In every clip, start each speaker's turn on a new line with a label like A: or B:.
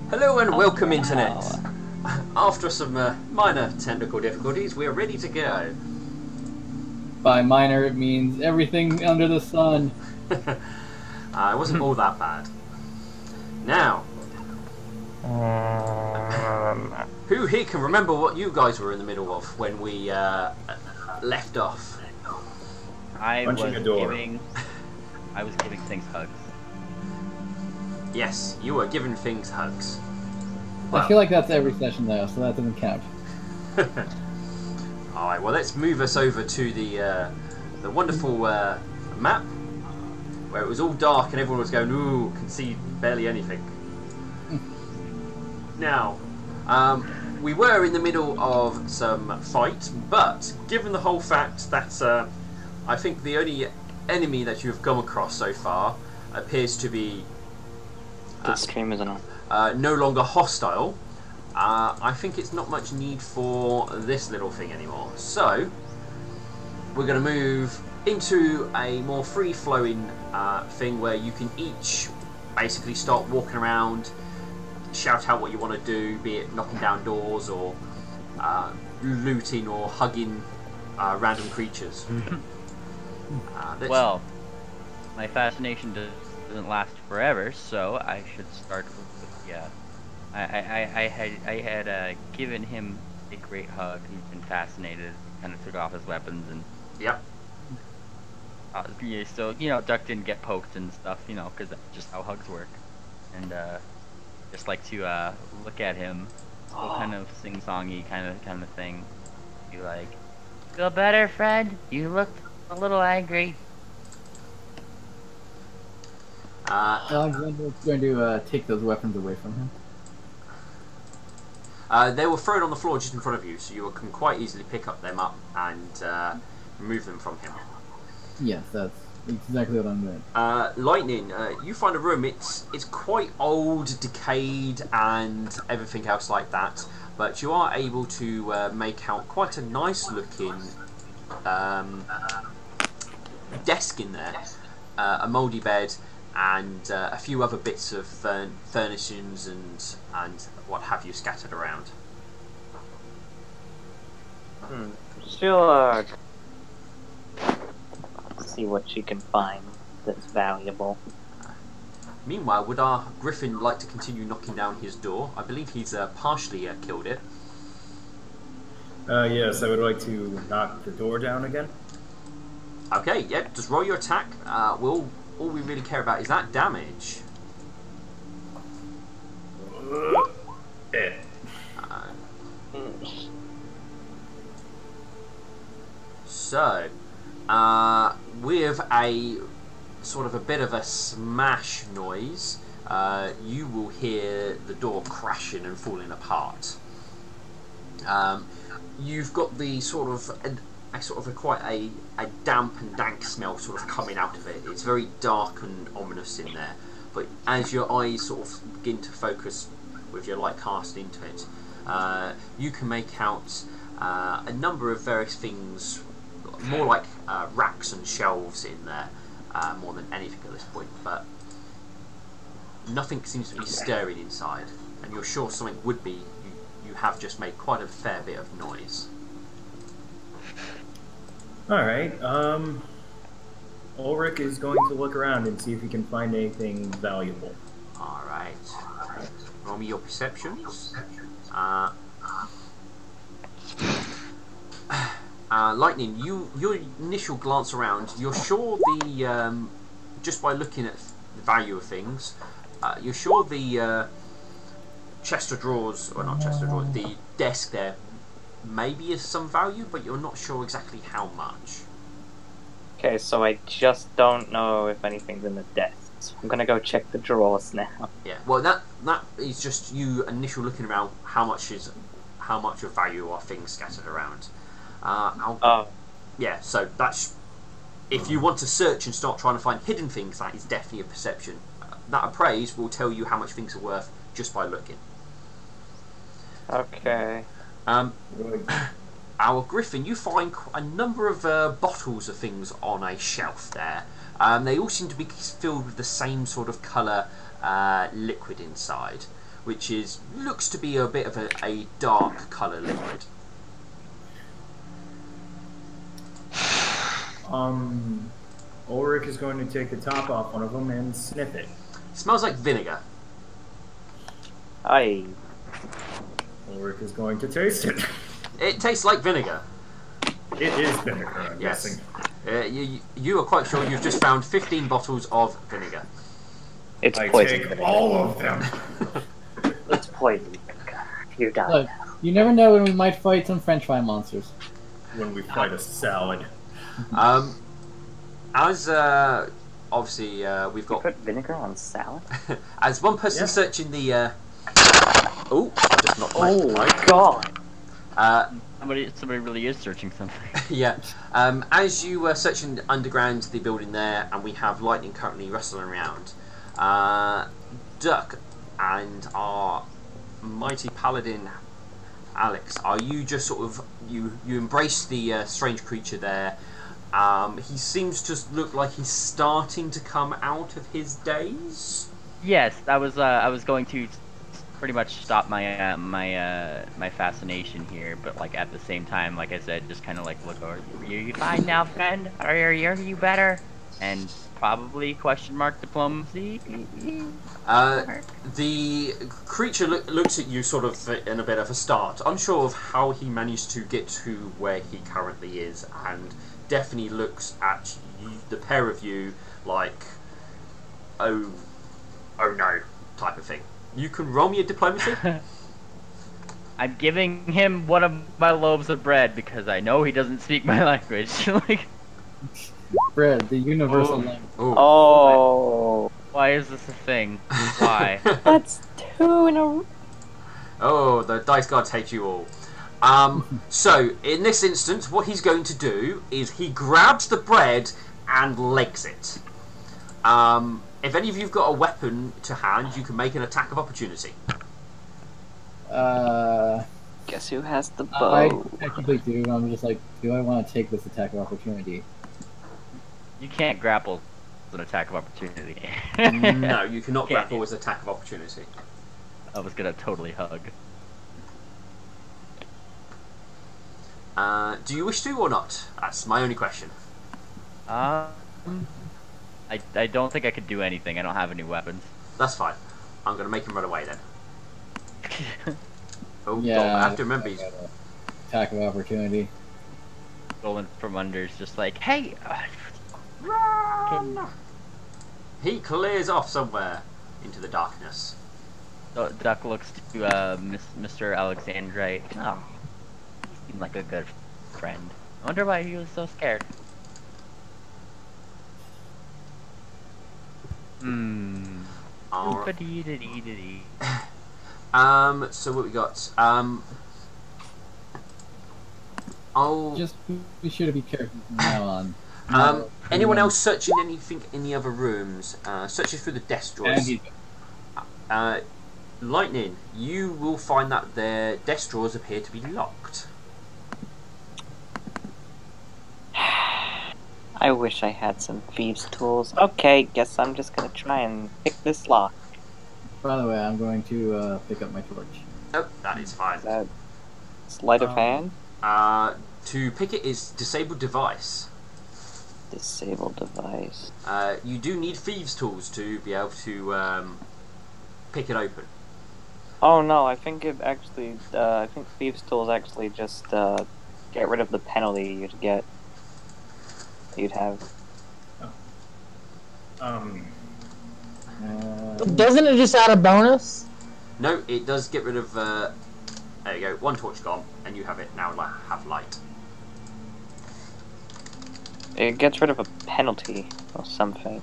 A: Hello and welcome, Internet. After some minor technical difficulties, we are ready to go.
B: By minor, it means everything under the sun.
A: It wasn't all that bad. Now, who here can remember what you guys were in the middle of when we left off?
C: I was
D: Punching a door.
C: giving things hugs.
A: Yes, you were giving things hugs.
B: I feel like that's every session though, so that doesn't count.
A: Alright, well let's move us over to the wonderful map where it was all dark and everyone was going, ooh, can see barely anything. Now, we were in the middle of some fight, but given the whole fact that I think the only enemy that you have come across so far appears to be
E: The stream isn't on.
A: no longer hostile, I think it's not much need for this little thing anymore. So we're going to move into a more free-flowing thing where you can each basically start walking around, shout out what you want to do, be it knocking down doors or looting or hugging random creatures.
C: Well, my fascination doesn't last forever, so I should start with the. I had given him a great hug. He's been fascinated. Kind of took off his weapons and.
A: Yep.
C: Yeah, so ducked in, get poked and stuff. Because that's just how hugs work. And just like to look at him, kind of sing-songy kind of thing. Be like, feel better, friend? You look a little angry.
B: Alexander's going to take those weapons away from him.
A: They were thrown on the floor just in front of you, so you can quite easily pick them up and remove them from him.
B: Yes, that's exactly what I'm doing.
A: Lightning, you find a room. It's quite old, decayed, and everything else like that. But you are able to make out quite a nice looking desk in there, a mouldy bed, and a few other bits of furnishings and what have you scattered around.
E: She'll see what she can find that's valuable.
A: Meanwhile, would our Griffin like to continue knocking down his door? I believe he's partially killed it.
D: Yes, I would like to knock the door down again.
A: Okay, yeah, just roll your attack. All we really care about is that damage. So, with a sort of a bit of a smash noise, you will hear the door crashing and falling apart. You've got the sort of quite a damp and dank smell sort of coming out of it. It's very dark and ominous in there. But as your eyes sort of begin to focus with your light cast into it, you can make out a number of various things, more like racks and shelves in there, more than anything at this point. But nothing seems to be stirring inside, and you're sure something would be. You have just made quite a fair bit of noise.
D: Alright, Ulrich is going to look around and see if he can find anything valuable.
A: Alright. Roll me your perceptions. Lightning, your initial glance around, you're sure the, just by looking at the value of things, you're sure the chest of drawers, or not chest of drawers, the desk there maybe is some value, but you're not sure exactly how much.
E: Okay, so I just don't know if anything's in the desks. I'm gonna go check the drawers now.
A: Yeah, well that is just you initial looking around how much of value are things scattered around. Yeah, so that's, if you want to search and start trying to find hidden things, that is definitely a perception. That appraise will tell you how much things are worth just by looking.
E: Okay.
A: Our Griffin, you find a number of bottles of things on a shelf there. They all seem to be filled with the same sort of colour liquid inside. which looks to be a bit of a dark colour liquid.
D: Ulrich is going to take the top off one of them and sniff it.
A: Smells like vinegar.
E: Aye.
D: Ulrich is going to taste it.
A: It tastes like vinegar.
D: It is vinegar, I'm
A: Yes.
D: guessing.
A: You are quite sure you've just found 15 bottles of vinegar.
E: It's
D: I
E: poison
D: take
E: vinegar.
D: all of them.
E: It's poison vinegar. You die.
B: Look, you never know when we might fight some French fry monsters.
D: When we fight a salad.
A: As obviously we've
E: You
A: got
E: put vinegar on salad?
A: as one person
D: Yeah.
A: searching the. Oh, I just knocked my
E: Oh
A: mic.
E: god.
C: Somebody really is searching something.
A: Yeah. As you were searching underground the building there, and we have lightning currently rustling around, Duck and our mighty paladin Alex, are you just sort of you embrace the strange creature there? He seems to look like he's starting to come out of his daze.
C: Yes, I was going to pretty much stop my my fascination here, but like at the same time, like I said, just kind of like look over. Are you fine now, friend? Are you better? And probably question mark diplomacy.
A: The creature looks at you sort of in a bit of a start, unsure of how he managed to get to where he currently is, and definitely looks at you, the pair of you, like, oh no, type of thing. You can roll me a diplomacy.
C: I'm giving him one of my loaves of bread because I know he doesn't speak my language. Like,
B: Bread, the universal language.
E: Oh.
C: why is this a thing? Why?
E: That's 2 in a...
A: Oh, the dice gods hate you all. So, in this instance, what he's going to do is he grabs the bread and legs it. If any of you've got a weapon to hand, you can make an attack of opportunity.
E: Guess who has the
B: I
E: bow?
B: technically do. I'm just like, do I want to take this attack of opportunity?
C: You can't grapple as an attack of opportunity.
A: No, you cannot
C: Can't
A: grapple
C: you?
A: as an attack of opportunity.
C: I was gonna totally hug.
A: Do you wish to or not? That's my only question.
C: I don't think I could do anything. I don't have any weapons.
A: That's fine. I'm going to make him run away then. Oh,
B: Yeah,
A: I have to remember he's...
B: Attack of opportunity.
C: Stolen from under is just like, hey,
A: Run! He clears off somewhere into the darkness.
C: Duck looks to Mr. Alexandrite. Oh, he seemed like a good friend. I wonder why he was so scared.
A: Alright.
C: Oop-a-dee-da-dee-da-dee.
A: So what we got? I'll...
B: Just be sure to be careful from now on.
A: anyone else searching anything in the other rooms? Searching through the desk drawers. Lightning, you will find that their desk drawers appear to be locked.
E: I wish I had some thieves' tools. Okay, guess I'm just gonna try and pick this lock.
B: By the way, I'm going to pick up my torch.
A: Oh, that is fine.
E: Is that sleight of hand?
A: To pick it is disabled device.
E: Disable device.
A: You do need thieves' tools to be able to pick it open.
E: Oh no, I think it actually. I think thieves' tools actually just get rid of the penalty you'd get. You'd have.
F: Doesn't it just add a bonus?
A: No, it does get rid of. There you go. One torch gone, and you have it now. Have light.
E: It gets rid of a penalty or something.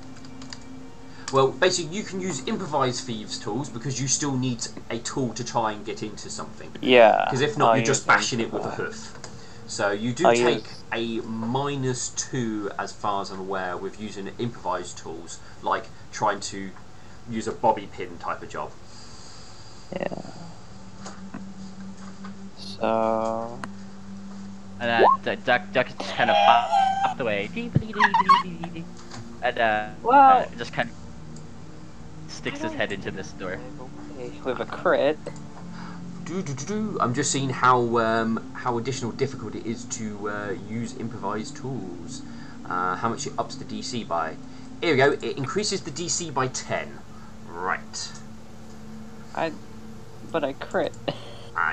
A: Well, basically, you can use improvised thieves' tools because you still need a tool to try and get into something.
E: Yeah.
A: Because if not,
E: I'll
A: you're just
E: use
A: bashing it with a
E: improvise.
A: hoof. So you do
E: I'll
A: take
E: use-
A: a -2, as far as I'm aware, with using improvised tools, like trying to use a bobby pin type of job.
E: Yeah. So.
C: And Duck just kind of popped away. And
E: Wow.
C: just kind of sticks his head into this door.
E: With a crit.
A: I'm just seeing how additional difficult it is to use improvised tools. How much it ups the DC by. Here we go. It increases the DC by 10. Right.
E: But I crit.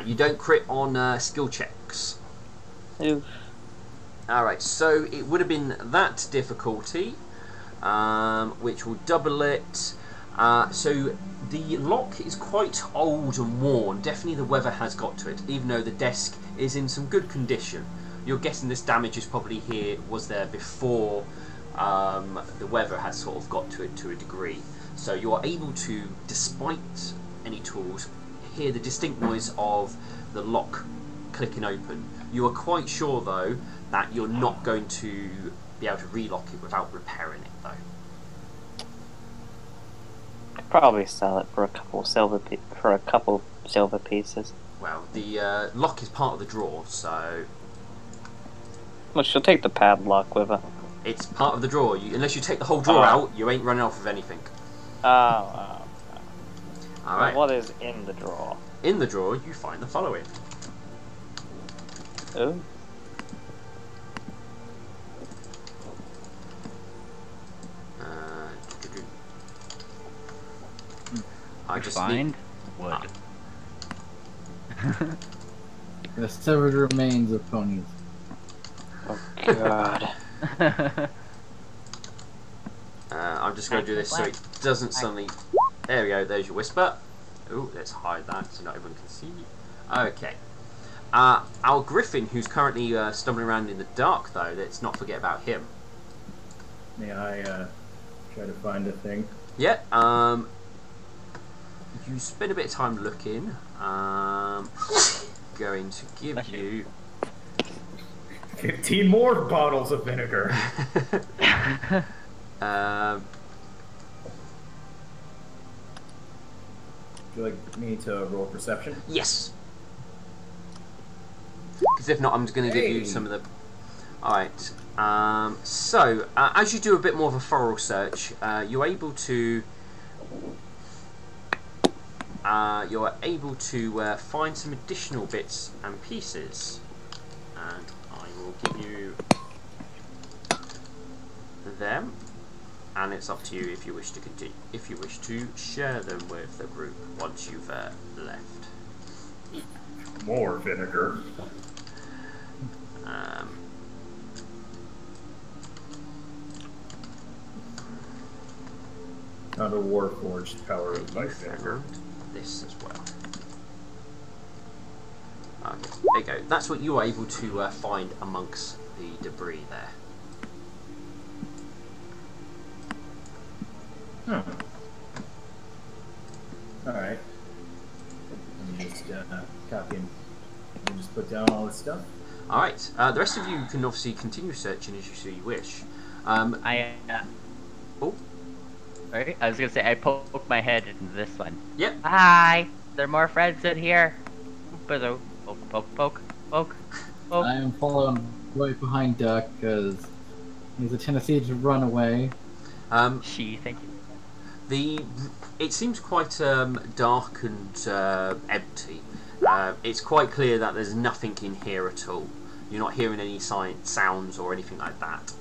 A: You don't crit on skill checks.
E: Oof.
A: Alright, so it would have been that difficulty, which will double it. So the lock is quite old and worn. Definitely the weather has got to it, even though the desk is in some good condition. You're guessing this damage is probably was there before the weather has sort of got to it to a degree. So you are able to, despite any tools, hear the distinct noise of the lock clicking open. You are quite sure though that you're not going to be able to relock it without repairing it though.
E: I'd probably sell it for a couple silver pieces.
A: Well, the lock is part of the drawer, so
E: Well, she'll take the padlock with her.
A: it's part of the drawer. Unless you take the whole drawer out, you ain't running off with anything.
E: Oh.
A: Alright.
E: What is in the drawer?
A: In the drawer, you find the following.
E: Oh.
A: I just
C: Find wood.
B: The severed remains of ponies.
E: Oh god.
A: I'm just going to do this so it doesn't suddenly... There we go, there's your whisper. Oh, let's hide that so not everyone can see. Okay. Our Griffin, who's currently stumbling around in the dark, though, let's not forget about him.
D: May I try to find a thing?
A: Yeah, you spend a bit of time looking. Going to give you
D: 15 more bottles of vinegar. Would you like me to roll perception?
A: Yes. Because if not, I'm just going to give you
D: Hey.
A: some of the... Alright. So, as you do a bit more of a thorough search, you're able to... find some additional bits and pieces. And I will give you them. And it's up to you if you wish to continue, if you wish to share them with the group once you've left.
D: More vinegar. Found a warforged power of
A: You
D: light vinegar.
A: found this as well. Okay, there you go. That's what you were able to find amongst the debris there.
D: Alright. Let me just copy and just put down all this stuff.
A: Alright, the rest of you can obviously continue searching as you so you wish. Oh,
C: Sorry, I was gonna say I poke my head into this one.
A: yep.
C: Hi, there are more friends in here. Poke, poke, poke, poke, poke.
B: I am following right behind Duck because he's a tendency to run away.
C: Thank you.
A: It seems quite dark and empty. It's quite clear that there's nothing in here at all. You're not hearing any sounds or anything like that.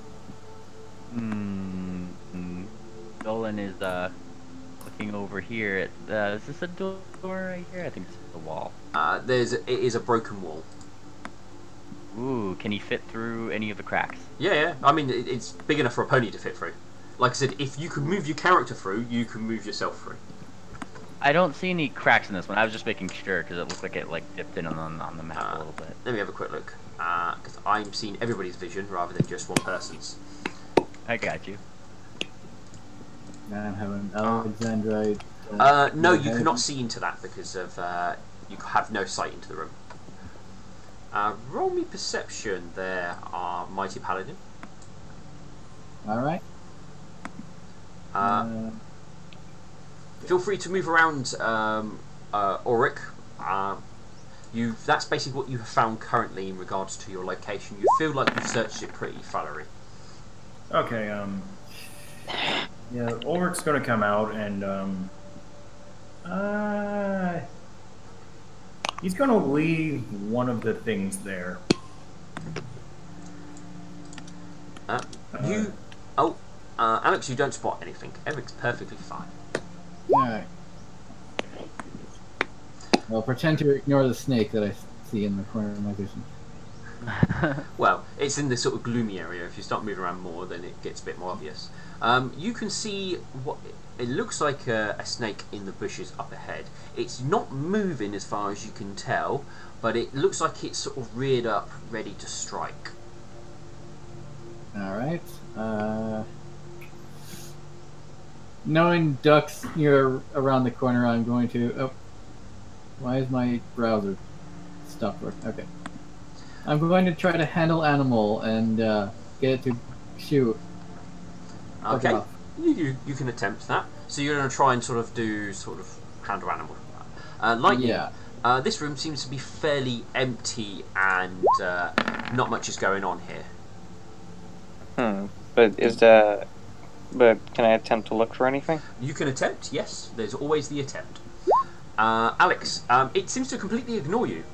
C: Dolan is looking over here at is this a door right here? I think this is the wall.
A: It is a broken wall.
C: Ooh, can he fit through any of the cracks?
A: Yeah. I mean, it's big enough for a pony to fit through. Like I said, if you can move your character through, you can move yourself through.
C: I don't see any cracks in this one. I was just making sure because it looked like it dipped in on the map a little bit.
A: Let me have a quick look, because I'm seeing everybody's vision rather than just one person's.
C: I got you.
B: I'm having Alexandrite.
A: No, you cannot see into that because of you have no sight into the room. Roll me perception there, Mighty Paladin.
B: Alright.
A: Feel free to move around, Auric. That's basically what you have found currently in regards to your location. You feel like you've searched it pretty thoroughly.
D: Okay, yeah, Ulrich's gonna come out and He's gonna leave one of the things there.
A: Alex, you don't spot anything. Everything's perfectly fine.
B: Alright. Well, pretend to ignore the snake that I see in the corner of my vision.
A: Well, it's in this sort of gloomy area. If you start moving around more, then it gets a bit more obvious. You can see what it looks like a snake in the bushes up ahead. It's not moving as far as you can tell, but it looks like it's sort of reared up, ready to strike.
B: Alright. Knowing ducks near around the corner, I'm going to... Oh. Why is my browser stopped working? Okay. I'm going to try to handle animal and get it to shoot.
A: Okay. You can attempt that. So you're going to try and sort of handle animal. Lightning.
B: Yeah.
A: This room seems to be fairly empty and not much is going on here.
E: But can I attempt to look for anything?
A: You can attempt, yes. There's always the attempt. Alex, it seems to completely ignore you.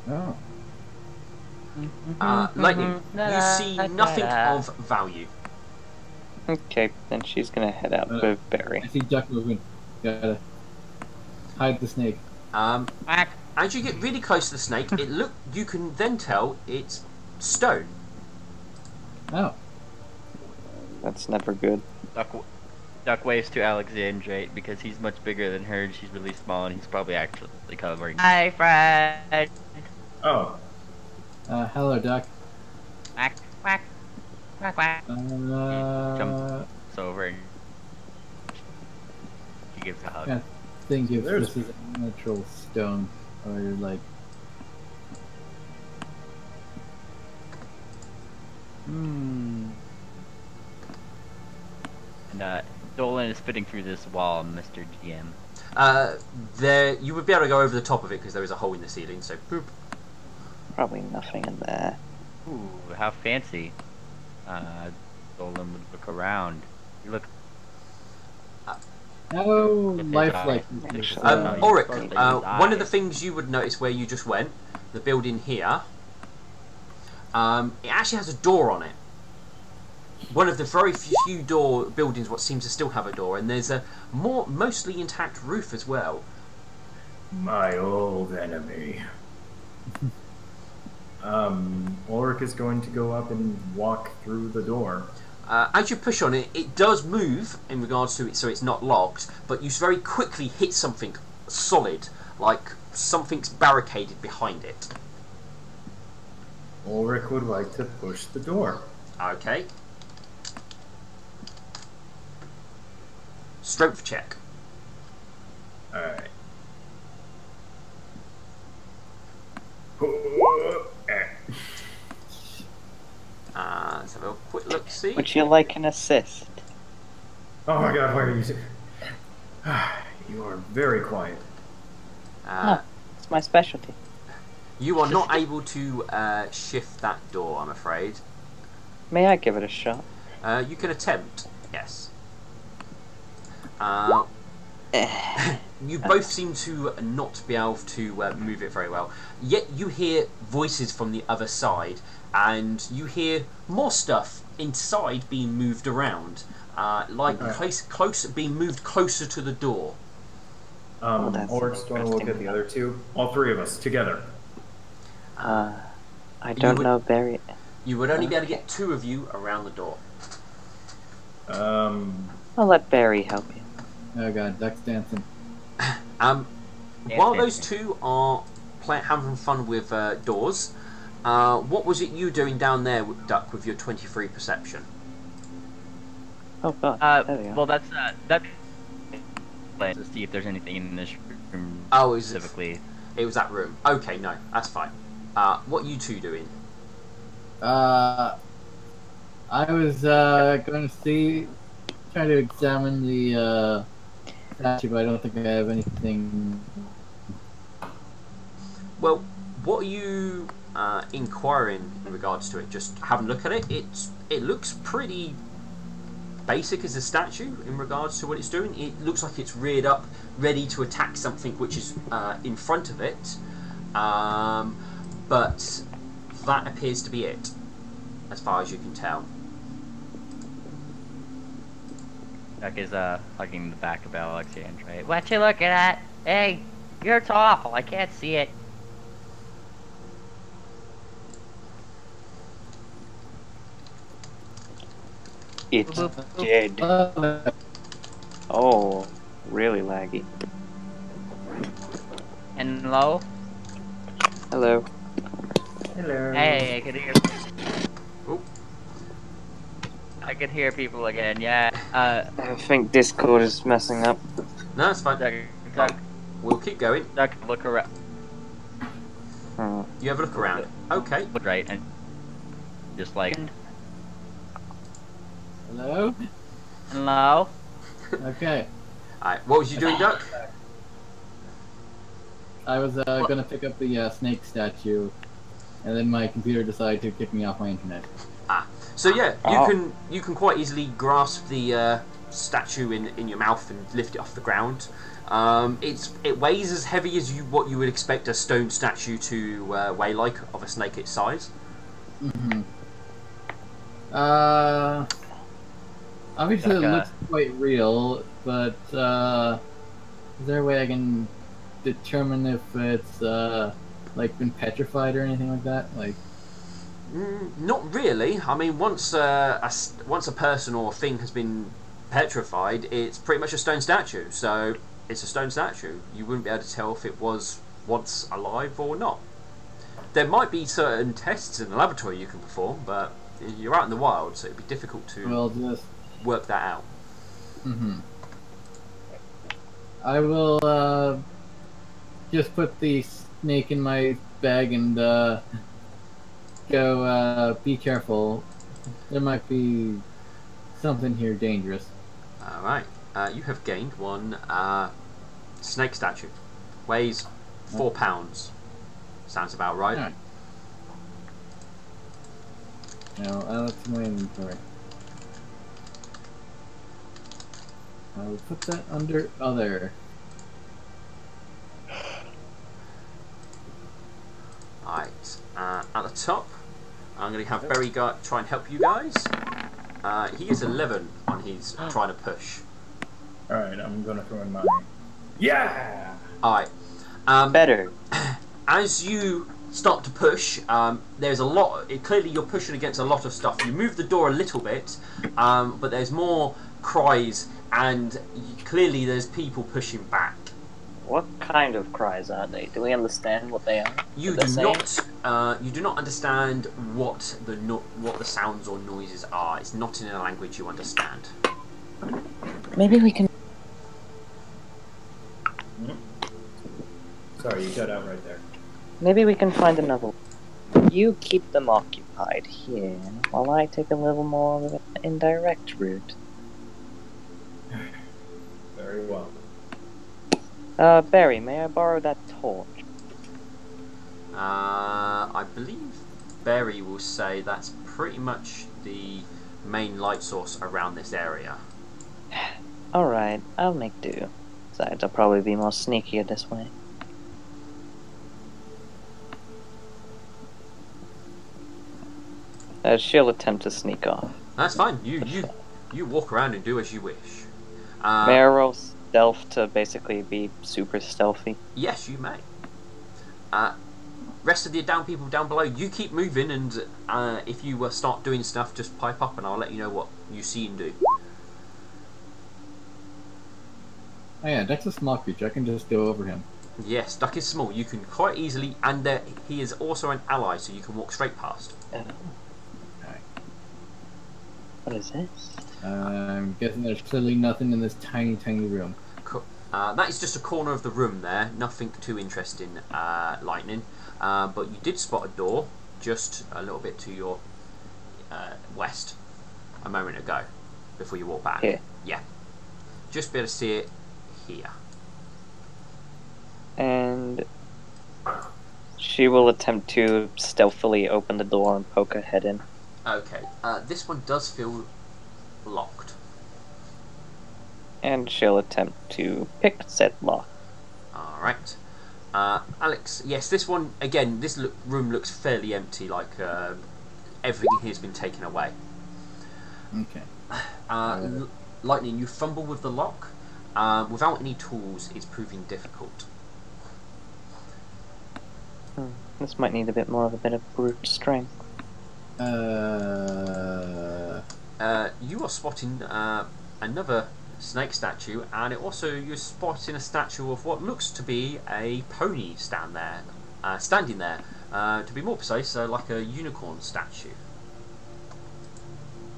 B: Oh.
A: Lightning, you see nothing of value.
E: Okay, then she's gonna head out with Barry.
B: I see duck moving. Gotta hide the snake.
A: As you get really close to the snake, you can then tell it's stone.
B: Oh.
E: That's never good.
C: Duck waves to Alexandra because he's much bigger than her and she's really small and he's probably actually covering. Hi, Fred.
D: Oh.
B: Hello, duck.
C: Quack, quack, quack, quack.
B: Jumps
C: over and she gives a hug.
B: I think if this is a natural stone, or like...
C: And Dolan is fitting through this wall, Mr. GM.
A: You would be able to go over the top of it because there is a hole in the ceiling, so boop.
E: Probably nothing in there.
C: Ooh, how fancy. Dolan would look around. You look...
B: Oh, lifelike.
A: Ulrich, one of the things you would notice where you just went, the building here, it actually has a door on it. One of the very few buildings what seems to still have a door, and there's a mostly intact roof as well.
D: My old enemy. Ulrich is going to go up and walk through the door.
A: As you push on it, it does move in regards to it, so it's not locked, but you very quickly hit something solid, like something's barricaded behind it.
D: Ulrich would like to push the door.
A: Okay. Strength check.
D: Alright.
A: Let's have a quick look, see.
E: Would you like an assist?
D: Oh my god, why are you... You are very quiet.
E: It's my specialty.
A: You are not able to shift that door, I'm afraid.
E: May I give it a shot?
A: You can attempt, yes. You both seem to not be able to move it very well. Yet you hear voices from the other side, and you hear more stuff inside being moved around, being moved closer to the door.
D: Ulrich's going to look at the other two. All three of us together.
E: I don't know Barry.
A: You would only be able to get two of you around the door.
E: I'll let Barry help you.
B: Oh god, duck's dancing.
A: While those two are having fun with doors, what was it you doing down there, Duck, with your 23 perception?
E: Oh god, there we go.
C: Well, that's to see if there's anything in this room specifically.
A: It was that room. Okay, no, that's fine. What are you two doing?
B: I was going to try to examine the statue, but I don't think I have anything.
A: Well, what are you inquiring in regards to it? Just have a look at it. It looks pretty basic as a statue in regards to what it's doing. It looks like it's reared up, ready to attack something which is in front of it, but that appears to be it, as far as you can tell.
C: Duck is hugging the back of Alexandra. What you looking at? Hey, you're awful. I can't see it.
E: It's
C: Boop, boop, boop.
E: dead. Oh, really laggy.
C: Hello?
E: Hello.
D: Hello.
C: Hey, I could hear.
A: Oh.
C: I could hear people again. Yeah.
E: I think Discord is messing up.
A: No, it's fine.
C: Duck,
A: We'll keep going.
C: Duck, look around.
A: You have a look around. Okay.
C: Look right and just like.
B: Hello?
C: Hello?
B: Okay.
A: Alright, what was you doing, Duck?
B: I was gonna pick up the snake statue, and then my computer decided to kick me off my internet.
A: So yeah, you can quite easily grasp the statue in your mouth and lift it off the ground. It weighs as heavy as what you would expect a stone statue to weigh, like of a snake its size.
B: Mm-hmm. Obviously it looks quite real, but is there a way I can determine if it's like been petrified or anything like that? Like,
A: not really. I mean, once a person or thing has been petrified, it's pretty much a stone statue. So it's a stone statue. You wouldn't be able to tell if it was once alive or not. There might be certain tests in the laboratory you can perform, but you're out in the wild, so it'd be difficult to
B: just
A: work that out.
B: Mm-hmm. I will just put the snake in my bag and go. Be careful. There might be something here dangerous.
A: All right. You have gained one snake statue. Weighs 4 pounds. Sounds about right.
B: Alright. Now, that's my inventory. I will put that under other.
A: Alright. At the top, I'm going to have Berry try and help you guys. He is 11 on his trying to push.
D: Alright, I'm gonna throw in mine. Yeah!
A: Alright.
E: Better.
A: As you start to push, there's a lot. Clearly, you're pushing against a lot of stuff. You move the door a little bit, but there's more cries, and clearly there's people pushing back.
E: What kind of cries are they? Do we understand what they are?
A: You
E: what
A: do
E: they're
A: not. You do not understand what the sounds or noises are. It's not in a language you understand.
E: saying? Maybe we can.
D: Sorry, you cut out right there.
E: Maybe we can find another. You keep them occupied here, while I take a little more of an indirect route.
D: Very well.
E: Barry, may I borrow that torch?
A: I believe Berry will say that's pretty much the main light source around this area.
E: Alright, I'll make do. Besides, I'll probably be more sneakier this way. She'll attempt to sneak off.
A: That's fine. You walk around and do as you wish.
E: May I roll stealth to basically be super stealthy?
A: Yes, you may. Rest of the people down below, you keep moving, and if you start doing stuff, just pipe up, and I'll let you know what you see and do.
B: Oh yeah, Dex is a small creature. I can just go over him.
A: Yes, Duck is small. You can quite easily, and he is also an ally, so you can walk straight past.
E: What is this?
B: I'm guessing there's clearly nothing in this tiny, tiny room.
A: Cool. That is just a corner of the room there. Nothing too interesting, Lightning. But you did spot a door just a little bit to your west a moment ago, before you walk back.
E: Here?
A: Yeah. Just be able to see it here.
E: And she will attempt to stealthily open the door and poke her head in.
A: Okay. This one does feel locked.
E: And she'll attempt to pick said lock.
A: Alright. Alex, yes, this one, again, this room looks fairly empty, like everything here has been taken away.
B: Okay.
A: Lightning, you fumble with the lock. Without any tools, it's proving difficult.
E: This might need a bit more of a bit of brute strength.
A: You are spotting another snake statue, and you're spotting a statue of what looks to be a pony standing there. To be more precise, like a unicorn statue.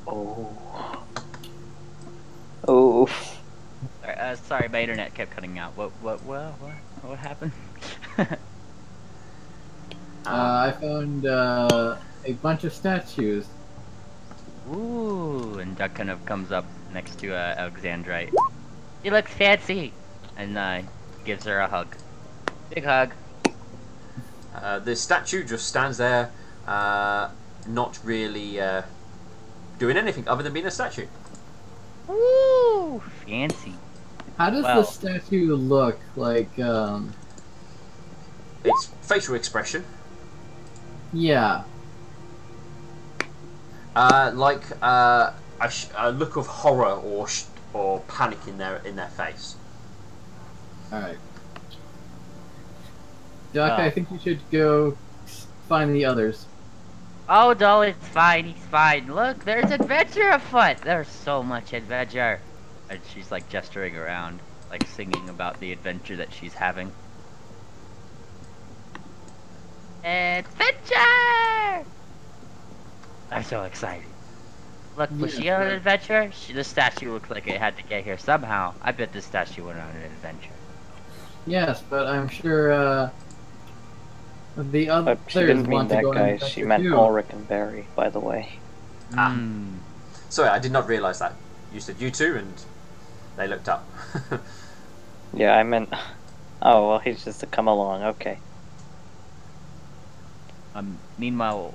E: Oh. Oh.
C: Sorry, my internet kept cutting out. What happened?
B: I found a bunch of statues.
C: Ooh, and Duck kind of comes up next to Alexandrite. He looks fancy, and gives her a hug. Big hug.
A: The statue just stands there, not really doing anything other than being a statue.
C: Ooh, fancy.
B: How does the statue look? Like,
A: Its facial expression,
B: yeah.
A: like a look of horror or panic in their face.
B: Alright. Duck, I think you should go find the others.
C: Oh, no, it's fine. He's fine. Look, there's adventure afoot. There's so much adventure. And she's like gesturing around, like singing about the adventure that she's having. Adventure! I'm so excited. Look, was she on an adventure? The statue looked like it had to get here somehow. I bet this statue went on an adventure.
B: Yes, but I'm sure the others
E: But she didn't mean
B: want to
E: that
B: go on an
E: guy,
B: adventure
E: she meant
B: too.
E: Ulrich and Barry, by the way.
A: Sorry, I did not realise that. You said you two, and they looked up.
E: Yeah, I meant... Oh, well, he's just to come along, okay.
C: Meanwhile,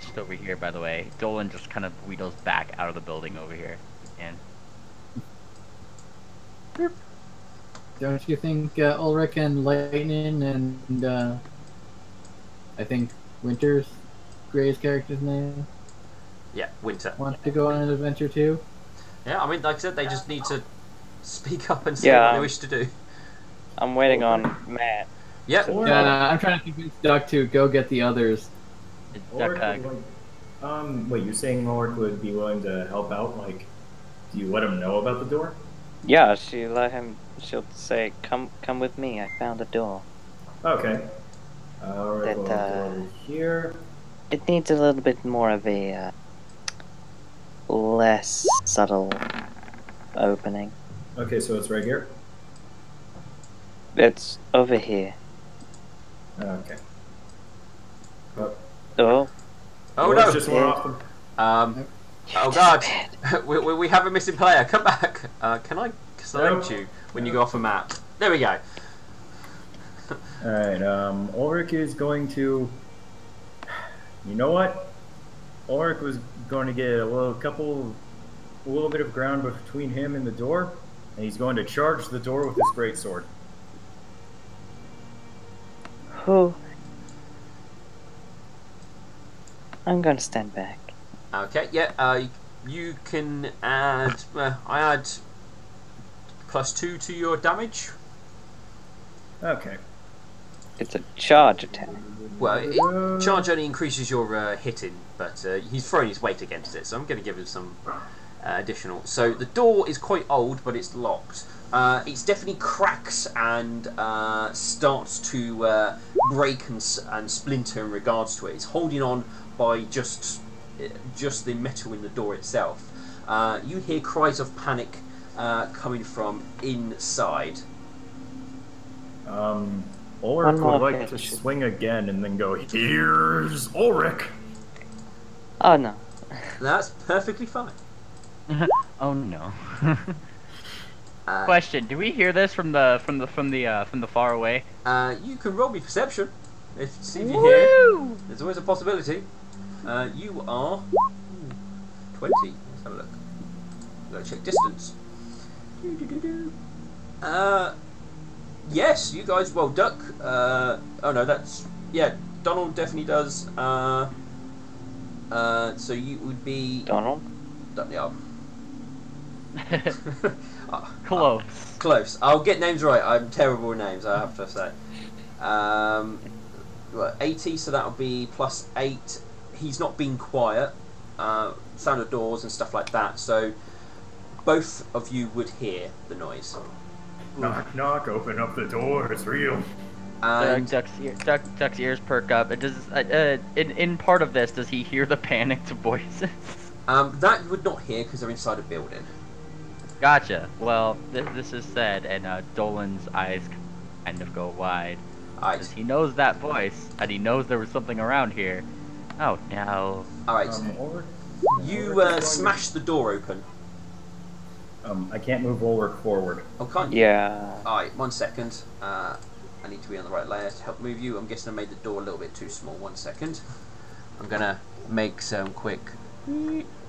C: just over here, by the way, Dolan just kind of wheedles back out of the building over here. And
B: Don't you think Ulrich and Lightning and I think Winter's Gray's character's name
A: Yeah, Winter.
B: want to go on an adventure too?
A: Yeah, I mean, like I said, they just need to speak up and say what they wish to do.
E: I'm waiting on Matt.
A: Yep.
B: Yeah, no, I'm trying to convince Duck to go get the others.
C: Duck,
D: wait, you're saying Ulrich would be willing to help out? Like, do you let him know about the door?
E: Yeah, she'll say, come with me, I found a door.
D: Okay. Alright, we'll go over here.
E: It needs a little bit more of a, less subtle opening.
D: Okay, so it's right here?
E: It's over here.
D: Okay.
E: Oh.
A: Oh no!
D: Just went off
A: Oh god! we have a missing player. Come back. Can I select you when you go off a map? There we go.
D: Alright, Ulrich is going to... You know what? Ulrich was going to get a little bit of ground between him and the door, and he's going to charge the door with his greatsword.
E: Who? I'm gonna stand back.
A: Okay. Yeah. You can add. I add +2 to your damage.
D: Okay.
E: It's a charge attack.
A: Well, charge only increases your hitting, but he's throwing his weight against it, so I'm going to give him some additional. So the door is quite old, but it's locked. It's definitely cracks and starts to break and splinter in regards to it. It's holding on by just the metal in the door itself. You hear cries of panic coming from inside.
D: Ulrich would like to swing again and then go, "Here's Ulrich!"
E: Oh no.
A: That's perfectly fine.
C: oh no. Question: do we hear this from the far away?
A: You can roll me perception. See if you hear. There's always a possibility. You are 20. Let's have a look. Go check distance. Yes, you guys. Well, Duck. Oh no, that's yeah. Donald definitely does. So you would be
E: Donald?
A: Yeah.
C: Close.
A: Close. I'll get names right. I'm terrible with names, I have to say. Well, 80, so that'll be +8. He's not being quiet. Sound of doors and stuff like that, so both of you would hear the noise.
D: Knock, knock, open up the door, it's real.
A: And
C: Duck's ears perk up. It does. In part of this, does he hear the panicked voices?
A: that you would not hear because they're inside a building.
C: Gotcha. Well, this is said, and Dolan's eyes kind of go wide.
A: Alright.
C: Because he knows that voice, and he knows there was something around here. Oh no.
A: Alright.
D: Ulrich?
A: You
D: Ulrich is going
A: smash the door open.
D: I can't move Ulrich forward.
A: Oh, can't you?
E: Yeah.
A: Alright, 1 second. I need to be on the right layer to help move you. I'm guessing I made the door a little bit too small. 1 second. I'm gonna make some quick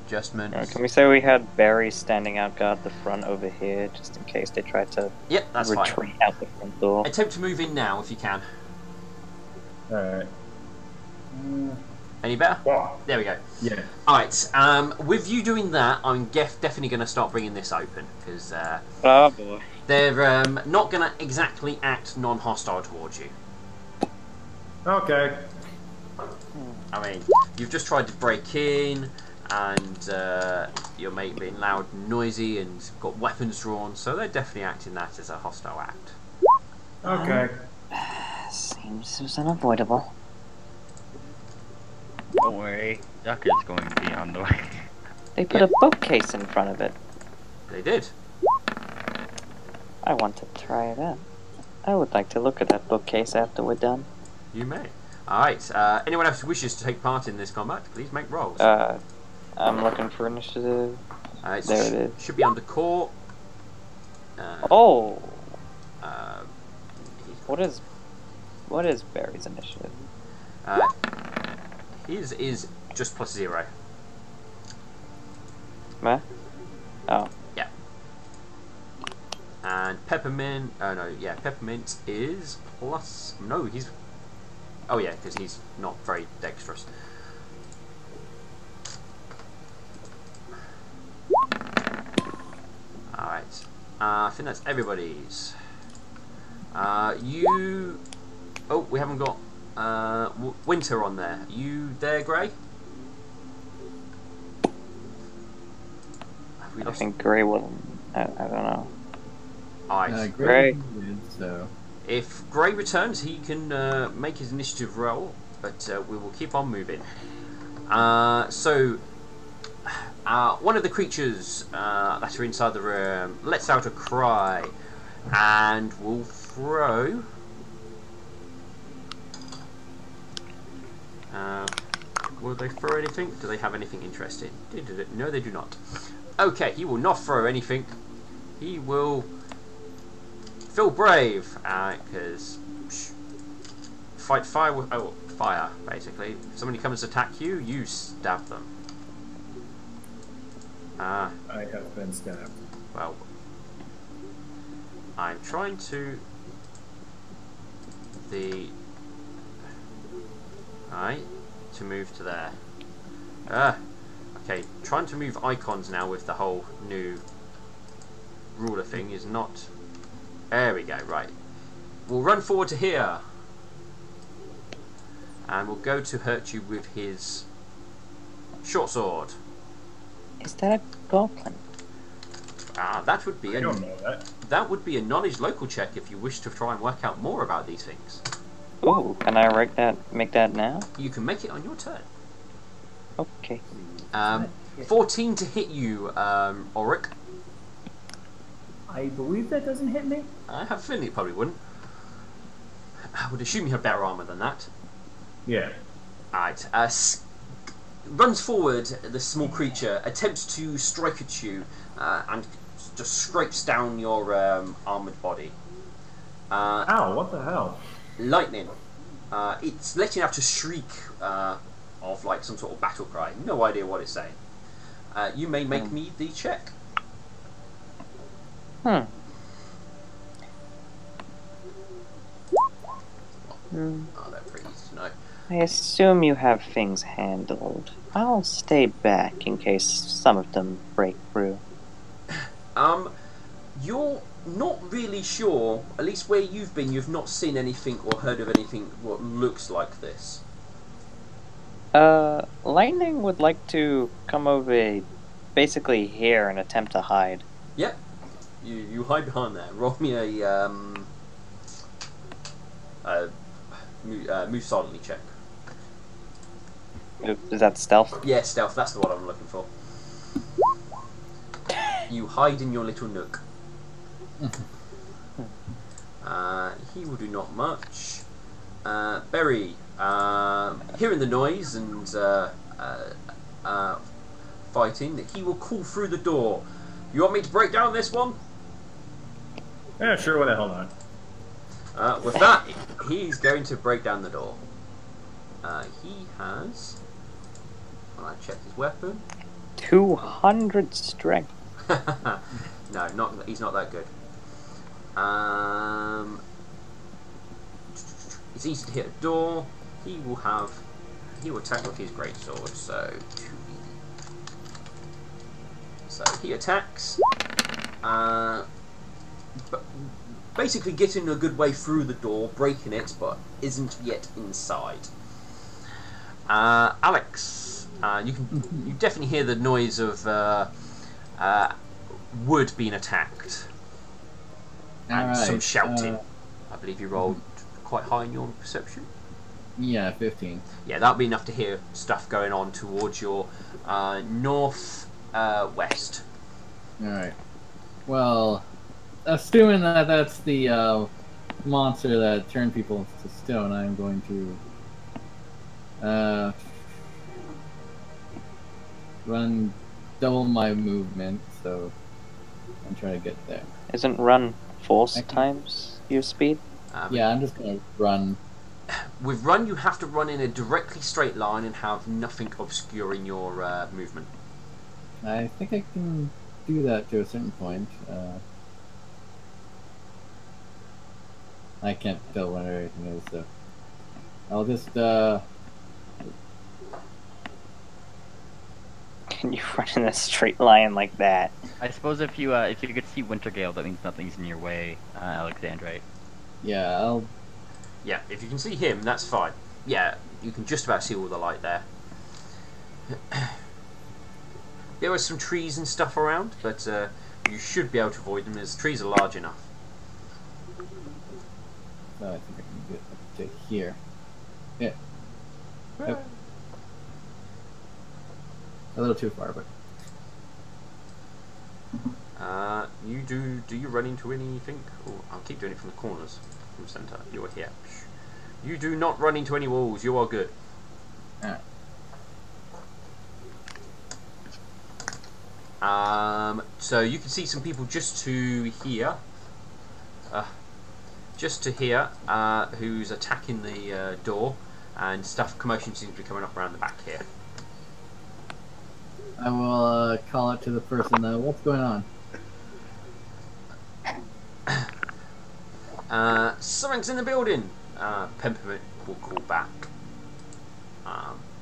A: adjustments.
E: Can we say we had Barry standing out guard the front over here, just in case they tried to
A: Yep, that's
E: retreat
A: fine.
E: out the front door?
A: Attempt to move in now if you can.
D: Alright.
A: Any better?
D: Wow.
A: There we go.
D: Yeah.
A: Alright, with you doing that, I'm definitely going to start bringing this open, because
E: Oh boy.
A: they're not going to exactly act non-hostile towards you.
D: Okay.
A: I mean, you've just tried to break in, and your mate being loud and noisy and got weapons drawn, so they're definitely acting that as a hostile act.
D: Okay.
E: Seems it was unavoidable.
C: Don't worry, Duck is going to be on the way.
E: They put a bookcase in front of it.
A: They did.
E: I want to try it out. I would like to look at that bookcase after we're done.
A: You may. Alright, anyone else who wishes to take part in this combat, please make rolls.
E: I'm looking for initiative. There it is.
A: Should be under core.
E: Oh!
A: Uh,
E: What is Barry's initiative?
A: his is just +0.
E: Meh? Oh.
A: Yeah. And Peppermint, oh no, yeah, Peppermint is plus, no, he's, oh yeah, because he's not very dexterous. Alright, I think that's everybody's. You, oh, we haven't got Winter on there. You there, Gray? Have we
E: I
A: lost?
E: think Gray wasn't. I don't know.
A: Alright.
E: Gray.
B: Did, so
A: If Gray returns, he can make his initiative roll, but we will keep on moving. So, one of the creatures that are inside the room lets out a cry and will throw. Will they throw anything? Do they have anything interesting? No, they do not. Okay, he will not throw anything. He will feel brave, because fight fire with fire. Basically, if somebody comes to attack you, you stab them.
D: I have been stabbed.
A: Well, I'm trying to to move to there. Okay, trying to move icons now with the whole new ruler thing is not. There we go. Right, we'll run forward to here, and we'll go to hurt you with his short sword.
E: Is that a goblin?
A: That would be
D: I don't know that.
A: that would be a knowledge local check if you wish to try and work out more about these things.
E: Oh, can I make that now?
A: You can make it on your turn.
E: Okay.
A: 14 to hit you, Ulrich.
D: I believe that doesn't hit me.
A: I have a feeling it probably wouldn't. I would assume you have better armor than that.
D: Yeah.
A: Alright, runs forward, the small creature, attempts to strike at you, and just scrapes down your armoured body.
D: Ow, what the hell?
A: Lightning. It's letting out a shriek of like some sort of battle cry. No idea what it's saying. You may make me the check.
E: Hmm. Hmm.
A: Oh, they're pretty easy to know.
E: I assume you have things handled. I'll stay back in case some of them break through.
A: You're not really sure, at least where you've been, you've not seen anything or heard of anything what looks like this.
E: Lightning would like to come over basically here and attempt to hide.
A: Yep. You hide behind there. Roll me a move silently check.
E: Is that stealth?
A: Yeah, stealth, that's the one I'm looking for. You hide in your little nook. He will do not much. Berry, hearing the noise and fighting, he will call through the door. You want me to break down this one?
D: Yeah, sure, why the hell not?
A: With that, he's going to break down the door. He has... When I check his weapon...
E: 200 strength.
A: No, he's not that good. It's easy to hit a door. He will attack with his greatsword, so he attacks. But basically getting a good way through the door, breaking it, but isn't yet inside. Alex, you definitely hear the noise of wood being attacked and some shouting. I believe you rolled quite high in your perception.
B: Yeah, 15.
A: Yeah, that'll be enough to hear stuff going on towards your north west.
B: Alright. Well, assuming that that's the monster that turned people to stone, I'm going to run double my movement, so I'm trying to get there.
E: Isn't run 4 times your speed?
B: Yeah, I'm just going to run.
A: With run, you have to run in a directly straight line and have nothing obscuring your movement.
B: I think I can do that to a certain point. I can't tell where everything is, so I'll just
E: Can you run in a straight line like that?
C: I suppose if you could see Wintergale, that means nothing's in your way, Alexandrite.
B: yeah,
A: Yeah, if you can see him, that's fine. Yeah, you can just about see all the light there. There are some trees and stuff around, but you should be able to avoid them as trees are large enough.
B: so I think I can get up to here. Yeah. Yep. A little too far, but
A: Do you run into anything? Oh, I'll keep doing it from the corners, from center. You are here. You do not run into any walls. You are good.
B: alright.
A: So you can see some people just to here. Who's attacking the door, and stuff. Commotion seems to be coming up around the back here.
B: I will call out to the person, what's going on?
A: Something's in the building. Peppermint will call back.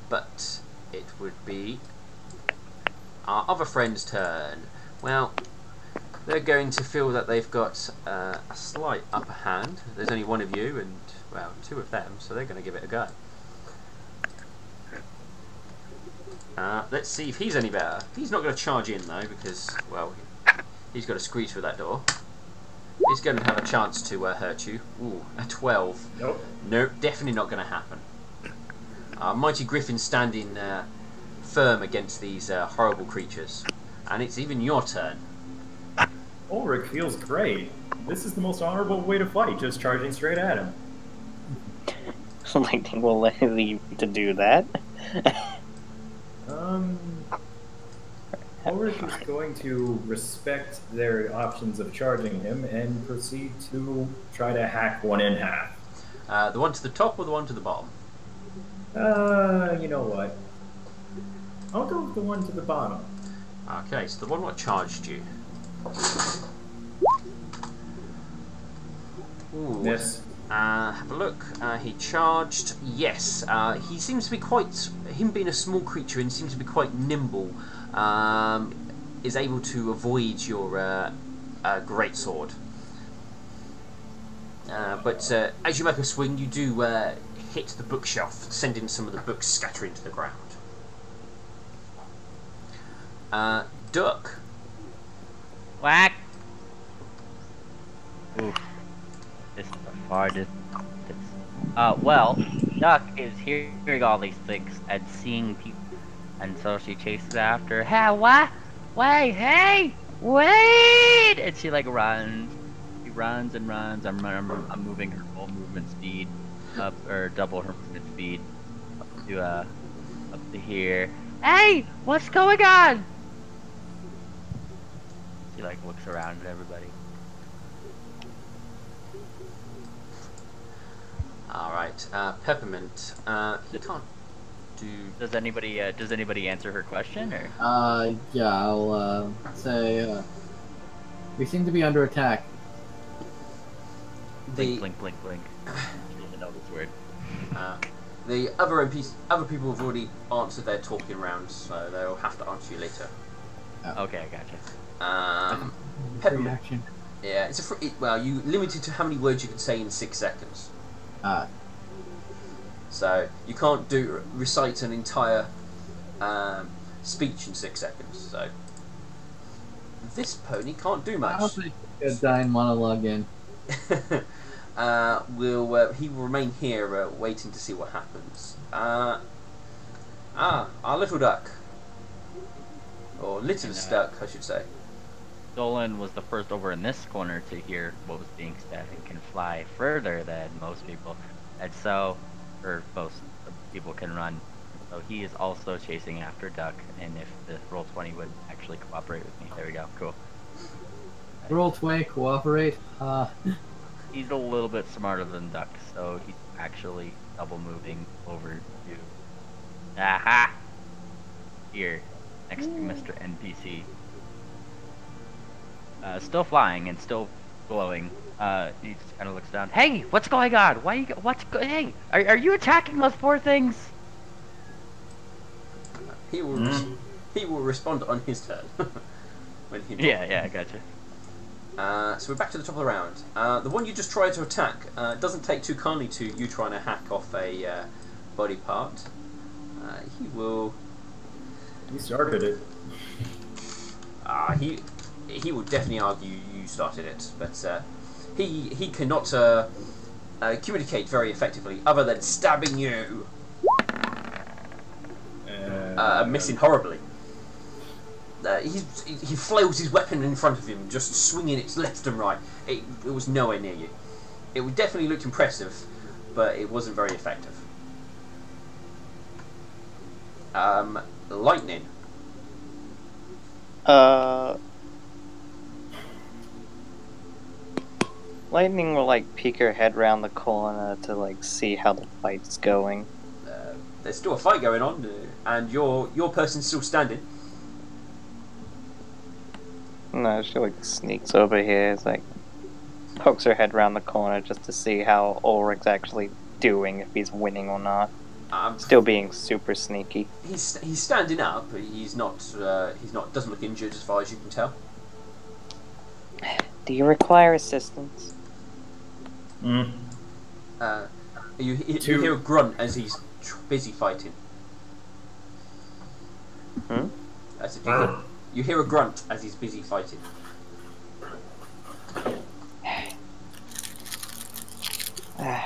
A: But it would be our other friend's turn. Well, they're going to feel that they've got a slight upper hand. There's only one of you and, well, 2 of them, so they're going to give it a go. Let's see if he's any better. He's not going to charge in though, because, well, he's got to squeeze through that door. He's going to have a chance to hurt you. Ooh, a 12.
D: Nope.
A: Nope, definitely not going to happen. Mighty Griffin standing firm against these horrible creatures. And it's even your turn.
D: Ulrich feels great. This is the most honorable way to fight, just charging straight at him.
E: Lightning will let you to do that.
D: Ulrich is going to respect their options of charging him and proceed to try to hack one in half.
A: The one to the top or the one to the bottom?
D: You know what? I'll go with the one to the bottom.
A: Okay, so the one what charged you. Ooh.
D: Miss.
A: Have a look. He charged. Yes. He seems to be quite. Him being a small creature and seems to be quite nimble. Is able to avoid your great sword. But as you make a swing, you do hit the bookshelf, sending some of the books scattering to the ground. Duck.
C: Whack! Oof. This is the farthest. Well, Duck is hearing all these things and seeing people, and so she chases after. Hey, what? Wait, hey, wait! And she like runs. She runs and runs. I'm moving her full movement speed up, or double her movement speed up to here. Hey, what's going on? She like looks around at everybody.
A: Alright, Peppermint. He can't do.
C: Does anybody answer her question or?
B: Yeah, I'll say we seem to be under attack.
A: The
C: Blink, blink, blink, blink. She doesn't know this word.
A: the other other people have already answered their talking rounds, so they'll have to answer you later.
C: Okay, I gotcha.
A: Peppermint.
B: Reaction.
A: Yeah, it's a well, you limited to how many words you can say in 6 seconds. So you can't recite an entire speech in 6 seconds. So this pony can't do much.
B: I'll take a dying monologue in.
A: He will remain here, waiting to see what happens. Our little duck, or littlest duck, I should say.
C: Dolan was the first over in this corner to hear what was being said and can fly further than most people, and so, or most people can run. So he is also chasing after Duck, and if the roll 20 would actually cooperate with me, there we go, cool.
B: Roll 20, cooperate.
C: He's a little bit smarter than Duck, so he's actually double moving over to, aha, here, next to Mr. NPC. Still flying and still glowing. He just kind of looks down. Hey, what's going on? Why you? Hey, are you attacking those poor things?
A: He will. He will respond on his turn. When he.
C: Yeah, I gotcha.
A: So we're back to the top of the round. The one you just tried to attack doesn't take too kindly to you trying to hack off a body part. He will.
D: He started it.
A: He will definitely argue you started it, but he cannot communicate very effectively other than stabbing you, missing horribly. He flails his weapon in front of him, just swinging it left and right. It was nowhere near you. It definitely looked impressive, but it wasn't very effective. Lightning.
E: Lightning will like peek her head round the corner to like see how the fight's going.
A: There's still a fight going on, and your person's still standing.
E: No, she like sneaks over here, it's like pokes her head round the corner just to see how Ulrich's actually doing, if he's winning or not. Still being super sneaky.
A: He's standing up. He's not doesn't look injured as far as you can tell.
E: Do you require assistance?
A: You hear a grunt as he's busy fighting. I said you hear a grunt as he's busy fighting.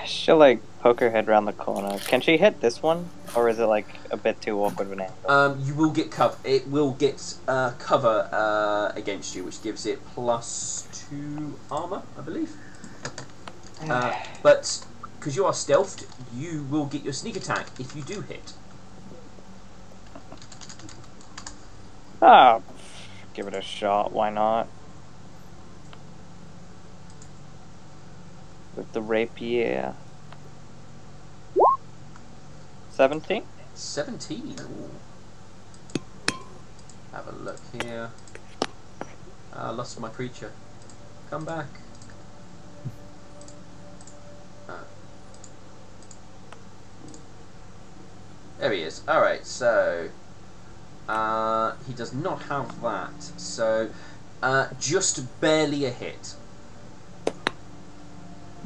E: She'll like poke her head round the corner. Can she hit this one, or is it like a bit too awkward of an angle?
A: You will get cover. It will get cover against you, which gives it +2 armor, I believe. But because you are stealthed, you will get your sneak attack if you do hit.
E: Ah, give it a shot. Why not? With the rapier. 17?
A: 17. Ooh. Have a look here. Lost my creature. Come back. There he is. Alright, so he does not have that. So just barely a hit.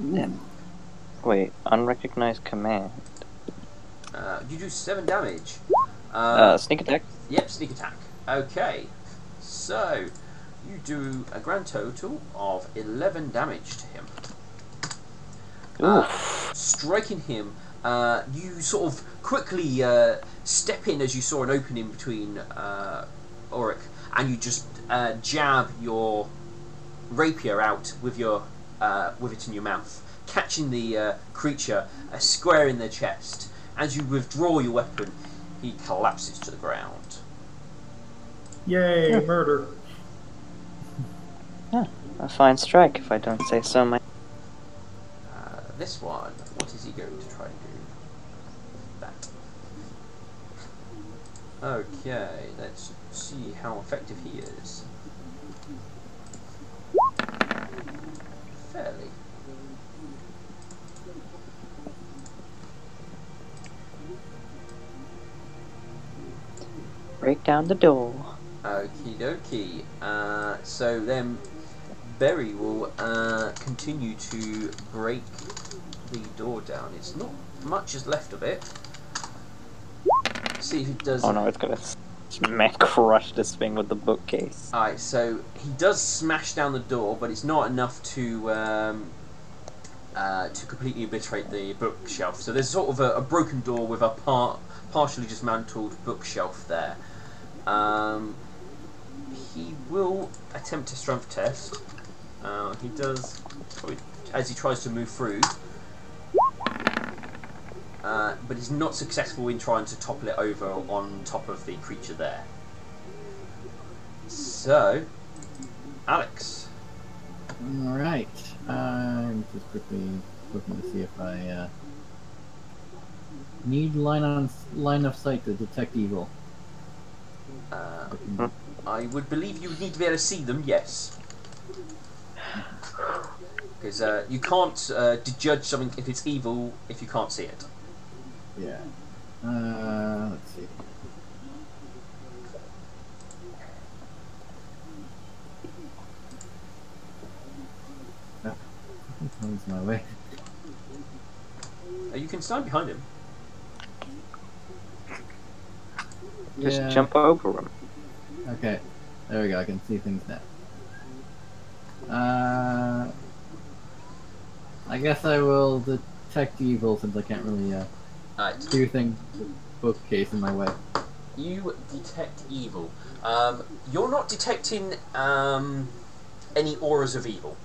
E: Yeah. Wait, unrecognized command.
A: You do 7 damage.
E: Sneak attack.
A: Yep, sneak attack. Okay, so you do a grand total of 11 damage to him. Striking him, you sort of quickly step in as you saw an opening between Auric, and you just jab your rapier out with it in your mouth, catching the creature square in the chest. As you withdraw your weapon, he collapses to the ground.
D: Yay, murder.
E: Yeah, a fine strike, if I don't say so myself.
A: This one, what is he going to try and do? That. Okay, let's see how effective he is. Fairly.
E: Break down the door.
A: Okie dokie. So then Berry will continue to break the door down. It's not much is left of it. See if it does.
E: Oh no, it's gonna crush this thing with the bookcase.
A: Alright, so he does smash down the door, but it's not enough to completely obliterate the bookshelf. So there's sort of a broken door with a partially dismantled bookshelf there. He will attempt a strength test. He does, as he tries to move through, but he's not successful in trying to topple it over on top of the creature there. So, Alex.
B: Alright. I'm just quickly looking to see if I need line of sight to detect evil.
A: I would believe you would need to be able to see them, yes. Because you can't judge something if it's evil if you can't see it.
B: Yeah. Let's see. Comes my way.
A: You can stand behind him.
E: Just
B: Yeah.
E: jump over him.
B: Okay, there we go. I can see things now. I guess I will detect evil since I can't really
A: Right.
B: do things with bookcase in my way.
A: You detect evil. You're not detecting any auras of evil.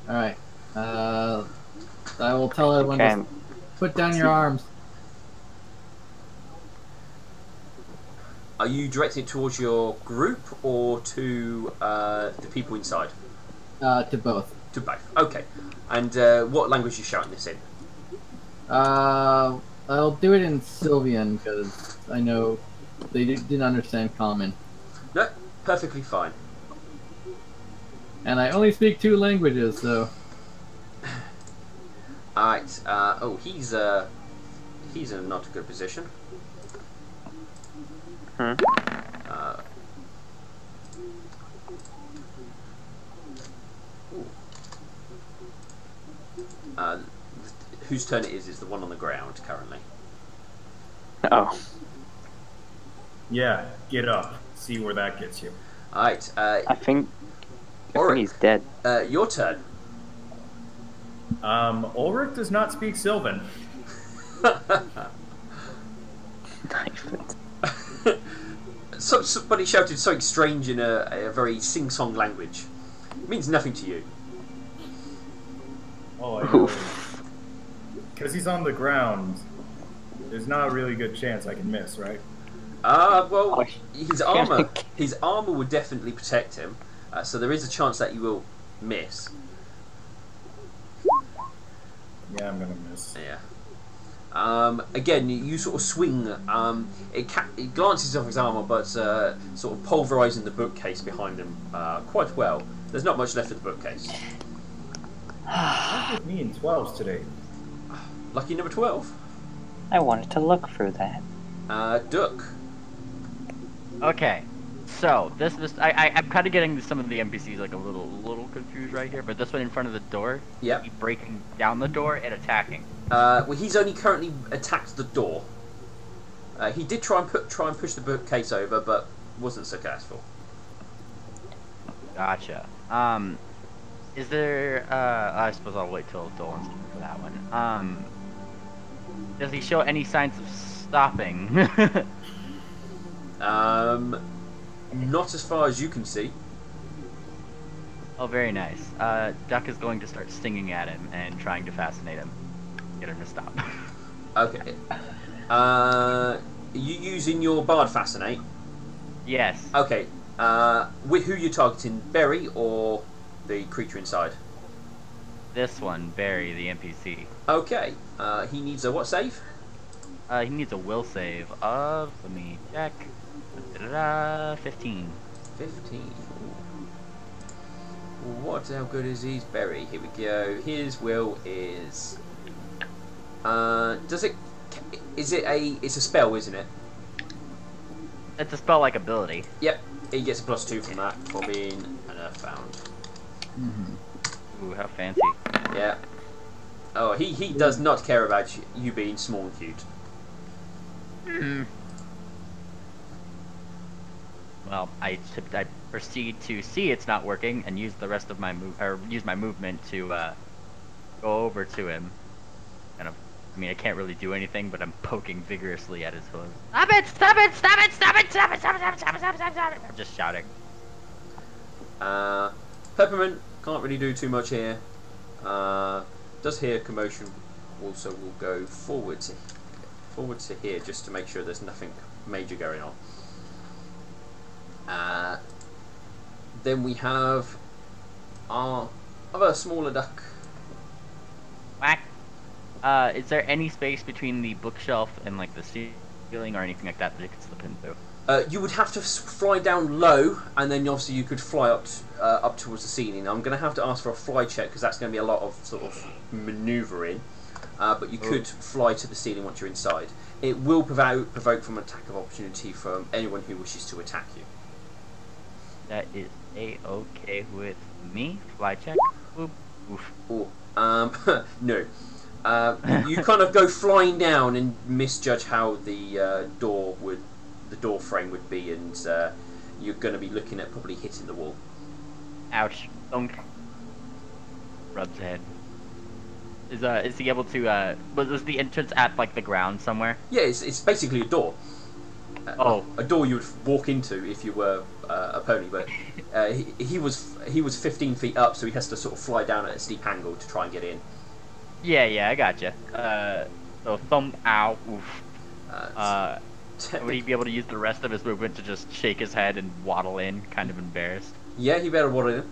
B: All right. I will tell everyone
E: Okay.
B: to put down your arms.
A: Are you directing it towards your group or to the people inside?
B: To both.
A: To both. Okay. And what language are you shouting this in?
B: I'll do it in Sylvian because I know they didn't understand Common,
A: No, perfectly fine.
B: and I only speak 2 languages, so.
A: Alright, he's in not a good position.
E: Hmm.
A: Whose turn it is the one on the ground currently.
E: Oh.
D: Yeah, get up. See where that gets you.
A: Alright,
E: I think
A: Auric,
E: he's dead.
A: your turn.
D: Ulrich does not speak Sylvan.
A: Somebody shouted something strange in a very sing-song language. It means nothing to you.
D: All I know is, because he's on the ground, there's not a really good chance I can miss, right?
A: Well, his armor would definitely protect him, so there is a chance that you will miss.
D: Yeah, I'm gonna miss.
A: Yeah. Again, you sort of swing. It glances off his armor, but sort of pulverizing the bookcase behind him quite well. There's not much left of the bookcase.
D: What's with me in 12s today?
A: Lucky number 12.
E: I wanted to look through that.
A: Duck.
C: Okay, so this I'm kind of getting some of the NPCs like a little confused right here, but this one in front of the door,
A: Yep.
C: he breaking down the door and attacking.
A: Well, he's only currently attacked the door. He did try and push the bookcase over, but wasn't successful.
C: Gotcha. Is there? I suppose I'll wait till Dolan's turn for that one. Does he show any signs of stopping?
A: Not as far as you can see.
C: Oh, very nice. Duck is going to start stinging at him and trying to fascinate him, get him to stop.
A: Okay. Are you using your Bard Fascinate?
C: Yes.
A: Okay. With who you targeting, Berry or the creature inside?
C: This one, Barry, the NPC.
A: Okay. He needs a what save?
C: He needs a will save of, let me check, 15.
A: 15. How good is his Berry? Here we go. His will is... it's a spell, isn't it?
C: It's a spell-like ability.
A: Yep. He gets a +2 from that for being an Earthbound.
C: Ooh, how fancy.
A: Yeah. Oh, he does not care about you being small and cute.
C: Well, I proceed to see it's not working and use the rest of my use my movement to go over to him. Kind of, I mean, I can't really do anything, but I'm poking vigorously at his hooves. Stop it! Stop it! Stop it! Stop it! Stop it! Stop it! Stop it! Stop it! Stop it! Stop it! Stop it! I'm just shouting.
A: Peppermint can't really do too much here. Does hear commotion. Also, will go forward to here just to make sure there's nothing major going on. Then we have our other smaller duck.
C: Whack. Is there any space between the bookshelf and like the ceiling or anything like that that you could slip into?
A: You would have to fly down low, and then obviously you could fly up towards the ceiling. I'm going to have to ask for a fly check because that's going to be a lot of sort of manoeuvring. But you could fly to the ceiling once you're inside. It will provoke from an attack of opportunity from anyone who wishes to attack you.
C: That is a-okay with me. Fly check. Oop. Oof.
A: Oh, no. You kind of go flying down and misjudge how the door frame would be, and you're going to be looking at probably hitting the wall.
C: Ouch. Thunk. Rubs head. Is he able to, was the entrance at, like, the ground somewhere?
A: Yeah, it's basically a door. A door you would walk into if you were a pony, but he was 15 feet up, so he has to sort of fly down at a steep angle to try and get in.
C: Yeah, I gotcha. So thumb, ow, oof. Would he be able to use the rest of his movement to just shake his head and waddle in, kind of embarrassed?
A: Yeah, he better waddle in.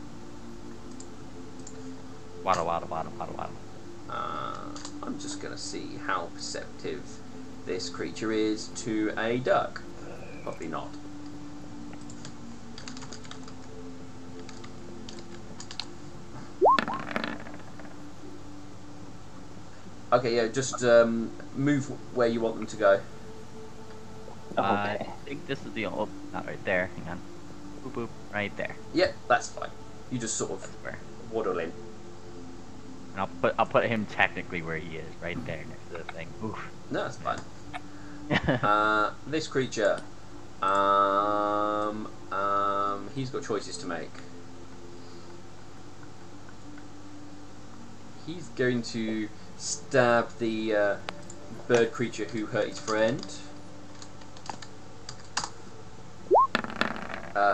C: Waddle.
A: I'm just gonna see how perceptive this creature is to a duck. Probably not. Okay, yeah, just move where you want them to go.
E: Okay.
C: I think this is the old. Not right there. Hang on. Boop, right there.
A: Yep, that's fine. You just sort of
C: That's where.
A: waddle in.
C: And I'll put him technically where he is, right there next to the thing. Oof.
A: No, that's fine. This creature, he's got choices to make. He's going to stab the bird creature who hurt his friend.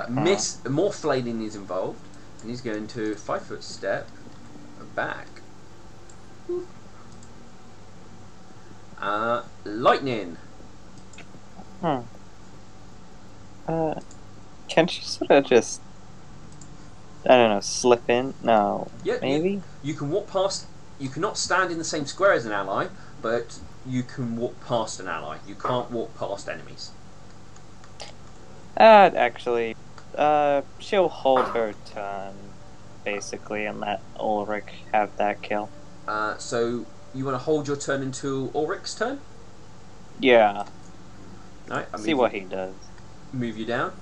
A: Miss. More flailing is involved, and he's going to 5-foot step back. Lightning.
E: Can she sort of just, I don't know, slip in? No.
A: Yeah,
E: Maybe?
A: You can walk past. You cannot stand in the same square as an ally, but you can walk past an ally. You can't walk past enemies.
E: Actually, she'll hold her turn, basically, and let Ulrich have that kill.
A: So you want to hold your turn until Ulrich's turn?
E: Yeah.
A: Alright, I'll
E: See what he does.
A: move you down.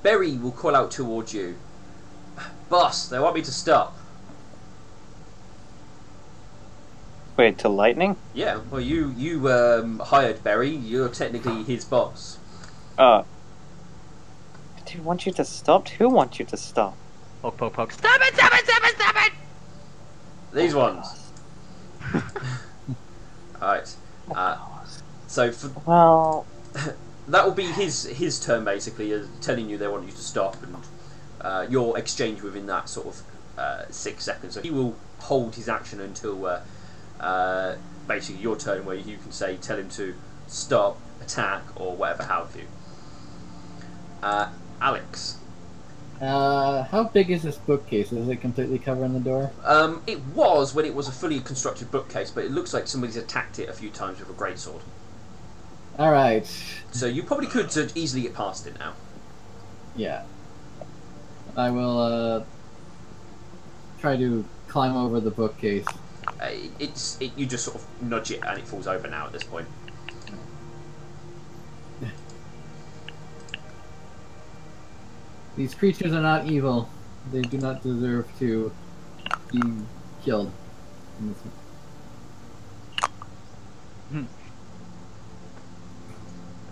A: Berry will call out towards you. Boss, they want me to stop.
E: Wait, to lightning?
A: Yeah, well, you hired Berry. You're technically his boss.
E: Do you want you to stop? Who wants you to stop?
C: Poke, poke, poke. Stop it! Stop it! Stop it! Stop it!
A: These ones. Alright. So for
E: Well,
A: that will be his turn basically, telling you they want you to stop, and your exchange within that sort of 6 seconds. So he will hold his action until basically your turn, where you can tell him to stop, attack, or whatever have you. Alex.
B: How big is this bookcase? Is it completely covering the door?
A: It was when it was a fully constructed bookcase, but it looks like somebody's attacked it a few times with a greatsword.
B: Alright.
A: So you probably could easily get past it now.
B: Yeah. I will try to climb over the bookcase.
A: You just sort of nudge it and it falls over now at this point.
B: These creatures are not evil. They do not deserve to be killed.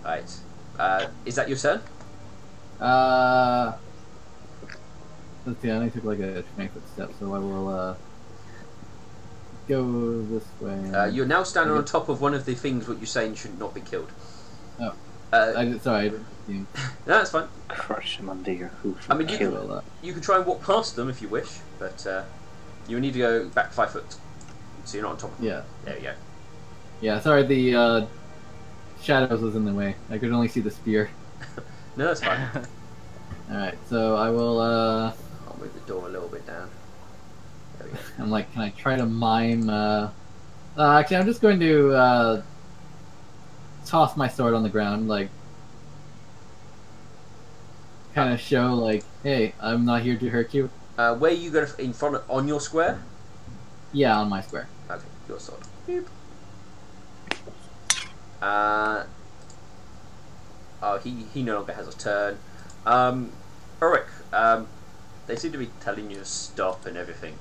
A: Right. Is that your turn?
B: Let's see, I only took like a 20-foot step, so I will go this way.
A: You're now standing on top of one of the things what you're saying should not be killed.
B: Oh.
A: Sorry,
B: I didn't see.
A: No, that's fine.
E: crush him under your hoof.
A: I mean,
E: and
A: you
E: kill
A: can,
E: him.
A: you can try and walk past them if you wish, but you need to go back 5 foot, so you're not on top of them.
B: Yeah.
A: There you go.
B: Yeah, sorry, the shadows was in the way. I could only see the spear.
A: No, that's fine.
B: Alright, so I will,
A: I'll move the door a little bit down. There we go.
B: I'm like, can I try to mime, actually, I'm just going to, toss my sword on the ground, like, kind of show, like, hey, I'm not here to hurt you.
A: Where are you going to, in front of, on your square?
B: Yeah, on my square.
A: Okay, your sword. Beep. Oh, he no longer has a turn. Ulrich, they seem to be telling you to stop and everything.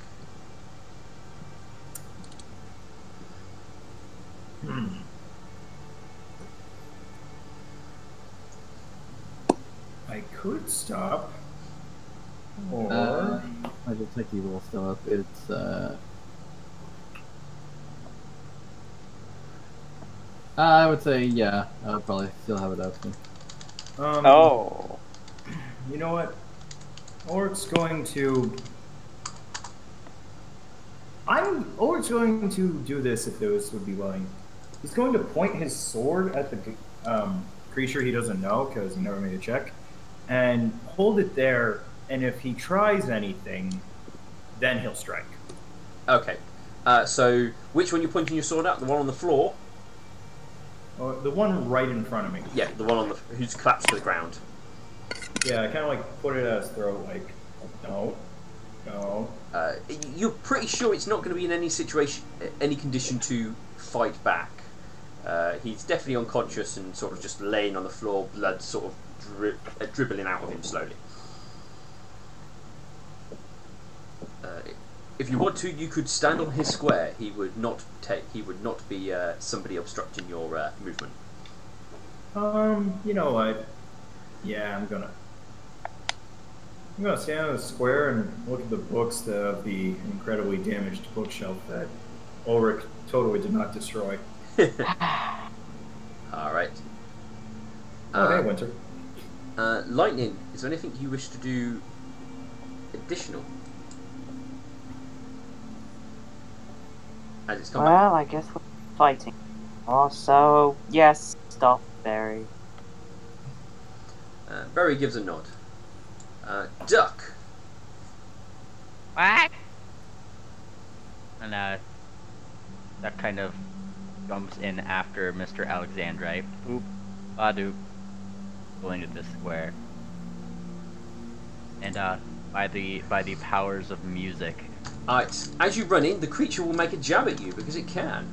D: I could stop. Or
B: I just take evil stuff. It's I would say yeah. I'll probably still have it open.
E: Oh.
D: You know what? Ulrich's going to. Ulrich's going to do this if those would be willing. He's going to point his sword at the creature he doesn't know because he never made a check, and hold it there. And if he tries anything, then he'll strike.
A: Okay. So which one you're pointing your sword at? The one on the floor?
D: The one right in front of me.
A: Yeah, the one on the who's collapsed to the ground.
D: Yeah, I kind of like put it at his throat, like, no, no.
A: You're pretty sure it's not going to be in any situation, any condition to fight back. He's definitely unconscious and sort of just laying on the floor, blood sort of dribbling out of him slowly. If you want to, you could stand on his square. He would not be somebody obstructing your movement.
D: You know what? Yeah, I'm gonna stand on the square and look at the books of the incredibly damaged bookshelf that Ulrich totally did not destroy.
A: All right.
D: Oh, hey, Winter.
A: Lightning, is there anything you wish to do additional? As it's come back.
E: Well, I guess we're fighting. Also, yes, stop, Barry.
A: Barry gives a nod. Duck.
C: What? And that kind of jumps in after Mr. Alexandrite. Boop, badoop, going to this square. And by the powers of music,
A: Alright, as you run in, the creature will make a jab at you because it can.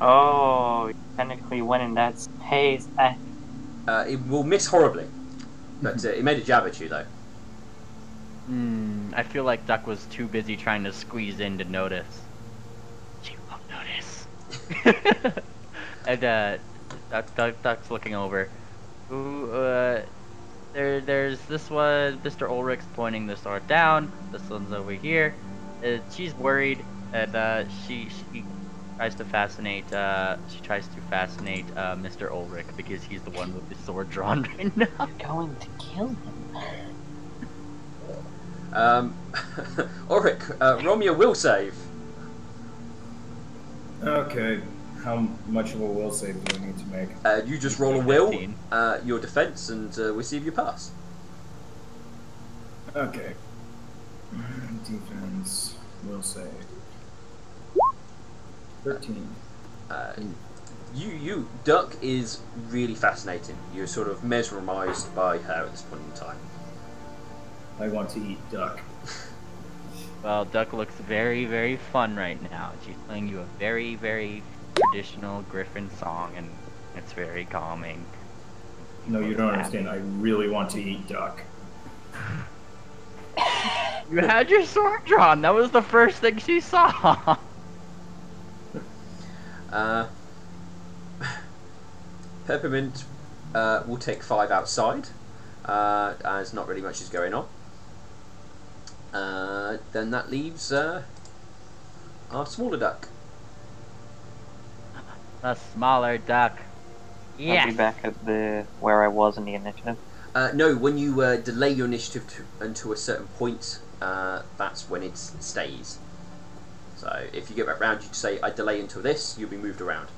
E: Oh, technically winning that pays.
A: It will miss horribly, but it made a jab at you though.
C: I feel like Duck was too busy trying to squeeze in to notice. She won't notice. And Duck's looking over. Ooh, there's this one. Mr. Ulrich's pointing the sword down. This one's over here. She's worried, and she tries to fascinate. She tries to fascinate Mr. Ulrich because he's the one with the sword drawn right now.
E: Going to kill him.
A: Ulrich, roll me a will save.
D: Okay. How much of a will save do I need to make?
A: You just roll a will,
C: 15.
A: your defense, and we'll see if you pass.
D: Okay. Defense. Will save. 13.
A: Duck is really fascinating. You're sort of mesmerised by her at this point in time.
D: I want to eat duck.
C: Well, Duck looks very, very fun right now. She's playing you a very, very traditional Griffin song, and it's very calming.
D: No, you don't understand. I really want to eat duck.
C: You had your sword drawn. That was the first thing she saw.
A: Peppermint will take 5 outside, as not really much is going on. Then that leaves our smaller duck.
C: The smaller duck.
E: I'll
C: Yes.
E: be back at where I was in the initiative.
A: No, when you delay your initiative until a certain point, that's when it stays. So if you get back round, you say, I delay until this, you'll be moved around.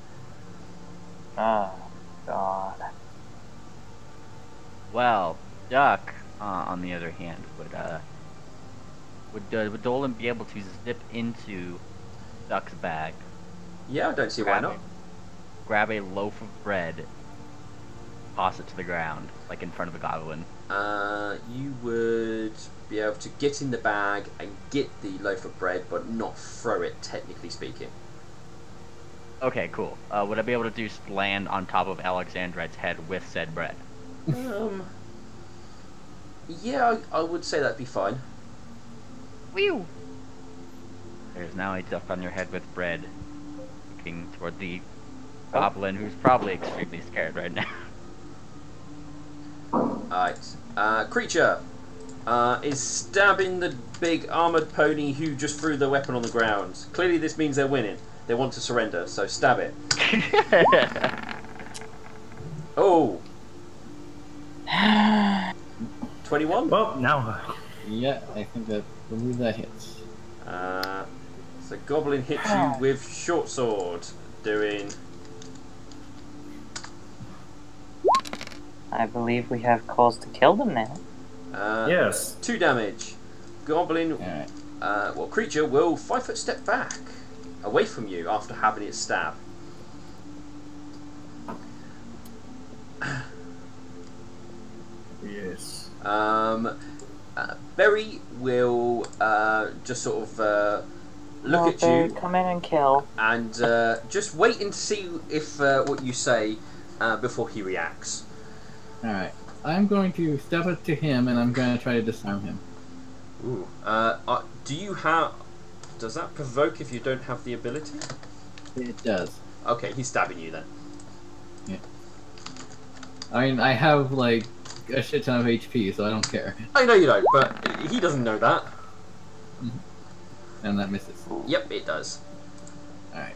E: Oh, God.
C: Well, Duck, on the other hand, would Dolan be able to zip into Duck's bag,
A: Yeah, I don't see why not.
C: grab a loaf of bread, toss it to the ground, like in front of the goblin?
A: You would be able to get in the bag and get the loaf of bread, but not throw it, technically speaking.
C: Okay, cool. Would I be able to just land on top of Alexandret's head with said bread?
A: Yeah, I would say that'd be fine.
C: Whew! There's now a duck on your head with bread, looking toward the goblin, who's probably extremely scared right now.
A: Alright. Creature is stabbing the big armoured pony who just threw the weapon on the ground. Clearly this means they're winning. They want to surrender, so stab it. Oh! 21?
D: Well, now.
B: Yeah, I believe that hits.
A: So goblin hits you with short sword, doing...
E: I believe we have cause to kill them now.
D: Yes.
A: 2 damage. Goblin,
B: Alright.
A: creature will 5-foot step back, away from you after having it stab.
D: Yes.
A: Berry will just sort of look at you
E: Come in and kill.
A: and just wait and see if what you say before he reacts.
B: Alright. I'm going to step up to him and I'm going to try to disarm him.
A: Ooh. Do you have... Does that provoke if you don't have the ability?
B: It does.
A: Okay, he's stabbing you then.
B: Yeah. I mean, I have, like, a shit ton of HP, so I don't care.
A: I know you don't, but he doesn't know that.
B: And that misses.
A: Yep, it does.
B: Alright.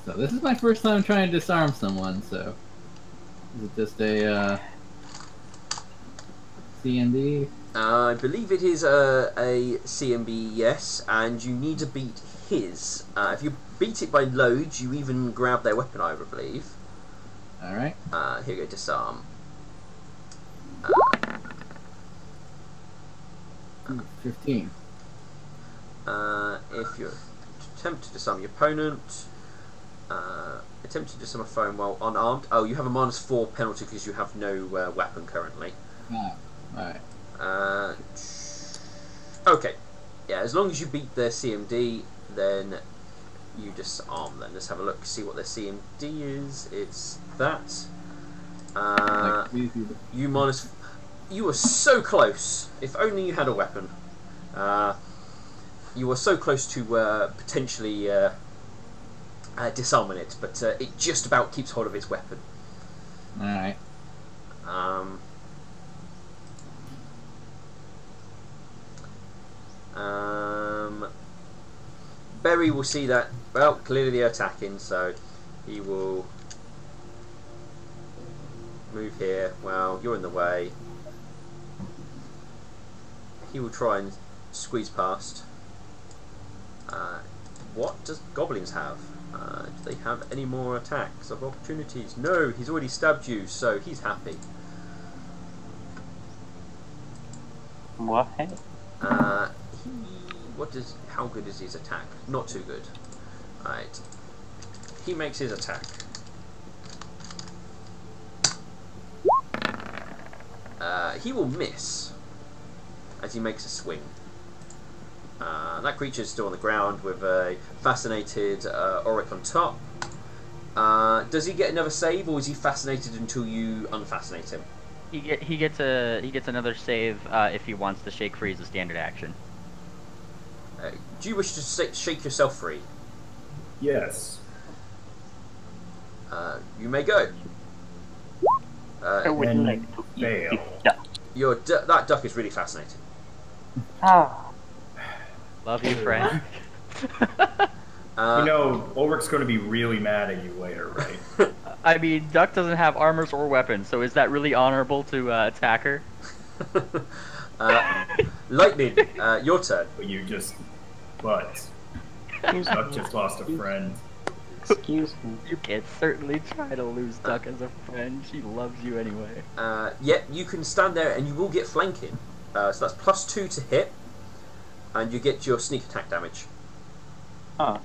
B: So this is my first time trying to disarm someone, so... Is it just a, CMB?
A: I believe it is a CMB, yes, and you need to beat his. If you beat it by loads, you even grab their weapon, I believe.
B: Alright.
A: Here we go, disarm.
B: 15.
A: If you attempt to disarm your opponent, attempt to disarm a foe while unarmed. Oh, you have a -4 penalty because you have no weapon currently.
B: Ah, alright.
A: Okay. Yeah, as long as you beat their CMD, then you disarm them. Let's have a look, see what their CMD is. It's that. You minus. You were so close. If only you had a weapon. You were so close to potentially disarming it, but it just about keeps hold of its weapon.
B: Alright.
A: Berry will see that. Well, clearly they're attacking, so he will move here. Well, you're in the way. He will try and squeeze past. What does goblins have? Do they have any more attacks of opportunities? No, he's already stabbed you, so he's happy.
E: What?
A: How good is his attack? Not too good. Alright. He makes his attack. He will miss as he makes a swing. That creature is still on the ground with a fascinated Auric on top. Does he get another save, or is he fascinated until you unfascinate him?
C: He gets another save if he wants to shake free as a standard action.
A: Do you wish to shake yourself free?
D: Yes.
A: You may go.
E: I would
D: And
E: like to
D: fail.
A: That duck is really fascinating.
E: Ah.
C: Love you, friend.
D: You know, Ulrich's going to be really mad at you later, right?
C: I mean, Duck doesn't have armors or weapons, so is that really honorable to attack her?
A: Lightning, your turn.
D: But you just... But... Duck just lost a friend.
E: Excuse me.
C: You can certainly try to lose Duck as a friend. She loves you anyway.
A: Yeah, you can stand there and you will get flanking. So that's +2 to hit, and you get your sneak attack damage.
E: Oh,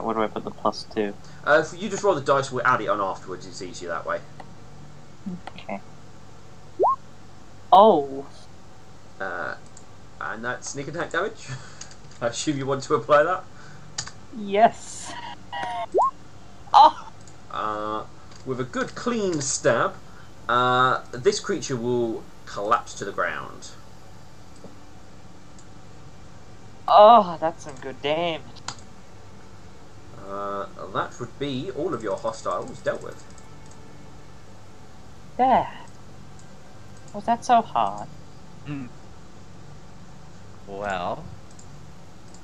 E: where do I put the +2?
A: If you just roll the dice, we'll add it on afterwards. It's easier that way.
E: Okay. Oh!
A: And that's sneak attack damage. I assume you want to apply that?
E: Yes! Oh!
A: With a good clean stab, this creature will collapse to the ground.
E: Oh, that's some good damage.
A: That would be all of your hostiles dealt with.
E: Yeah. Was that so hard?
C: Well,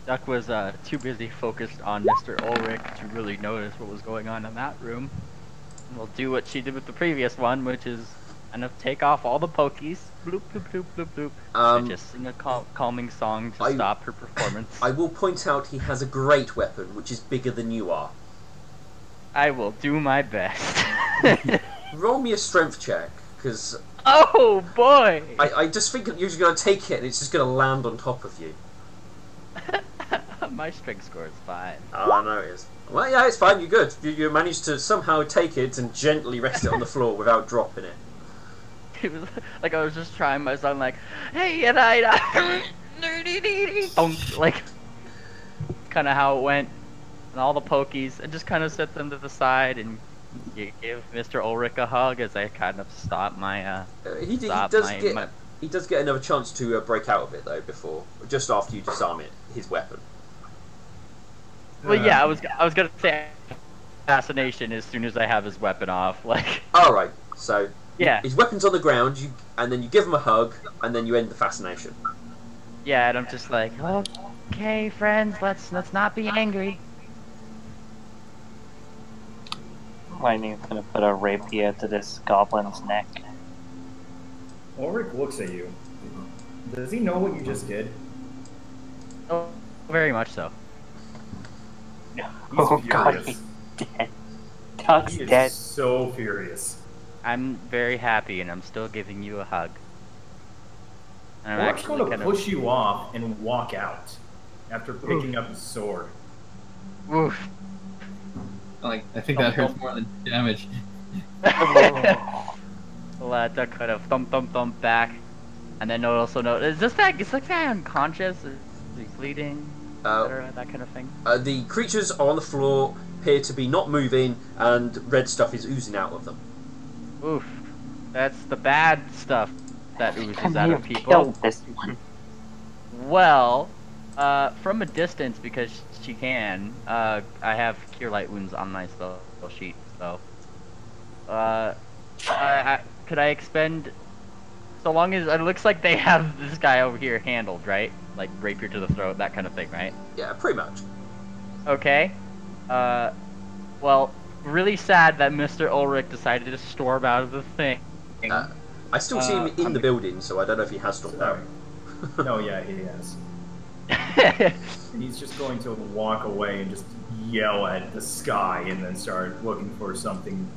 C: Duck was too busy focused on Mr. Ulrich to really notice what was going on in that room. And we'll do what she did with the previous one, which is kind of take off all the pokies, bloop bloop bloop bloop bloop, and just sing a calming song to stop her performance.
A: I will point out he has a great weapon, which is bigger than you are.
C: I will do my best.
A: Roll me a strength check, because
C: oh boy!
A: I just think you're just going to take it and it's just going to land on top of you.
C: My strength score is 5.
A: Oh, I know it is. Well, yeah, it's fine. You're good. You managed to somehow take it and gently rest it on the floor without dropping it.
C: It was like I was just trying my song, like, hey, and I, like, kind of how it went, and all the pokies, and just kind of set them to the side, and you give Mr. Ulrich a hug as I kind of stop my,
A: he does get another chance to break out of it though just after you disarm his weapon.
C: Well, yeah, I was gonna say assassination as soon as I have his weapon off, like.
A: All right, so.
C: Yeah.
A: His weapon's on the ground, and then you give him a hug, and then you end the fascination.
C: Yeah, and I'm just like, okay, friends, let's not be angry.
E: Lightning's gonna put a rapier to this goblin's neck.
D: Ulrich looks at you. Does he know what you just did?
C: Oh, very much so.
D: He's
E: Oh god,
D: furious.
E: he's dead. Duck's
D: He is
E: dead.
D: so furious.
C: I'm very happy, and I'm still giving you a hug. And I'm
D: Ulrich's
C: actually
D: going to
C: kind
D: push you off and walk out after picking up his sword.
C: Oof.
B: Like, I think that hurts more than damage.
C: Let Duck kind of thump back, and then also note, is this guy unconscious? Is he bleeding? That kind of thing?
A: The creatures are on the floor, appear to be not moving, and red stuff is oozing out of them.
C: Oof. That's the bad stuff that oozes
E: Can
C: out
E: you
C: of people.
E: kill this one?
C: Well, from a distance, because she can, I have Cure Light Wounds on my spell sheet, so... could I expend... So long as... It looks like they have this guy over here handled, right? Like, rapier to the throat, that kind of thing, right?
A: Yeah, pretty much.
C: Okay. Well, really sad that Mr. Ulrich decided to storm out of the thing.
A: I still see him in the building, so I don't know if he has stormed out.
D: No, yeah, he has. He's just going to walk away and just yell at the sky and then start looking for something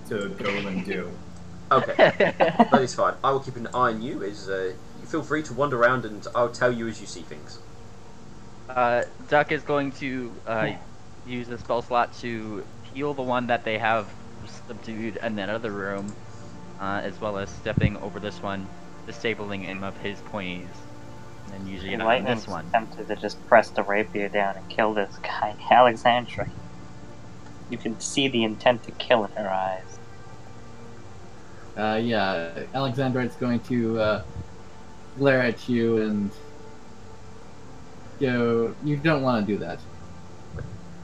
D: to go and do.
A: Okay, that is fine. I will keep an eye on you. You feel free to wander around, and I'll tell you as you see things.
C: Duck is going to use the spell slot to heal the one that they have subdued in that other room, as well as stepping over this one, disabling him of his pointies, and then using it on this one.
E: Tempted to just press the rapier down and kill this guy, Alexandra. You can see the intent to kill in her eyes.
B: Yeah, Alexandra is going to glare at you and go, you don't want to do that.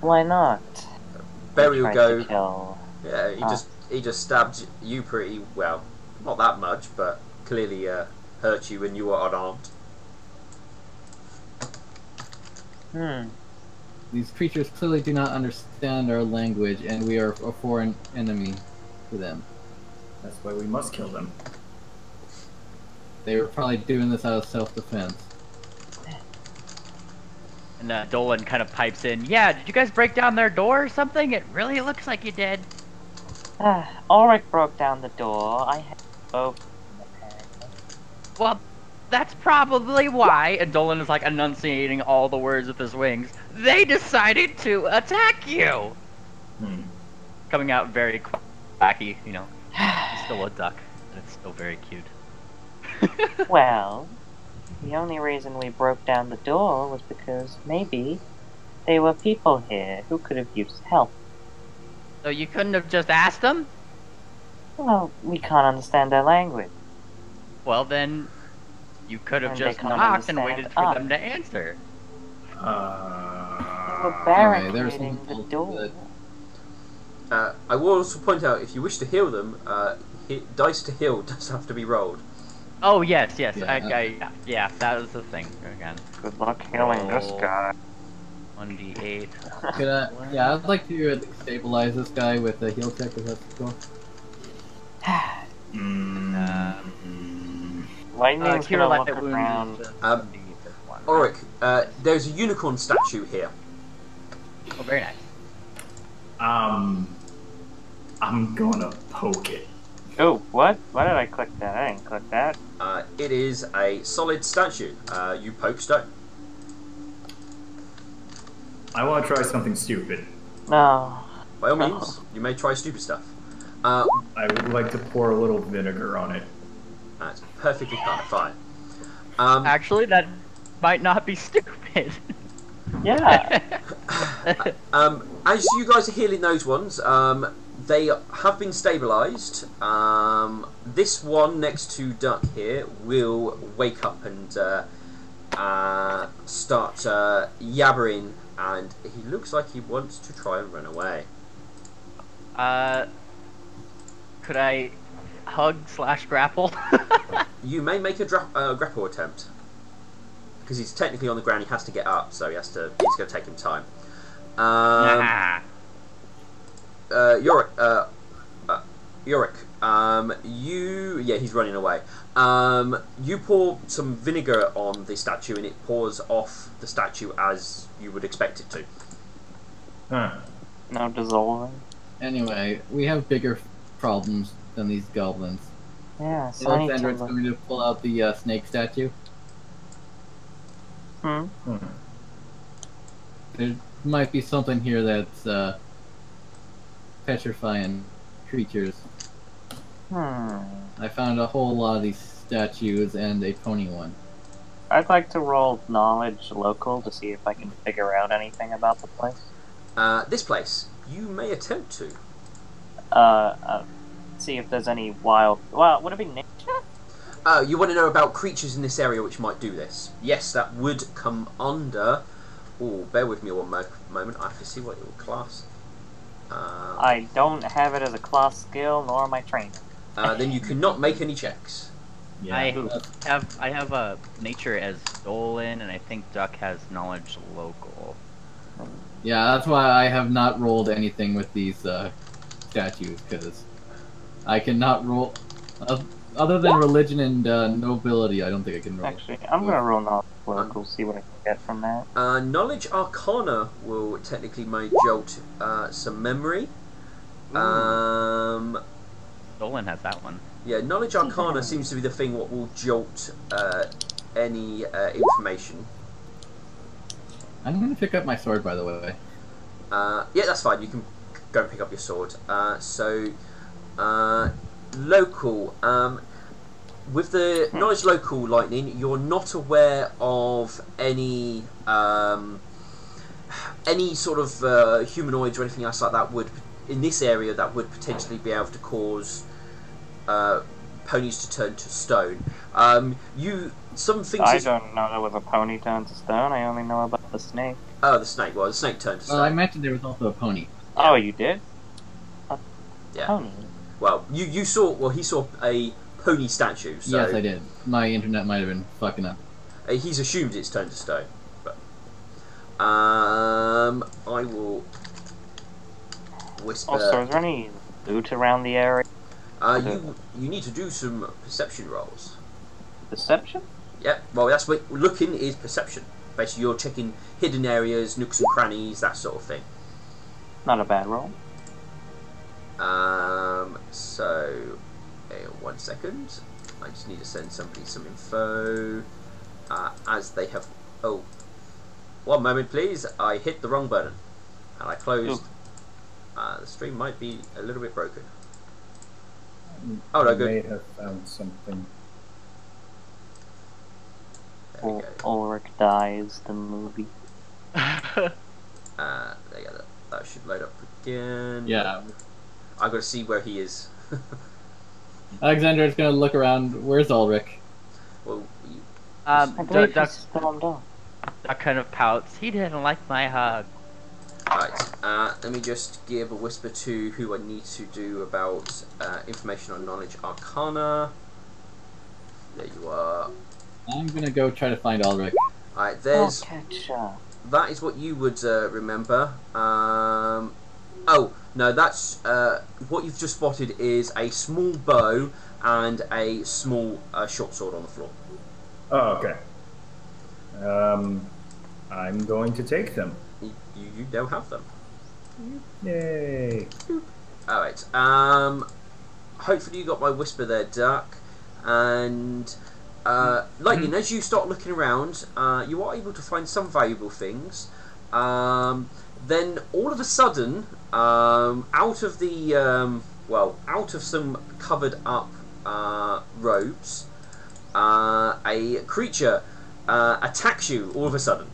E: Why not?
A: Barry will go.
E: Kill...
A: Yeah, he just stabbed you pretty well. Not that much, but clearly hurt you when you were unarmed.
B: These creatures clearly do not understand our language, and we are a foreign enemy to them.
D: That's why we must kill them.
B: They were probably doing this out of self-defense.
C: And Dolan kind of pipes in, yeah, did you guys break down their door or something? It really looks like you did.
E: Ulrich broke down the door. I had both.
C: Well, that's probably why, and Dolan is like enunciating all the words with his wings, they decided to attack you! Coming out very quacky, you know. He's still a duck, and it's still very cute.
E: Well, the only reason we broke down the door was because maybe there were people here who could have used help.
C: So you couldn't have just asked them?
E: Well, we can't understand their language.
C: Well then, you could have
E: And
C: just
E: they can't
C: knocked and
E: understand
C: waited for
E: us.
C: them to answer.
E: We're
B: Anyway, there's
E: barricading the
B: something
E: door.
A: I will also point out, if you wish to heal them, dice to heal does have to be rolled.
C: Oh yes,
B: Yeah.
C: yeah, that was the thing again.
E: Good luck healing this guy.
C: 1d8.
B: Yeah, I'd like to stabilize this guy with a heal check, if that's cool.
E: Lightning's
C: Cure
E: gonna
C: Light
E: look
C: Wounds
E: around.
C: is the one, right?
A: Ulrich, there's a unicorn statue here.
C: Oh, very nice.
D: I'm gonna poke it.
E: Oh, what? Why did I click that? I didn't click that.
A: It is a solid statue. You poke stone.
D: I want to try something stupid.
E: No.
A: By all means, you may try stupid stuff.
D: I would like to pour a little vinegar on it.
A: That's perfectly fine.
C: Actually, that might not be stupid.
E: Yeah.
A: As you guys are healing those ones, they have been stabilised. This one next to Duck here will wake up and start yabbering, and he looks like he wants to try and run away.
C: Could I hug/grapple?
A: You may make a grapple attempt, because he's technically on the ground. He has to get up, so it's going to take him time. Yorick, he's running away. You pour some vinegar on the statue, and it pours off the statue as you would expect it to.
D: Huh.
E: No dissolving.
B: Anyway, we have bigger problems than these goblins.
E: Yeah, so I need
B: Alexander
E: to
B: is
E: look.
B: going to pull out the snake statue. There might be something here that's petrifying creatures. I found a whole lot of these statues and a pony one.
E: I'd like to roll knowledge local to see if I can figure out anything about the place.
A: This place, you may attempt to.
E: See if there's any wild. Well, would it be nature?
A: You want to know about creatures in this area which might do this? Yes, that would come under. Oh, bear with me one moment. I have to see what your class.
E: I don't have it as a class skill, nor am I trained.
A: Then you cannot make any checks.
B: Yeah.
C: I have a nature as stolen, and I think Duck has knowledge local.
B: Yeah, that's why I have not rolled anything with these statues, because I cannot roll. Other than religion and nobility, I don't think I can roll.
E: Actually, I'm gonna roll knowledge local, see what I can get from that.
A: Knowledge Arcana will technically may jolt some memory.
C: Stolen has that one.
A: Yeah, Knowledge Arcana seems to be the thing what will jolt any information.
B: I'm going to pick up my sword, by the way.
A: Yeah, that's fine. You can go and pick up your sword. Local. With the knowledge local lightning, you're not aware of any sort of humanoids or anything else like that would in this area that would potentially be able to cause ponies to turn to stone. Some things.
E: I don't know there was a pony turned to stone. I only know about the snake.
A: Oh, the snake. Well, the snake turned to stone.
B: Well, I mentioned there was also a pony.
E: Oh, you did?
A: Yeah.
E: Pony.
A: Well, you saw. Well, he saw a pony statue. So
B: Yes, I did. My internet might have been fucking up.
A: He's assumed it's turned to stone. But I will whisper.
E: Also, is there any loot around the area?
A: You need to do some perception rolls.
E: Perception?
A: Yep. Well, that's what looking is perception. Basically, you're checking hidden areas, nooks and crannies, that sort of thing.
E: Not a bad roll.
A: So, 1 second. I just need to send somebody some info. As they have. Oh, 1 moment, please. I hit the wrong button, and I closed. The stream might be a little bit broken. Oh no, good.
D: May have found something.
E: Ulrich dies, the movie.
A: There you go. That should load up again.
B: Yeah.
A: I got to see where he is.
B: Alexander's gonna look around. Where's Ulrich?
A: Well,
E: I believe
C: Duck
E: he's stormed off.
C: kind of pouts. He didn't like my hug.
A: right. Let me just give a whisper to who I need to do about information on knowledge arcana. There you are.
B: I'm gonna go try to find Ulrich.
A: Alright, there's.
E: catch
A: That is what you would remember. Oh, no, that's what you've just spotted is a small bow and a small short sword on the floor.
D: Oh, okay. I'm going to take them.
A: You don't have them.
D: Yay.
A: Alright, hopefully you got my whisper there, Duck. And, Lightning, as you start looking around, you are able to find some valuable things. Then, all of a sudden, out of the, out of some covered up robes, a creature attacks you all of a sudden.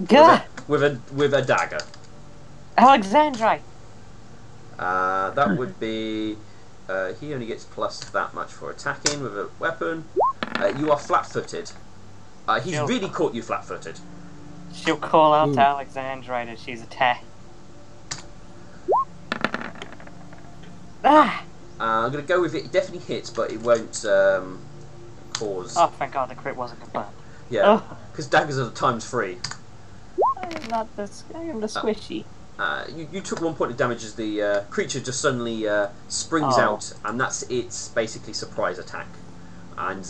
E: Gah!
A: With a dagger.
E: Alexandrite!
A: That would be. He only gets plus that much for attacking with a weapon. You are flat-footed. He's really caught you flat-footed.
E: She'll call out to Alexandrite as she's attacked. Ah!
A: I'm going to go with it. It definitely hits, but it won't cause.
E: Oh, thank God the crit wasn't confirmed.
A: Yeah, because daggers are ×3.
E: I am not this. I am the squishy.
A: You took 1 point of damage as the creature just suddenly springs out, and that's its basically surprise attack. And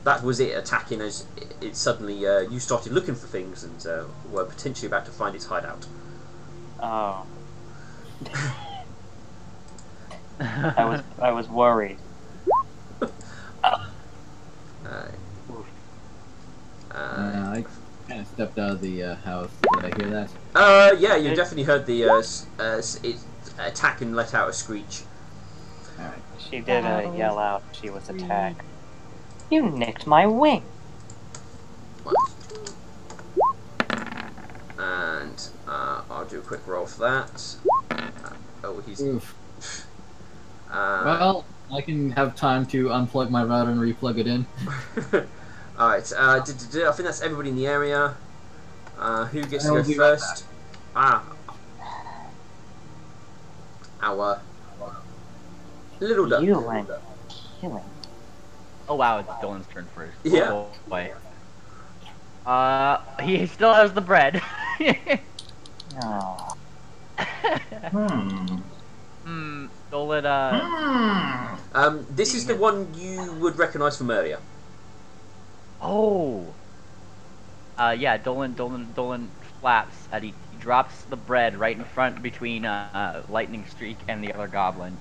A: that was it attacking as it suddenly you started looking for things and were potentially about to find its hideout.
E: Oh. I was worried.
B: I kind of stepped out of the house. Did I hear that?
A: Yeah, you definitely heard the it attack and let out a screech.
B: Alright.
E: She did yell out she was attacked. You nicked my wing.
A: quick roll for that. Oh, he's.
B: Oof. Well, I can have time to unplug my router and replug it in.
A: Alright, I think that's everybody in the area. Who gets to go first? Our little duck.
E: You went killing.
C: Oh wow, it's Dylan's turn first.
A: Yeah.
C: Oh boy. He still has the bread.
E: Oh.
C: Dolan,
A: this is the one you would recognise from earlier.
C: Oh. Yeah, Dolan flaps and he drops the bread right in front between Lightning Streak and the other goblin,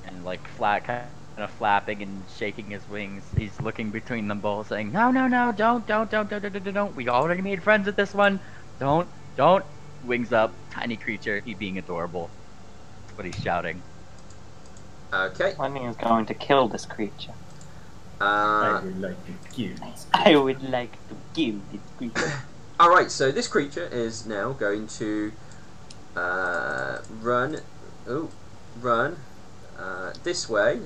C: and like kind of flapping and shaking his wings. He's looking between them both, saying, "No, don't. We already made friends with this one. Don't." Wings up, tiny creature. He being adorable. That's what he's shouting.
A: Okay.
E: Lightning is going to kill this creature.
D: I would like to kill this
E: I would like to kill this creature.
A: Alright, so this creature is now going to run this way.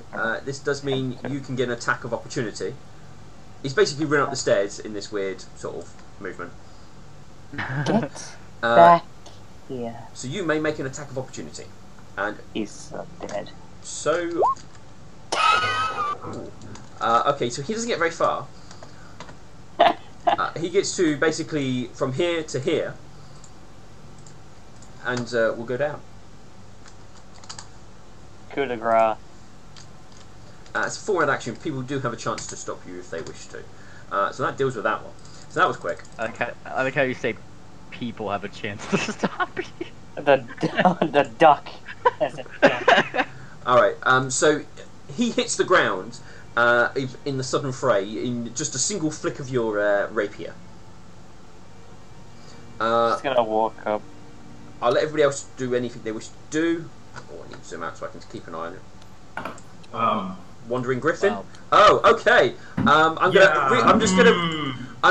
A: This does mean you can get an attack of opportunity. He's basically run up the stairs in this weird sort of movement.
E: Get back here.
A: So you may make an attack of opportunity. And
E: He's so dead.
A: so... okay, so he doesn't get very far. He gets to basically from here to here. And we'll go down.
E: Coup de grace.
A: It's a forward action. People do have a chance to stop you if they wish to. So that deals with that one. So that was quick.
C: I like how you say people have a chance to stop you.
E: The duck has a duck.
A: Alright, so he hits the ground in the sudden fray in just a single flick of your rapier.
E: Just gonna walk up.
A: I'll let everybody else do anything they wish to do. Oh, I need to zoom out so I can keep an eye on it. Wandering Griffin.
C: Wow.
A: Oh, okay. I'm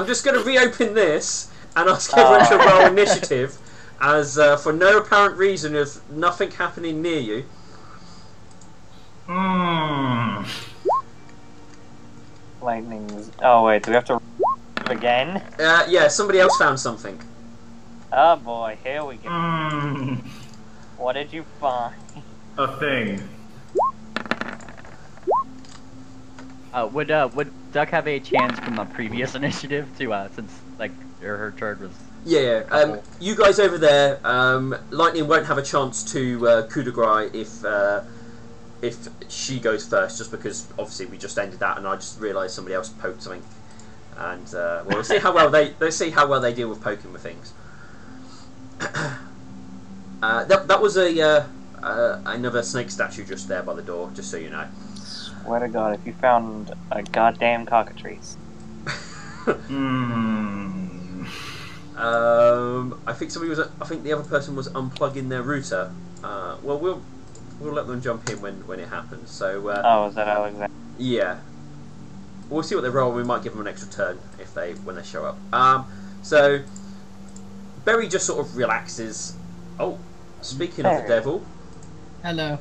A: just gonna reopen this and ask everyone to roll initiative, as for no apparent reason of nothing happening near you.
E: Lightning's. Oh wait, do we have to again?
A: Yeah, somebody else found something.
E: Oh boy, here we go. What did you find?
D: A thing.
C: Would Duck have a chance from the previous initiative to since like her turn was?
A: Yeah. You guys over there, Lightning won't have a chance to coup de grace if she goes first, just because obviously we just ended that, and I just realised somebody else poked something, and well, let's see how well they deal with poking with things. That was another snake statue just there by the door, just so you know.
E: Swear to God, if you found a goddamn cockatrice.
A: I think I think the other person was unplugging their router. Well, we'll let them jump in when it happens. So.
E: Oh, is that Alexander?
A: Yeah. We'll see what they roll. We might give them an extra turn when they show up. So Berry just sort of relaxes. Oh, speaking of the devil.
B: Hello.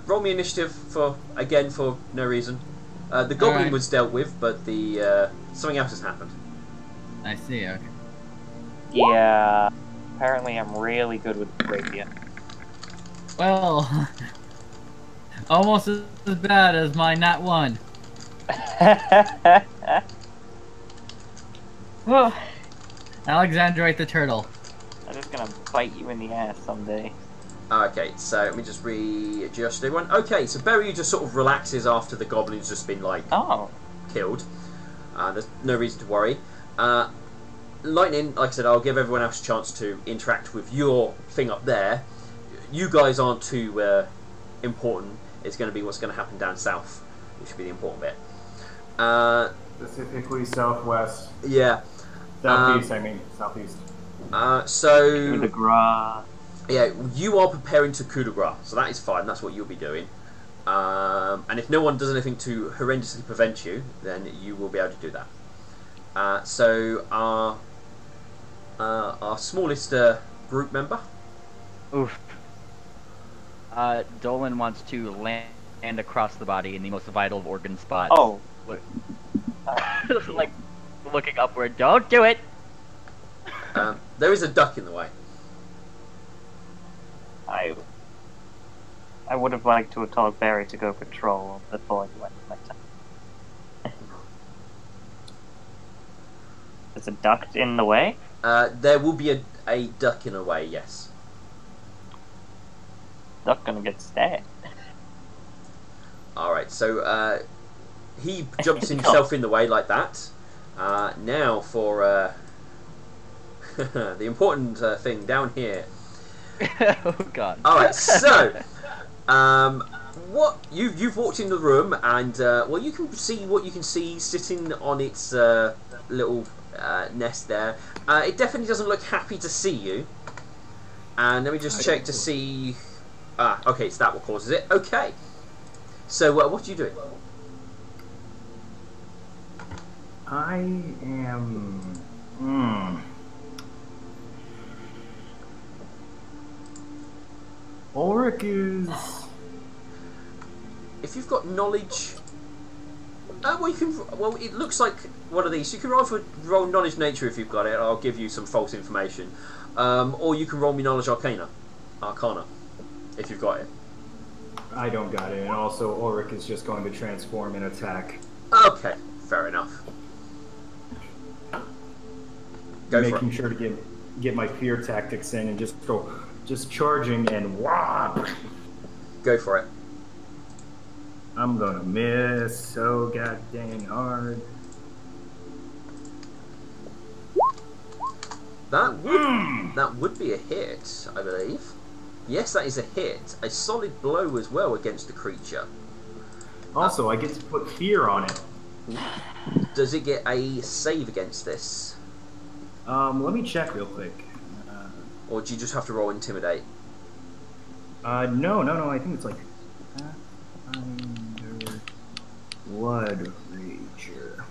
A: Roll me initiative for no reason. The goblin
B: Alright.
A: was dealt with, but the something else has happened.
B: I see, okay.
E: Yeah. Apparently I'm really good with rapier.
B: Well, almost as bad as my nat 1. Alexandrite the turtle.
E: I'm just gonna bite you in the ass someday.
A: Okay, so let me just readjust everyone. Okay, so Berry just sort of relaxes after the goblin's just been killed. There's no reason to worry. Lightning, like I said, I'll give everyone else a chance to interact with your thing up there. You guys aren't too important. It's going to be what's going to happen down south, which should be the important bit.
D: Specifically southwest.
A: Yeah.
D: Southeast, southeast.
A: So...
E: Coup de grace.
A: Yeah, you are preparing to coup de grace, so that is fine. That's what you'll be doing. And if no one does anything to horrendously prevent you, then you will be able to do that. So our smallest group member.
C: Oof. Dolan wants to land across the body in the most vital of organ spots.
E: Oh.
C: Like, looking upward. Don't do it!
A: There is a duck in the way.
E: I would have liked to have told Barry to go patrol before he went to my town. Is a duck in the way?
A: There will be a duck in the way, yes.
E: Duck gonna get stabbed.
A: Alright, so he jumps himself in the way like that. Now for the important thing down here.
C: Oh god.
A: Alright, so what you've walked in the room and well, you can see what you can see sitting on its little nest there. It definitely doesn't look happy to see you. And let me just check to see. Okay, it's that what causes it. Okay. So what are you doing?
D: I am. Ulrich is.
A: If you've got knowledge, well, you can. Well, it looks like one of these. You can roll knowledge nature if you've got it. I'll give you some false information, or you can roll me knowledge arcana, if you've got it.
D: I don't got it, and also Ulrich is just going to transform and attack.
A: Okay, fair enough. Go for
D: Making
A: it.
D: sure to get my fear tactics in and just charging and whop.
A: Go for it.
D: I'm gonna miss so goddamn hard.
A: That would be a hit, I believe. Yes, that is a hit. A solid blow as well against the creature.
D: Also, I get to put fear on it.
A: Does it get a save against this?
D: Let me check real quick.
A: Or do you just have to roll intimidate?
D: No. I think it's like Pathfinder Blood Rager.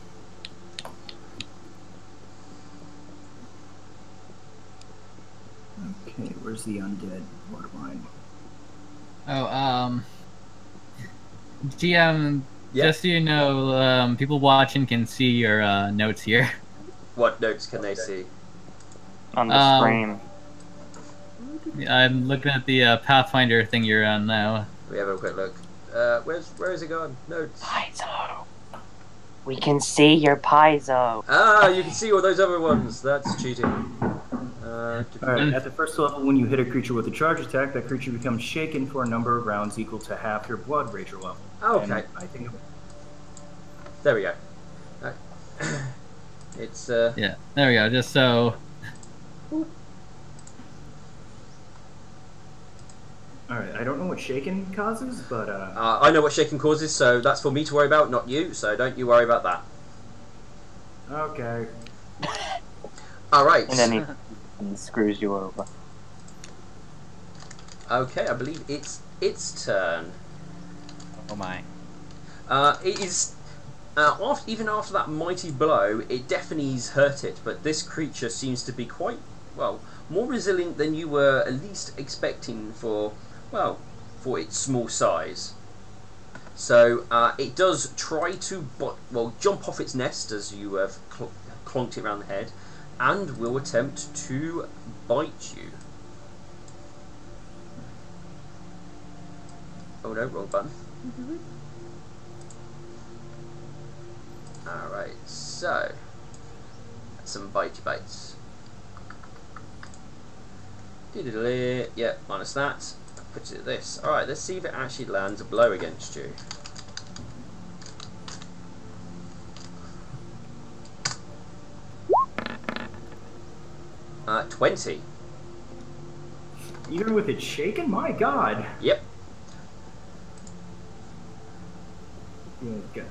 D: Okay, where's the undead bloodline?
B: Oh, GM,
A: Yeah.
B: just so you know, people watching can see your notes here.
A: What notes can they see?
E: On the screen.
B: I'm looking at the Pathfinder thing you're on now.
A: We have a quick look. Where is it gone? Notes.
E: Paizo. We can see your Paizo.
A: Ah, you can see all those other ones. That's cheating.
D: Alright, at the first level, when you hit a creature with a charge attack, that creature becomes shaken for a number of rounds equal to half your blood rager level.
A: Okay.
D: And I think
A: There we go. It's
B: Yeah, there we go. Just so.
D: Alright, I don't know what shaken causes, but
A: I know what shaking causes, so that's for me to worry about, not you. So don't you worry about that.
D: okay.
A: All right.
E: And then he screws you over.
A: Okay, I believe it's its turn.
C: Oh my.
A: It is. Even after that mighty blow, it definitely's hurt it, but this creature seems to be quite, well, more resilient than you were at least expecting for its small size. So it does try to, jump off its nest as you have clonked it around the head, and will attempt to bite you. Oh no, wrong button. Alright, so some bitey bites. Yeah, minus that. Put it at this. Alright, let's see if it actually lands a blow against you. Uh, 20.
D: Even with it shaken? My god.
A: Yep.
D: Okay.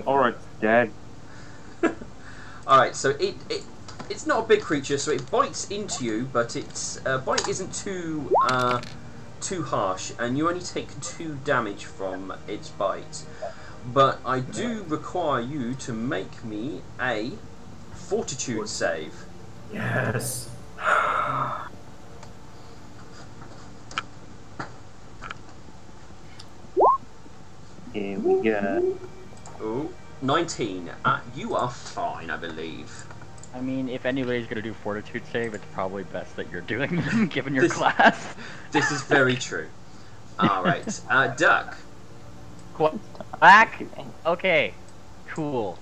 E: Or it's dead.
A: Alright, so it's not a big creature, so it bites into you, but its bite isn't too harsh, and you only take 2 damage from its bite. But I do require you to make me a fortitude save.
D: Yes.
E: Here we go.
A: Ooh, 19. You are fine, I believe.
C: I mean, if anybody's gonna do fortitude save, it's probably best that you're doing them, given your class.
A: This is very true. Alright, Duck.
C: Quack! Okay. Cool.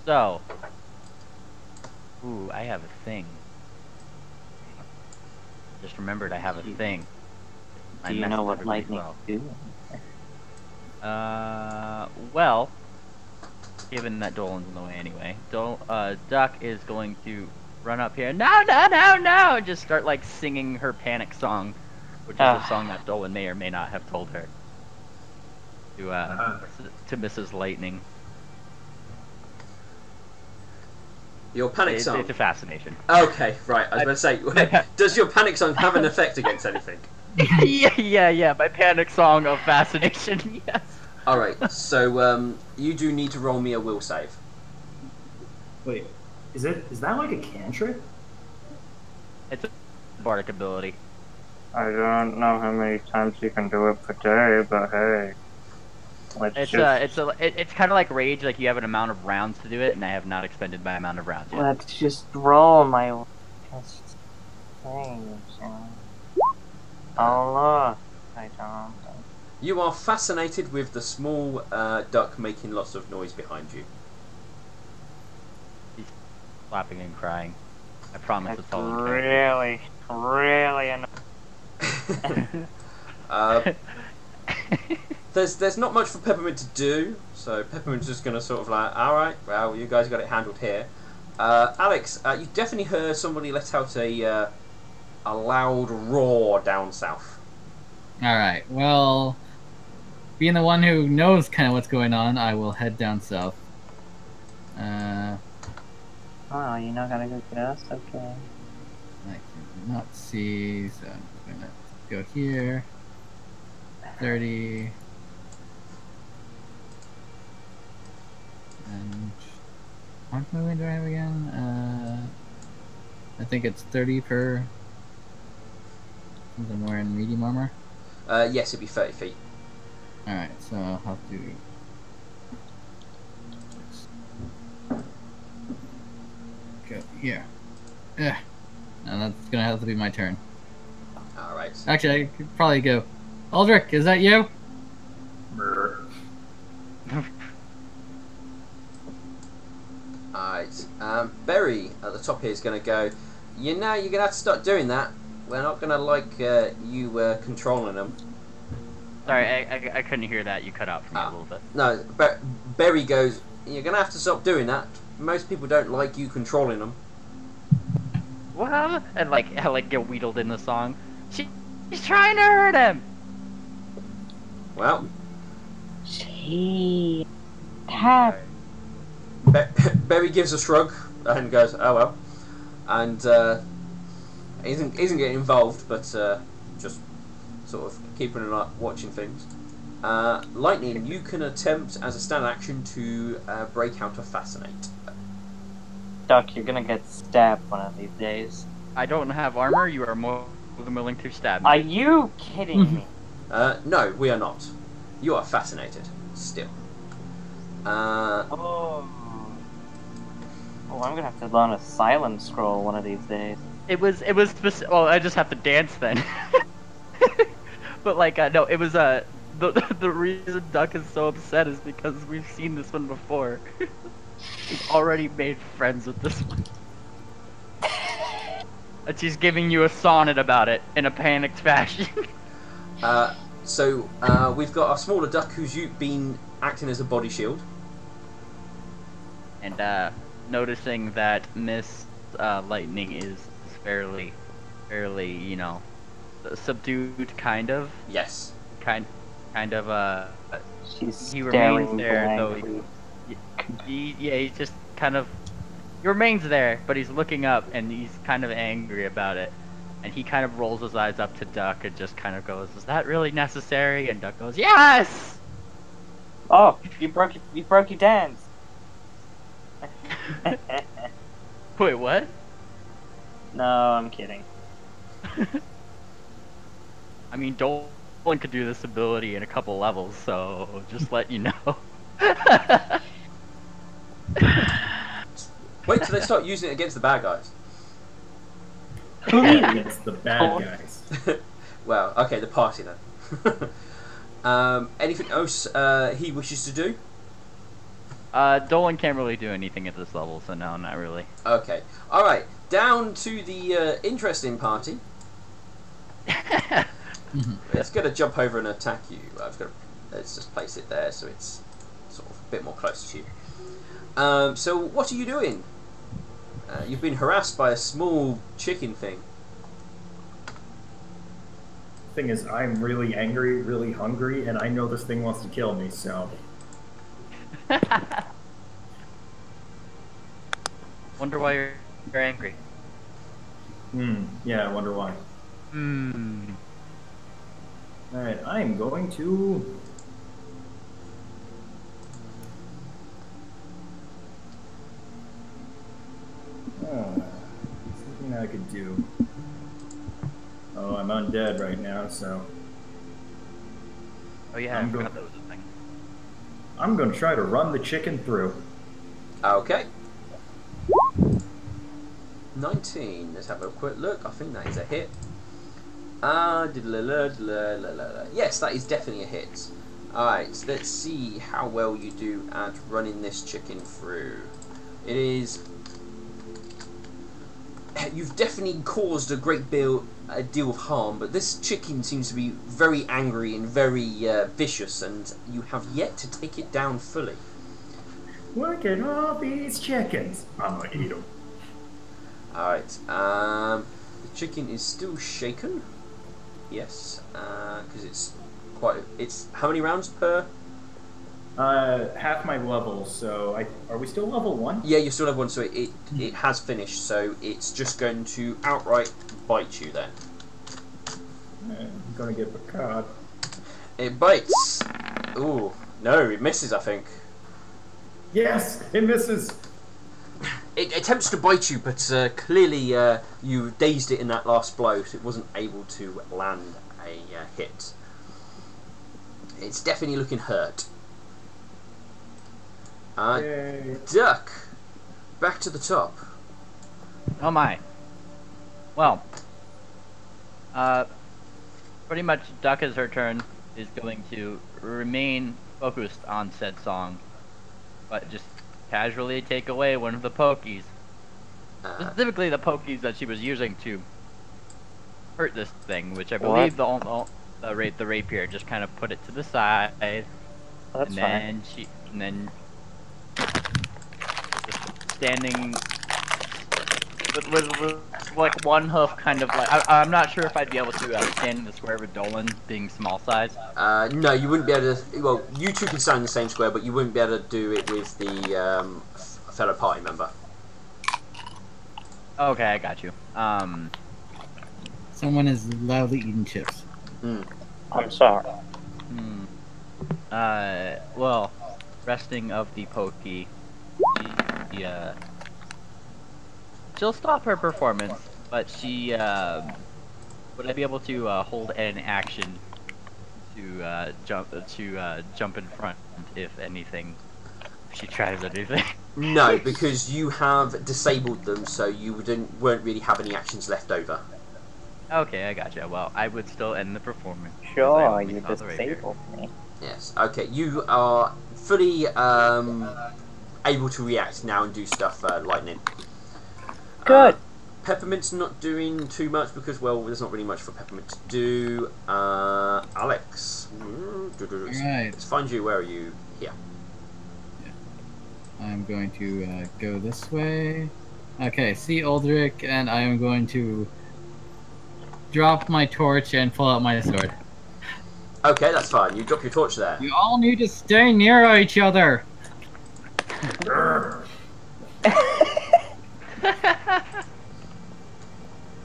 C: So. Ooh, I have a thing. Just remembered I have a thing.
E: Do you know what lightning do?
C: Well, given that Dolan's in the way anyway, Duck is going to run up here. No, no, no, no! And just start like singing her panic song, which is a song that Dolan may or may not have told her. To Mrs. Lightning.
A: Your panic song?
C: It's a fascination.
A: Okay, right. I was going to say, does your panic song have an effect against anything?
C: yeah. My panic song of fascination, yes.
A: Alright, so you do need to roll me a will save.
D: Wait, is that like a cantrip?
C: It's a bardic ability.
E: I don't know how many times you can do it per day, but hey.
C: It's kind of like rage, like you have an amount of rounds to do it, and I have not expended my amount of rounds yet.
E: Let's just roll my things. Oh look, I don't.
A: You are fascinated with the small duck making lots of noise behind you.
C: He's laughing and crying. I promise it's all in
E: really
A: annoying. There's not much for Peppermint to do, so Peppermint's just gonna sort of like, alright, well, you guys got it handled here. Alex, you definitely heard somebody let out a loud roar down south.
B: Alright, well, being the one who knows kind of what's going on, I will head down south.
E: Oh, you're not gonna go get us? Okay.
B: I cannot see, so I'm gonna go here. 30. And how much movement do I have again? I think it's 30 per. Since I'm wearing medium armor.
A: Yes, it'd be 30 feet.
B: Alright, so I'll have to go here. Now that's gonna have to be my turn.
A: Alright.
B: Actually, I could probably go. Aldrich, is that you?
A: Alright. Berry at the top here is going to go, you're going to have to start doing that. We're not going to like you controlling them.
C: Sorry, I couldn't hear that. You cut out for me a little bit.
A: No, Berry goes, you're going to have to stop doing that. Most people don't like you controlling them.
C: Well, and like get wheedled in the song. She's trying to hurt him.
A: Well,
E: she had.
A: Berry gives a shrug and goes, "Oh well," and isn't getting involved, but just sort of keeping an eye, watching things. Lightning, you can attempt as a standard action to break out of Fascinate.
E: Duck, you're gonna get stabbed one of these days.
C: I don't have armor. You are more than willing to stab me.
E: Are you kidding me?
A: No, we are not. You are fascinated still.
E: Oh, I'm gonna have to learn a silent scroll one of these days.
C: It was well, I just have to dance then. But like no, it was the reason Duck is so upset is because we've seen this one before. He's already made friends with this one. And she's giving you a sonnet about it in a panicked fashion.
A: So we've got a smaller duck who's been acting as a body shield.
C: And noticing that Miss Lightning is fairly, you know, subdued, kind of.
A: Yes.
C: Kind of.
E: She's
C: he remains there,
E: blankly.
C: though. He's just kind of. He remains there, but he's looking up and he's kind of angry about it. And he kind of rolls his eyes up to Duck and just kind of goes, "Is that really necessary?" And Duck goes, "Yes!"
E: Oh, you broke your dance.
C: Wait, what?
E: No, I'm kidding.
C: I mean, Dolan could do this ability in a couple levels, so just let you know.
A: Wait till they start using it against the bad guys.
D: Against the bad guys.
A: Well, okay, the party then. Anything else he wishes to do?
C: Dolan can't really do anything at this level, so no, not really.
A: Okay. Alright, down to the interesting party. It's going to jump over and attack you. Let's just place it there so it's sort of a bit more close to you. So what are you doing? You've been harassed by a small chicken thing.
D: Thing is, I'm really angry, really hungry, and I know this thing wants to kill me, so...
C: Wonder why you're angry.
D: Yeah, I wonder why. Alright, I'm going to... something I could do. Oh, I'm undead right now, so...
C: Oh yeah, I forgot that was a thing.
D: I'm going to try to run the chicken through.
A: Okay. 19. Let's have a quick look. I think that is a hit. Yes, that is definitely a hit. Alright, let's see how well you do at running this chicken through. It is... You've definitely caused a deal of harm, but this chicken seems to be very angry and very vicious, and you have yet to take it down fully.
D: Look at all these chickens. I'm going to eat them.
A: Alright, the chicken is still shaken. Yes, because it's how many rounds per?
D: Half my level, so are we still level 1?
A: Yeah, you're still level 1, so it has finished, so it's just going to outright bite you then.
D: I'm gonna get the card.
A: It bites. Ooh, no, it misses, I think.
D: Yes, it misses.
A: It attempts to bite you, but clearly you dazed it in that last blow, so it wasn't able to land a hit. It's definitely looking hurt. Duck, back to the top.
C: Oh my. Well, pretty much Duck, as her turn, is going to remain focused on said song, but just casually take away one of the pokies. Specifically the pokies that she was using to hurt this thing, which I believe the rapier just kind of put it to the side.
E: That's
C: and then fine. And then just standing with like one hoof, kind of like I'm not sure if I'd be able to stand in the square with Dolan being small size.
A: No, you wouldn't be able to. Well, you two can stand in the same square, but you wouldn't be able to do it with the fellow party member.
C: Okay, I got you.
B: Someone is loudly eating chips.
E: I'm sorry.
C: Well, resting of the pokey, she'll stop her performance, but she, would I be able to, hold an action to, jump in front, if anything, if she tries anything?
A: No, because you have disabled them, so you won't really have any actions left over.
C: Okay, I gotcha. Well, I would still end the performance.
E: Sure, you disabled me.
A: Yes, okay, you are fully able to react now and do stuff lightning.
E: Good.
A: Peppermint's not doing too much because, well, there's not really much for Peppermint to do. Alex.
B: Right.
A: Let's find you. Where are you? Here.
B: I'm going to go this way. Okay, see Aldrich, and I am going to drop my torch and pull out my sword.
A: Okay, that's fine. You drop your torch there.
B: You all need to stay near each other.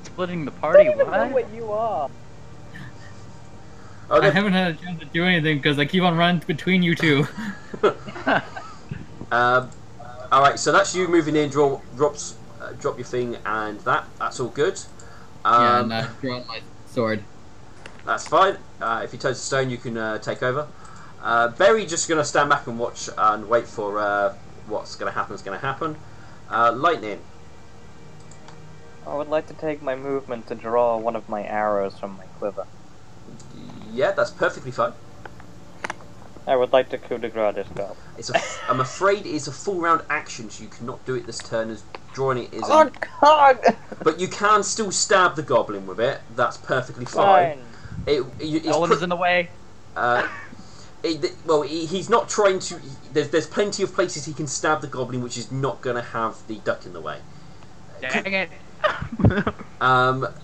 C: Splitting the party.
E: I don't even know what you are.
A: Okay.
B: I haven't had a chance to do anything because I keep on running between you two.
A: Alright, so that's you moving in, drops drop your thing, and that's all good.
B: Yeah, and I draw my sword.
A: That's fine. If you turn to stone, you can take over. Berry just going to stand back and watch and wait for what's going to happen. Lightning.
E: I would like to take my movement to draw one of my arrows from my quiver.
A: Yeah, that's perfectly fine.
E: I would like to coup de grace this goblin.
A: I'm afraid it's a full round action, so you cannot do it this turn, as drawing it is...
E: Oh, God!
A: But you can still stab the goblin with it. That's perfectly fine.
C: Goblin is in the way.
A: He's not trying to... There's plenty of places he can stab the goblin, which is not going to have the duck in the way.
C: Dang it.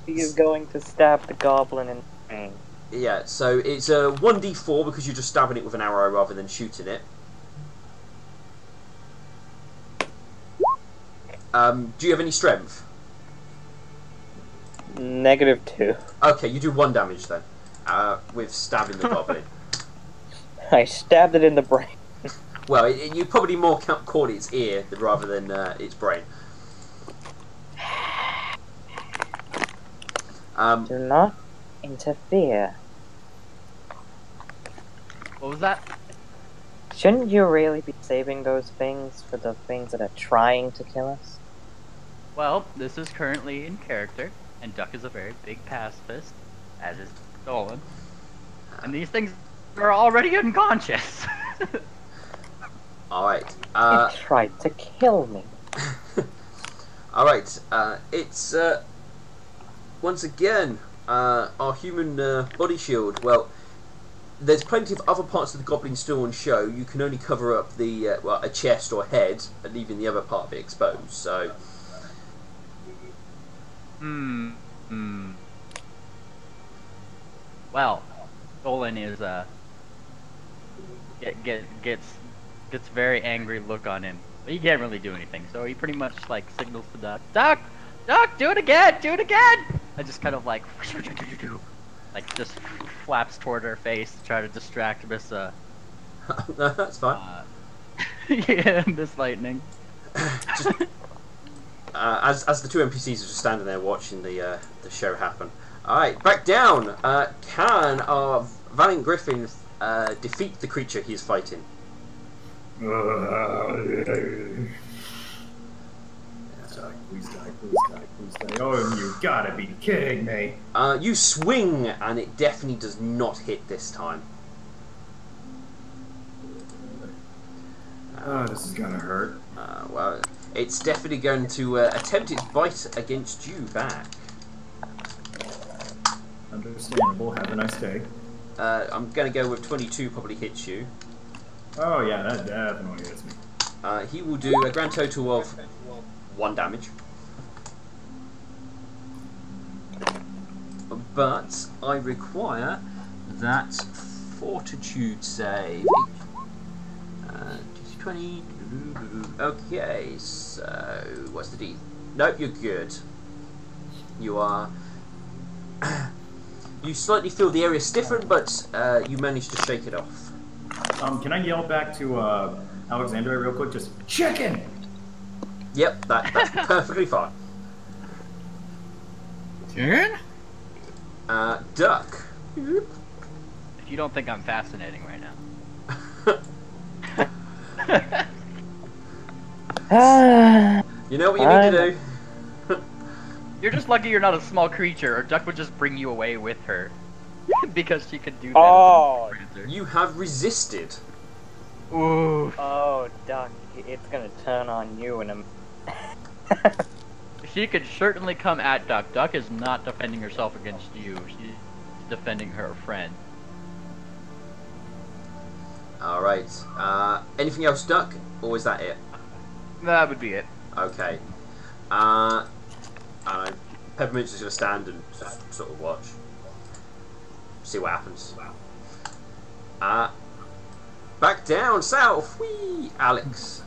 E: He is going to stab the goblin in the brain.
A: Yeah, so it's a 1d4 because you're just stabbing it with an arrow rather than shooting it. Do you have any strength?
E: -2.
A: Okay, you do 1 damage then, with stabbing the goblin.
E: I stabbed it in the brain.
A: Well, you probably more caught its ear rather than its brain.
E: Do not interfere.
C: What was that?
E: Shouldn't you really be saving those things for the things that are trying to kill us?
C: Well, this is currently in character, and Duck is a very big pacifist, as is Dolan. And these things are already unconscious.
A: Alright.
E: It tried to kill me.
A: Alright, it's once again our human body shield. Well, there's plenty of other parts of the goblin still on show. You can only cover up the a chest or head, leaving the other part of it exposed. So,
C: Well, Dolan is gets very angry look on him, but he can't really do anything. So he pretty much like signals to Duck, Duck, do it again, I just kind of like just flaps toward her face to try to distract Miss
A: no, that's fine.
C: Yeah, Miss Lightning.
A: As the two NPCs are just standing there watching the show happen. Alright, back down. Can our Valiant Griffin defeat the creature he is fighting?
D: Please die. Oh, you gotta be kidding me.
A: You swing, and it definitely does not hit this time.
D: Oh, this is gonna hurt.
A: Well, it's definitely going to attempt its bite against you back.
D: Understandable. Have a nice day.
A: I'm going to go with 22 probably hits you.
D: Oh yeah, that definitely hits me.
A: He will do a grand total of 1 damage. But I require that fortitude save. 20. Okay, so what's the D? Nope, you're good. You are. You slightly feel the area stiffen, but you manage to shake it off.
D: Can I yell back to Alexandra real quick? Just chicken.
A: Yep, that's perfectly fine.
B: Turn?
A: Duck.
C: If you don't think I'm fascinating right now.
A: You know what you need to do.
C: You're just lucky you're not a small creature, or Duck would just bring you away with her. Because she could do that.
E: Oh!
A: You have resisted.
C: Ooh.
E: Oh, Duck, it's gonna turn on you in a...
C: She could certainly come at Duck. Duck is not defending herself against you. She's defending her friend.
A: Alright. Anything else, Duck? Or is that it?
C: That would be it.
A: Okay. Peppermint's just going to stand and just sort of watch. See what happens. Back down, south! Whee! Alex.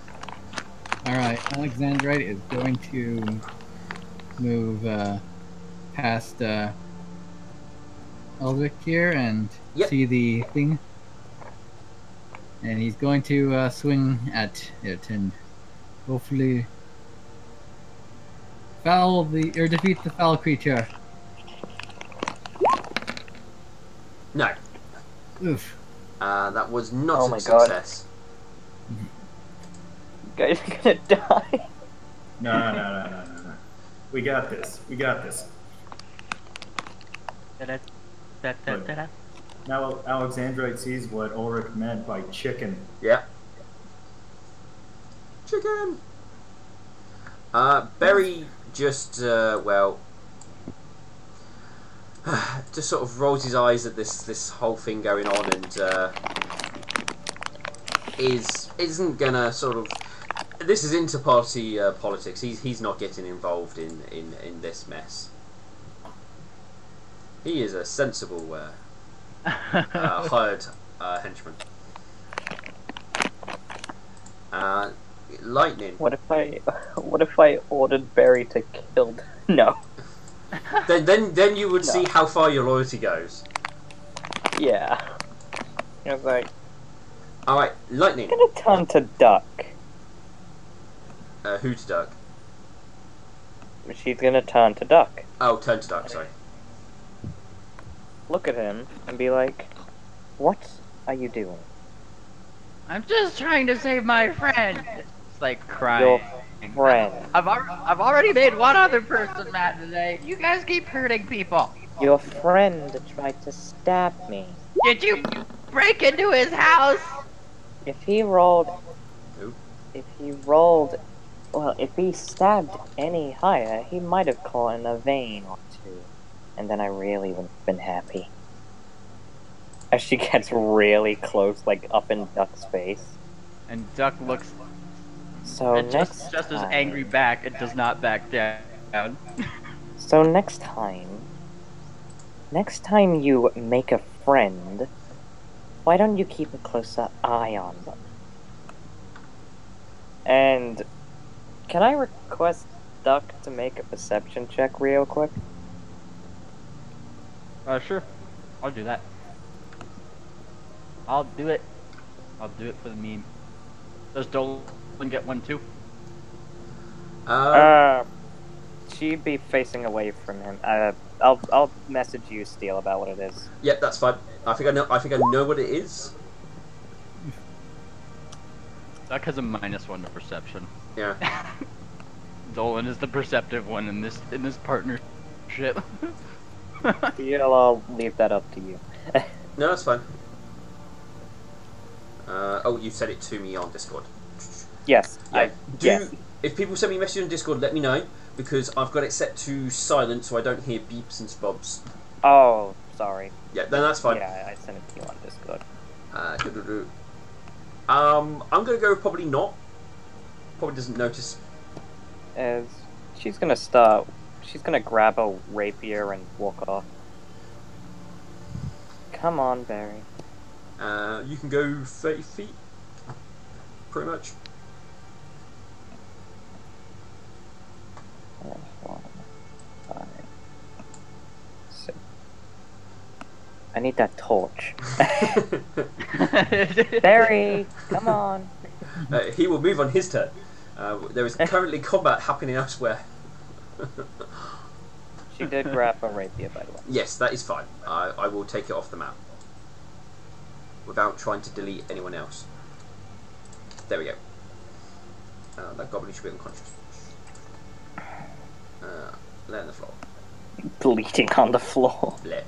B: Alright, Alexandrite is going to move past Elvic here and see the thing. And he's going to swing at it and hopefully defeat the foul creature.
A: No.
B: Oof.
A: That was not
E: Oh
A: a
E: my God.
A: success.
E: You guys are gonna die.
D: No. We got this. We got this.
C: Da-da-da-da-da-da.
D: Now Alexandrite sees what Ulrich meant by chicken.
A: Yeah. Chicken. Berry just well, just sort of rolls his eyes at this whole thing going on, and isn't gonna sort of. This is inter-party politics. He's not getting involved in this mess. He is a sensible hired henchman. Lightning.
E: What if I ordered Barry to kill? No.
A: Then you would
E: No.
A: see how far your loyalty goes.
E: Yeah. I was like,
A: All right, lightning.
E: I'm gonna turn to Duck.
A: Who to Doug?
E: She's gonna turn to Duck.
A: Oh, turn to Doug. Sorry.
E: Look at him and be like, "What are you doing?"
C: I'm just trying to save my friend. It's like crying.
E: Your friend.
C: I've already made one other person mad today. You guys keep hurting people.
E: Your friend tried to stab me.
C: Did you break into his house?
E: If he rolled,
A: Who?
E: well, if he stabbed any higher, he might have caught in a vein or two, and then I really would have been happy. As she gets really close, like up in Duck's face.
C: And Duck looks
E: So
C: just as angry back. It does not back down.
E: So next time you make a friend, why don't you keep a closer eye on them? And can I request Duck to make a perception check real quick?
C: Sure. I'll do that. I'll do it. I'll do it for the meme. Does Dolan get one too?
E: She'd be facing away from him. I'll message you, Steel, about what it is.
A: Yep, that's fine. I think I know what it is.
C: Duck has a -1 to perception.
A: Yeah.
C: Dolan is the perceptive one in this partnership.
E: Steel, I'll leave that up to you.
A: No, that's fine. Oh, you said it to me on Discord.
E: Yes.
A: Yeah.
E: Yes.
A: If people send me a message on Discord, let me know, because I've got it set to silent so I don't hear beeps and spobs.
E: Oh, sorry.
A: Yeah, then that's fine.
E: Yeah, I sent it to you on Discord.
A: I'm gonna go probably not. Probably doesn't notice.
E: As she's gonna grab a rapier and walk off. Come on, Barry.
A: You can go 30 feet, pretty much.
E: 1, 5, 6. I need that torch. Barry, come on.
A: He will move on his turn. There is currently combat happening elsewhere.
E: She did grab a rapier, by the way.
A: Yes, that is fine. I will take it off the map without trying to delete anyone else. There we go. That goblin should be unconscious. Lay on the floor.
E: Bleeding on the floor.
A: Bleh.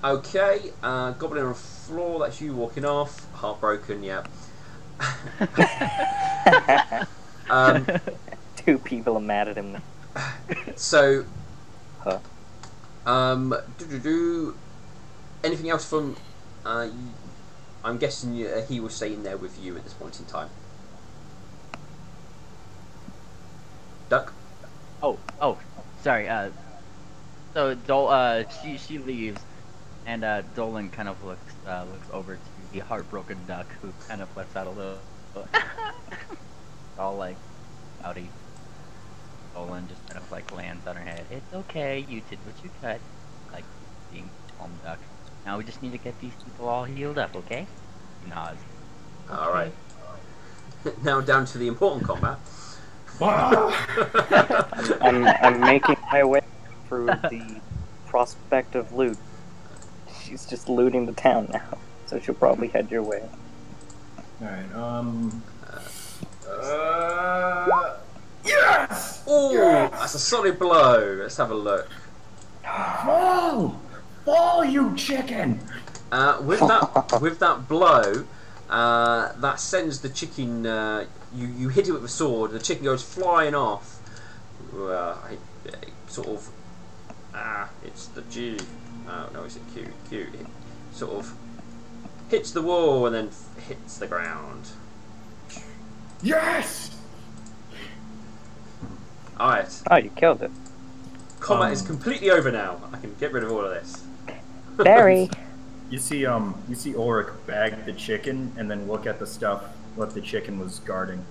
A: Okay. Goblin on the floor. That's you walking off. Heartbroken. Yeah.
E: Two people are mad at him.
A: So.
E: Huh.
A: Anything else from? I'm guessing he was staying there with you at this point in time. Duck.
C: Oh, sorry. So she leaves, and Dolan kind of looks over to the heartbroken Duck, who kind of lets out a little, all like, howdy. Dolan just kind of like lands on her head. It's okay, you did what you could. Like being calm Duck. Now we just need to get these people all healed up, okay? Nods.
A: All right. Now down to the important combat.
E: I'm making my way through the prospective loot. She's just looting the town now, so she'll probably head your way.
D: Alright, yes!
A: Oh,
D: Yes!
A: that's a solid blow. Let's have a look.
D: Fall! Fall, you chicken!
A: With that blow, that sends the chicken. You hit it with a sword. The chicken goes flying off. Sort of. It's the G. Oh no, is it Q? Q. It sort of hits the wall and then hits the ground.
D: Yes!
A: Alright.
E: Oh, you killed it.
A: Combat is completely over now. I can get rid of all of this.
E: Barry.
D: You see Ulrich bag the chicken and then look at the stuff what the chicken was guarding.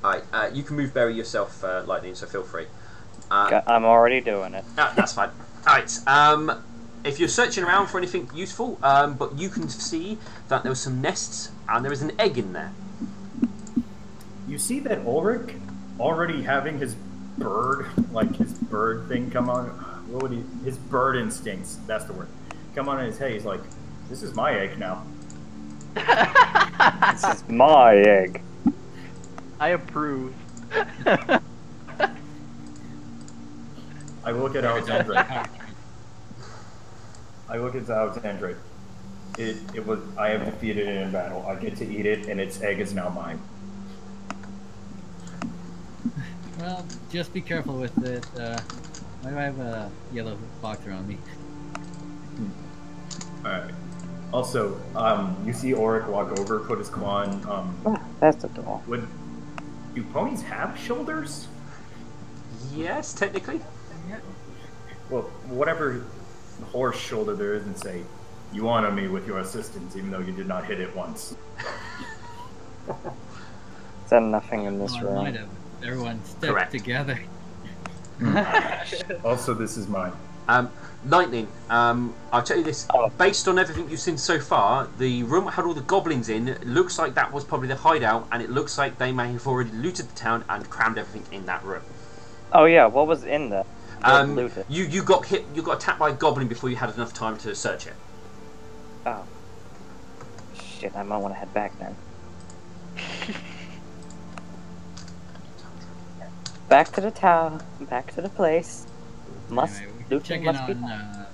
A: Alright, you can move Barry yourself, Lightning, so feel free.
E: I'm already doing it.
A: That's fine. Alright, if you're searching around for anything useful, but you can see that there were some nests and there is an egg in there.
D: You see that Ulrich already having his bird thing come on. What would he? His bird instincts. That's the word. Come on in his head. He's like, "This is my egg now."
E: This is my egg.
C: I approve.
D: I look at Alexandre. It was. I have defeated it in battle. I get to eat it, and its egg is now mine.
B: Well, just be careful with it. Why do I have a yellow box around me?
D: Alright. Also, you see Ulrich walk over, put his claw on,
E: That's the door.
D: do ponies have shoulders?
A: Yes, technically.
D: Well, whatever horse shoulder there is, and say, "You honor me with your assistance, even though you did not hit it once."
E: Is that nothing in this room?
B: Might have. Everyone stepped
A: Correct.
B: together.
D: Also, this is mine.
A: Lightning, I'll tell you this, based on everything you've seen so far, the room that had all the goblins in, it looks like that was probably the hideout, and it looks like they may have already looted the town and crammed everything in that room.
E: Oh yeah, what was in there? Looted.
A: You got attacked by a goblin before you had enough time to search it.
E: Oh. Shit, I might want to head back then. Back to the tower, back to the place.
B: Anyway,
E: Looting must be
B: on.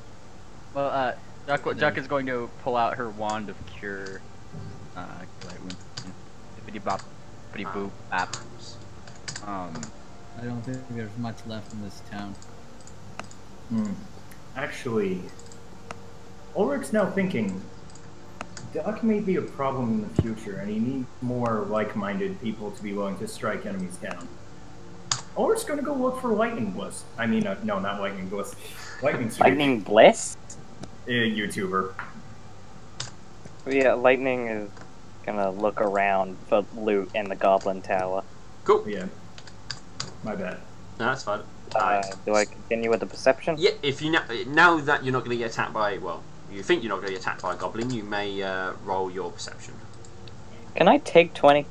C: Well, Duck is going to pull out her wand of cure. Bippity bop, bippity boop, bap.
B: I don't think there's much left in this town.
D: Actually, Ulrich's now thinking, Duck may be a problem in the future, and he needs more like-minded people to be willing to strike enemies down. Ulrich's gonna go look for Lightning Bliss. I mean, no, not Lightning Bliss. Lightning Streak.
E: Lightning Bliss?
D: YouTuber.
E: Yeah, Lightning is gonna look around for loot in the Goblin Tower.
A: Cool.
D: Yeah. My bad.
A: No, that's fine.
E: Do I continue with the perception?
A: Yeah, if you now that you're not going to get attacked by, well, you think you're not going to get attacked by a goblin, you may roll your perception.
E: Can I take 20?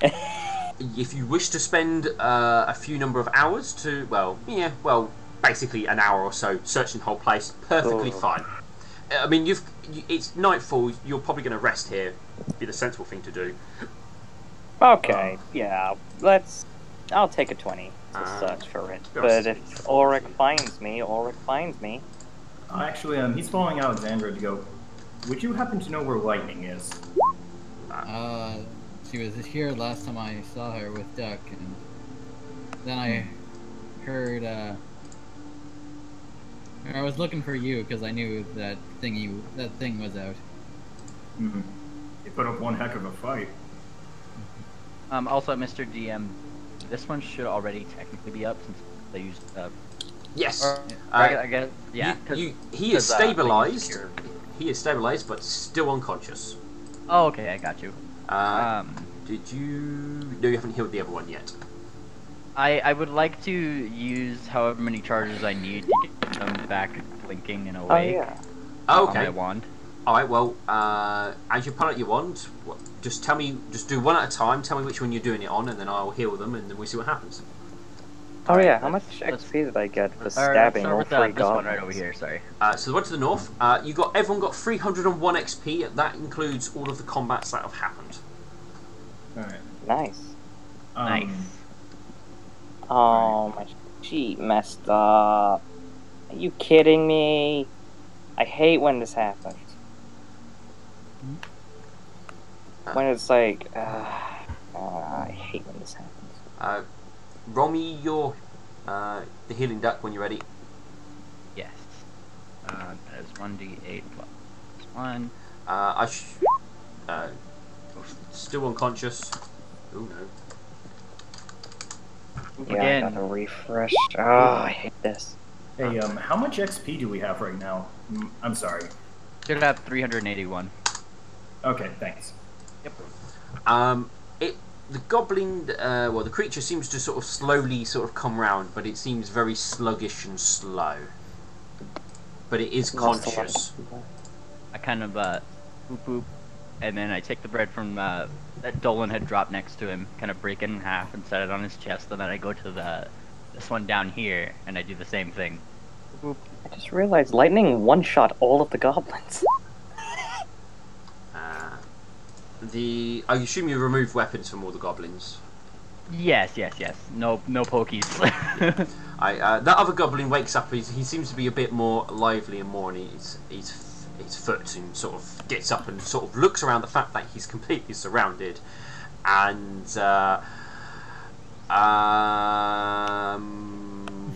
A: If you wish to spend a few number of hours to, basically an hour or so searching the whole place, perfectly fine. I mean, it's nightfall. You're probably going to rest here. Be the sensible thing to do.
E: Okay, yeah, I'll take a 20 to search for it. But if Ulrich finds me,
D: Actually, he's following Alexandra to go, would you happen to know where Lightning is?
B: She was here last time I saw her with Duck, and then I heard, I was looking for you because I knew that thing was out.
D: Mm-hmm. You put up one heck of a fight.
C: Also, Mr. DM, this one should already technically be up since they used.
A: Yes.
C: I guess. Yeah.
A: He is stabilized. He is stabilized, but still unconscious.
C: Oh, okay, I got you.
A: Did you? No, you haven't healed the other one yet.
C: I would like to use however many charges I need to get them back blinking and awake.
E: Oh, yeah.
A: Okay.
C: On my wand.
A: Alright, well, as you pull out your wand, just tell me, just do one at a time, tell me which one you're doing it on, and then I'll heal them, and then we'll see what happens.
E: Oh
C: Alright,
E: yeah, how
C: let's-
E: much
C: let's-
E: XP did I get for
C: let's
E: stabbing
C: start
E: all
C: with,
E: 3
C: this
E: goblins?
C: one right over here. Sorry.
A: So the one to the north, everyone got 301 XP. That includes all of the combats that have happened.
D: Alright.
E: Nice.
C: Nice.
E: Oh, my sheet messed up. Are you kidding me? I hate when this happens. When it's like, I hate when this happens.
A: Roll me your the healing duck when you're ready.
C: Yes. That is 1d8 plus 1.
A: Still unconscious. Oh no.
E: Yeah,
C: Again.
E: I gotta refresh. Oh, I hate this.
D: Hey, how much XP do we have right now? I'm sorry.
C: Should have 381.
D: Okay, thanks.
C: Yep.
A: The goblin, the creature seems to sort of slowly come round, but it seems very sluggish and slow. But it is conscious.
C: I kind of boop boop, and then I take the bread from that Dolan had dropped next to him, kind of break it in half and set it on his chest, and then I go to this one down here and I do the same thing. Boop.
E: I just realized lightning one-shot all of the goblins.
A: I assume you remove weapons from all the goblins.
C: Yes. No pokies.
A: That other goblin wakes up. He seems to be a bit more lively and more on his foot, and sort of gets up and sort of looks around the fact that he's completely surrounded, and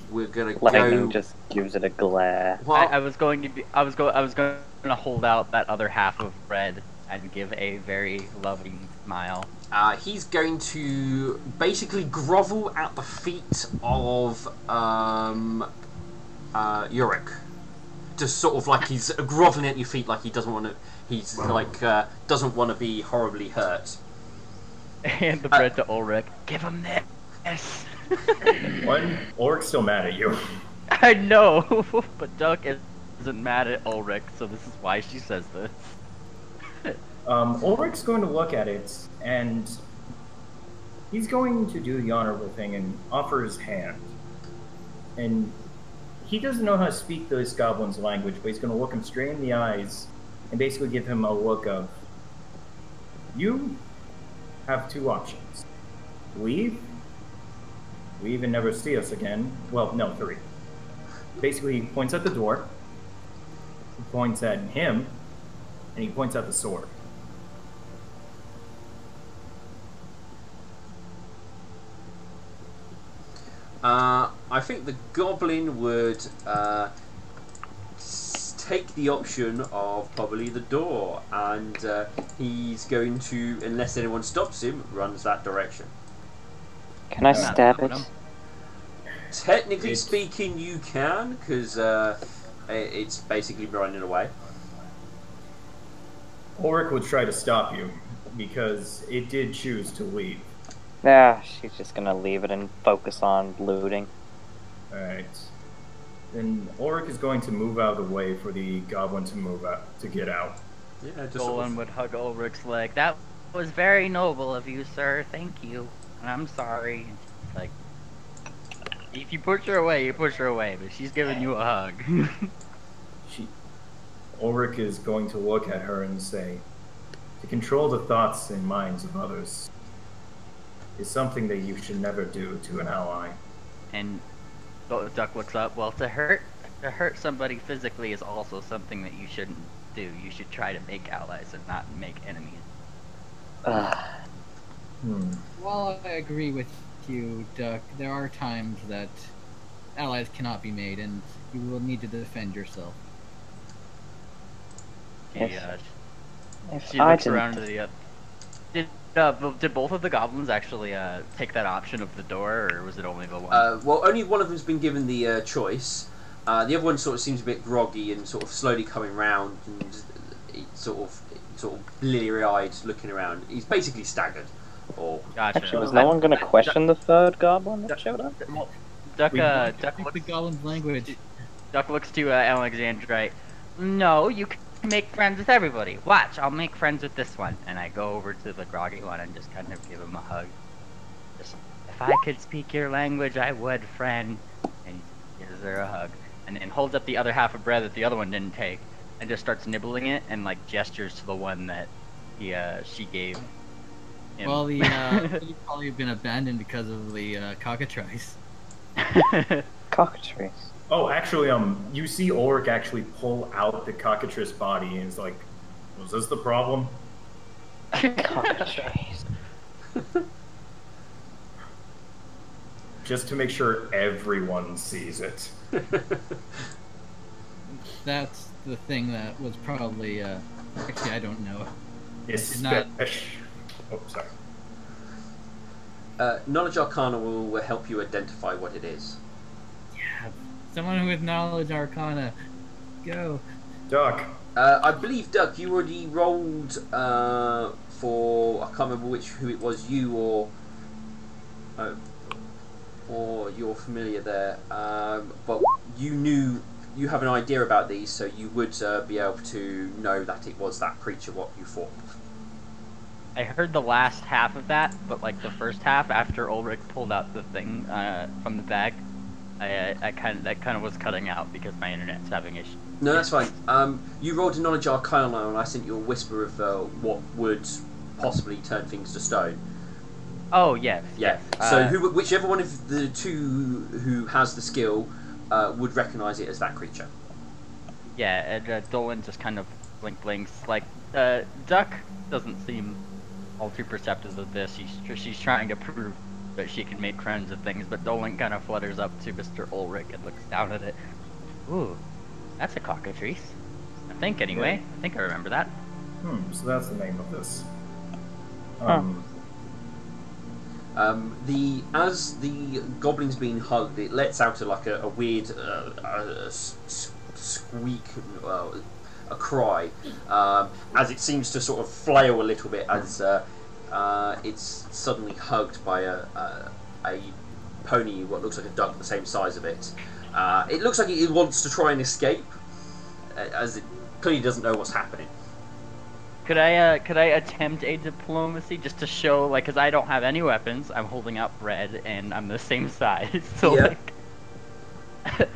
A: we're gonna
E: Lightning
A: go.
E: just gives it a glare.
A: Well,
C: I was going to hold out that other half of bread and give a very loving smile.
A: He's going to basically grovel at the feet of Yurik. Just sort of like he's groveling at your feet, like he doesn't want to. He's like doesn't want to be horribly hurt.
C: And the bread to Ulrich. Give him this.
D: One, Oric's still mad at you.
C: I know, but Duck isn't mad at Ulrich, so this is why she says this.
D: Ulrich's going to look at it, and he's going to do the honorable thing and offer his hand. And he doesn't know how to speak this goblin's language, but he's going to look him straight in the eyes and basically give him a look of, you have 2 options. Leave and never see us again. Well, no, 3. Basically, he points at the door, he points at him, and he points at the sword.
A: I think the goblin would take the option of probably the door, and he's going to, unless anyone stops him, runs that direction.
E: Can I stab it?
A: Technically speaking, you can, because it's basically running away.
D: Ulrich would try to stop you, because it did choose to leave.
E: Yeah, she's just gonna leave it and focus on looting.
D: Alright. Then Ulrich is going to move out of the way for the goblin to move out, to get out.
A: Yeah, just
C: Dolan would hug Ulrich's leg. That was very noble of you, sir. Thank you. And I'm sorry. Like, if you push her away, you push her away, but she's giving you a hug.
D: Ulrich is going to look at her and say, to control the thoughts and minds of others is something that you should never do to an ally.
C: And Duck looks up. Well, to hurt somebody physically is also something that you shouldn't do. You should try to make allies and not make enemies.
B: While I agree with you, Duck, there are times that allies cannot be made, and you will need to defend yourself.
C: She looks around to the did both of the goblins actually take that option of the door, or was it only the one?
A: Well, only one of them's been given the choice. The other one sort of seems a bit groggy and sort of slowly coming round, and sort of bleary-eyed, looking around. He's basically staggered. Or
C: Gotcha.
E: Actually, was no one gonna question the 3rd goblin that showed up?
C: Duck
B: Speak the goblin's language.
C: Duck looks to Alexandrite. No, you can make friends with everybody. Watch, I'll make friends with this one. And I go over to the groggy one and just kind of give him a hug. Just If I could speak your language, I would, friend. And he gives her a hug. And holds up the other half of bread that the other one didn't take. And just starts nibbling it and like gestures to the one that she gave him.
B: Well, the could probably been abandoned because of the cockatrice.
E: Cockatrice.
D: Oh, actually, you see Ulrich actually pull out the cockatrice body, and it's like, was this the problem?
E: Cockatrice.
D: Just to make sure everyone sees it.
B: That's the thing that was probably, actually, I don't know.
D: It's
B: not...
D: Oh, sorry.
A: Knowledge Arcana will help you identify what it is.
B: Yeah, someone with Knowledge Arcana. Go.
D: Duck.
A: I believe, Doug, you already rolled for, I can't remember who it was, you or your familiar there, but you have an idea about these, so you would be able to know that it was that creature what you fought.
C: I heard the last half of that, but like the first half after Ulrich pulled out the thing from the bag, that kind of was cutting out because my internet's having issues.
A: No, that's fine. You rolled a Knowledge Arcana, and I sent you a whisper of what would possibly turn things to stone.
C: Oh yes.
A: Yeah.
C: Yes.
A: So whichever one of the two who has the skill would recognise it as that creature.
C: Yeah, and Dolan just kind of blinks. Like Duck doesn't seem all too perceptive of this. She's trying to prove that she can make friends of things, but Dolan kind of flutters up to Mr. Ulrich and looks down at it. Ooh, that's a cockatrice. I think anyway. I think I remember that.
D: So that's the name of this.
A: As the goblin's being hugged, it lets out a weird squeak, a cry, as it seems to sort of flail a little bit as it's suddenly hugged by a pony, what looks like a duck the same size of it. It looks like it wants to try and escape, as it clearly doesn't know what's happening.
C: Could I attempt a diplomacy just to show, like, because I don't have any weapons, I'm holding out bread, and I'm the same size, so
A: yeah.
C: Like,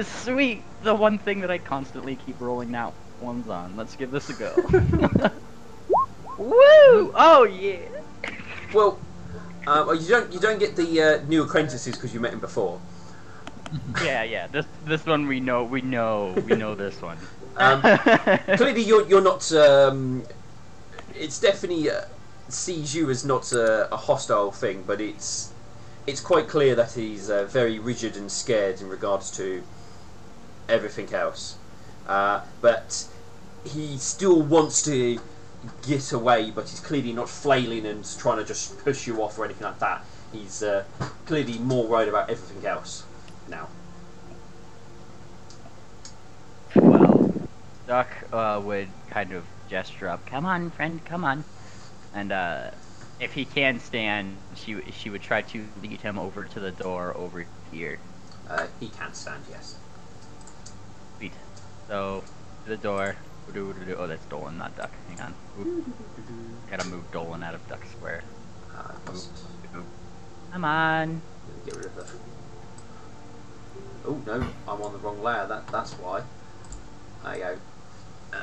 C: sweet, the one thing that I constantly keep rolling out ones on. Let's give this a go. Woo! Oh yeah.
A: Well, you don't get the new apprentices because you met him before.
C: Yeah. This one we know this one.
A: Clearly, you're not. It's definitely sees you as not a hostile thing, but it's quite clear that he's very rigid and scared in regards to everything else. But he still wants to get away, but he's clearly not flailing and trying to just push you off or anything like that. He's clearly more worried about everything else now.
C: Well, Duck would kind of gesture up, "Come on, friend, come on," and if he can stand, she would try to lead him over to the door over here.
A: He can stand, yes.
C: Sweet. So to the door. Oh, that's Dolan, not Duck. Hang on. Oop. Gotta move Dolan out of Duck Square. Come on.
A: Get rid of that. Oh no, I'm on the wrong layer. That's why. There you go.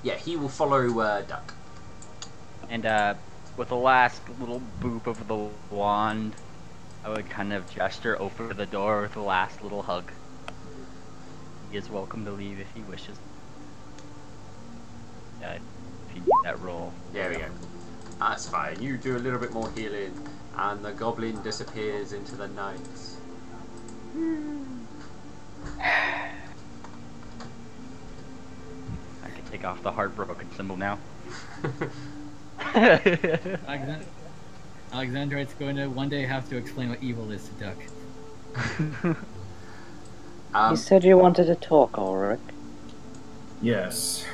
A: Yeah, he will follow Duck.
C: And with the last little boop of the wand, I would kind of gesture over the door with the last little hug. He is welcome to leave if he wishes. If you need that roll.
A: There we go. That's fine. You do a little bit more healing, and the goblin disappears into the night.
C: I can take off the heartbroken symbol now.
B: Alexandrite's going to one day have to explain what evil is to Duck.
E: You said you wanted to talk, Ulrich.
D: Yes.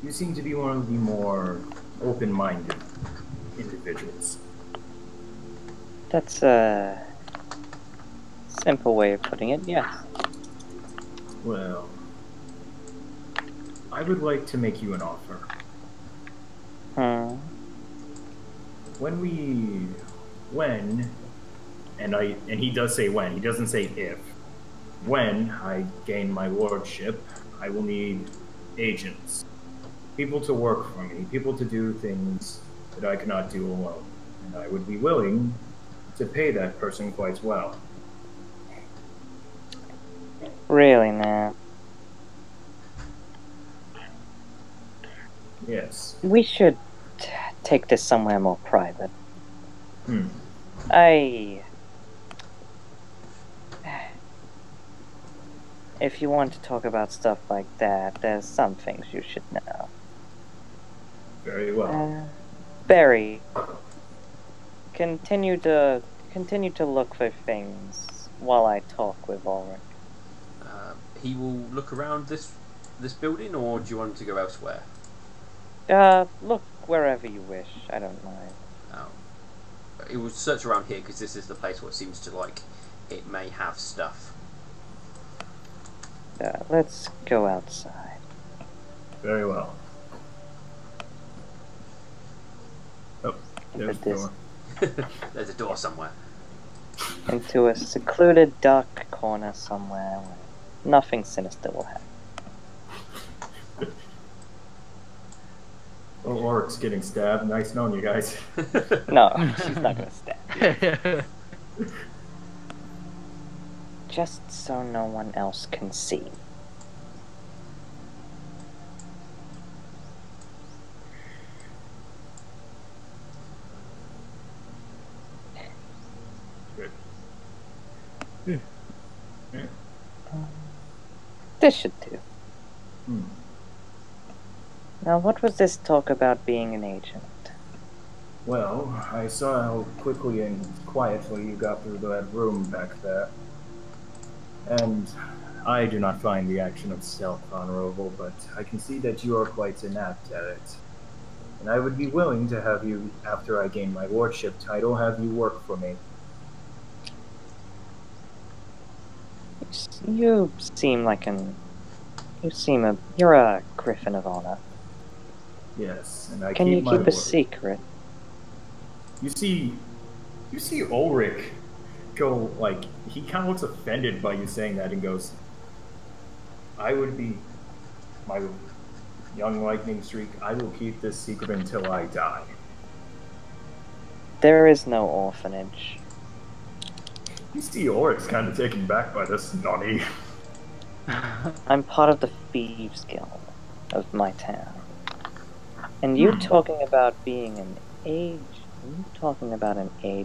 D: You seem to be one of the more open-minded individuals.
E: That's a simple way of putting it, yes.
D: Well, I would like to make you an offer. When we when, and he does say when, he doesn't say if. When I gain my lordship, I will need agents. People to work for me, people to do things that I cannot do alone. And I would be willing to pay that person quite well.
E: Really now?
D: Yes.
E: We should take this somewhere more private.
D: Hmm.
E: If you want to talk about stuff like that, there's some things you should know.
D: Very well.
E: Barry, continue to look for things while I talk with Ulrich.
A: He will look around this building, or do you want him to go elsewhere?
E: Look wherever you wish. I don't mind.
A: He will search around here because this is the place where it seems to like it may have stuff.
E: Let's go outside.
D: Very well. Oh, there's the door.
A: There's a door somewhere.
E: Into a secluded, dark corner somewhere where nothing sinister will happen.
D: Oh, Oric's getting stabbed. Nice knowing you guys.
E: No, she's not gonna stab you. Just so no one else can see.
D: Good.
E: This should do.
D: Hmm.
E: Now, what was this talk about being an agent?
D: Well, I saw how quickly and quietly you got through that room back there. And I do not find the action of stealth honorable, but I can see that you are quite inept at it. And I would be willing to have you, after I gain my lordship title, have you work for me.
E: You seem like you're a griffin of honor.
D: Yes, and I
E: Can
D: keep
E: you
D: my
E: keep
D: word.
E: a secret?
D: You see Ulrich go, like, he kind of looks offended by you saying that and goes, I would be, my young lightning streak, I will keep this secret until I die.
E: There is no orphanage.
D: You see Ulrich's kind of taken back by this, Nonny.
E: I'm part of the Thieves Guild of my town. And you talking about being an agent,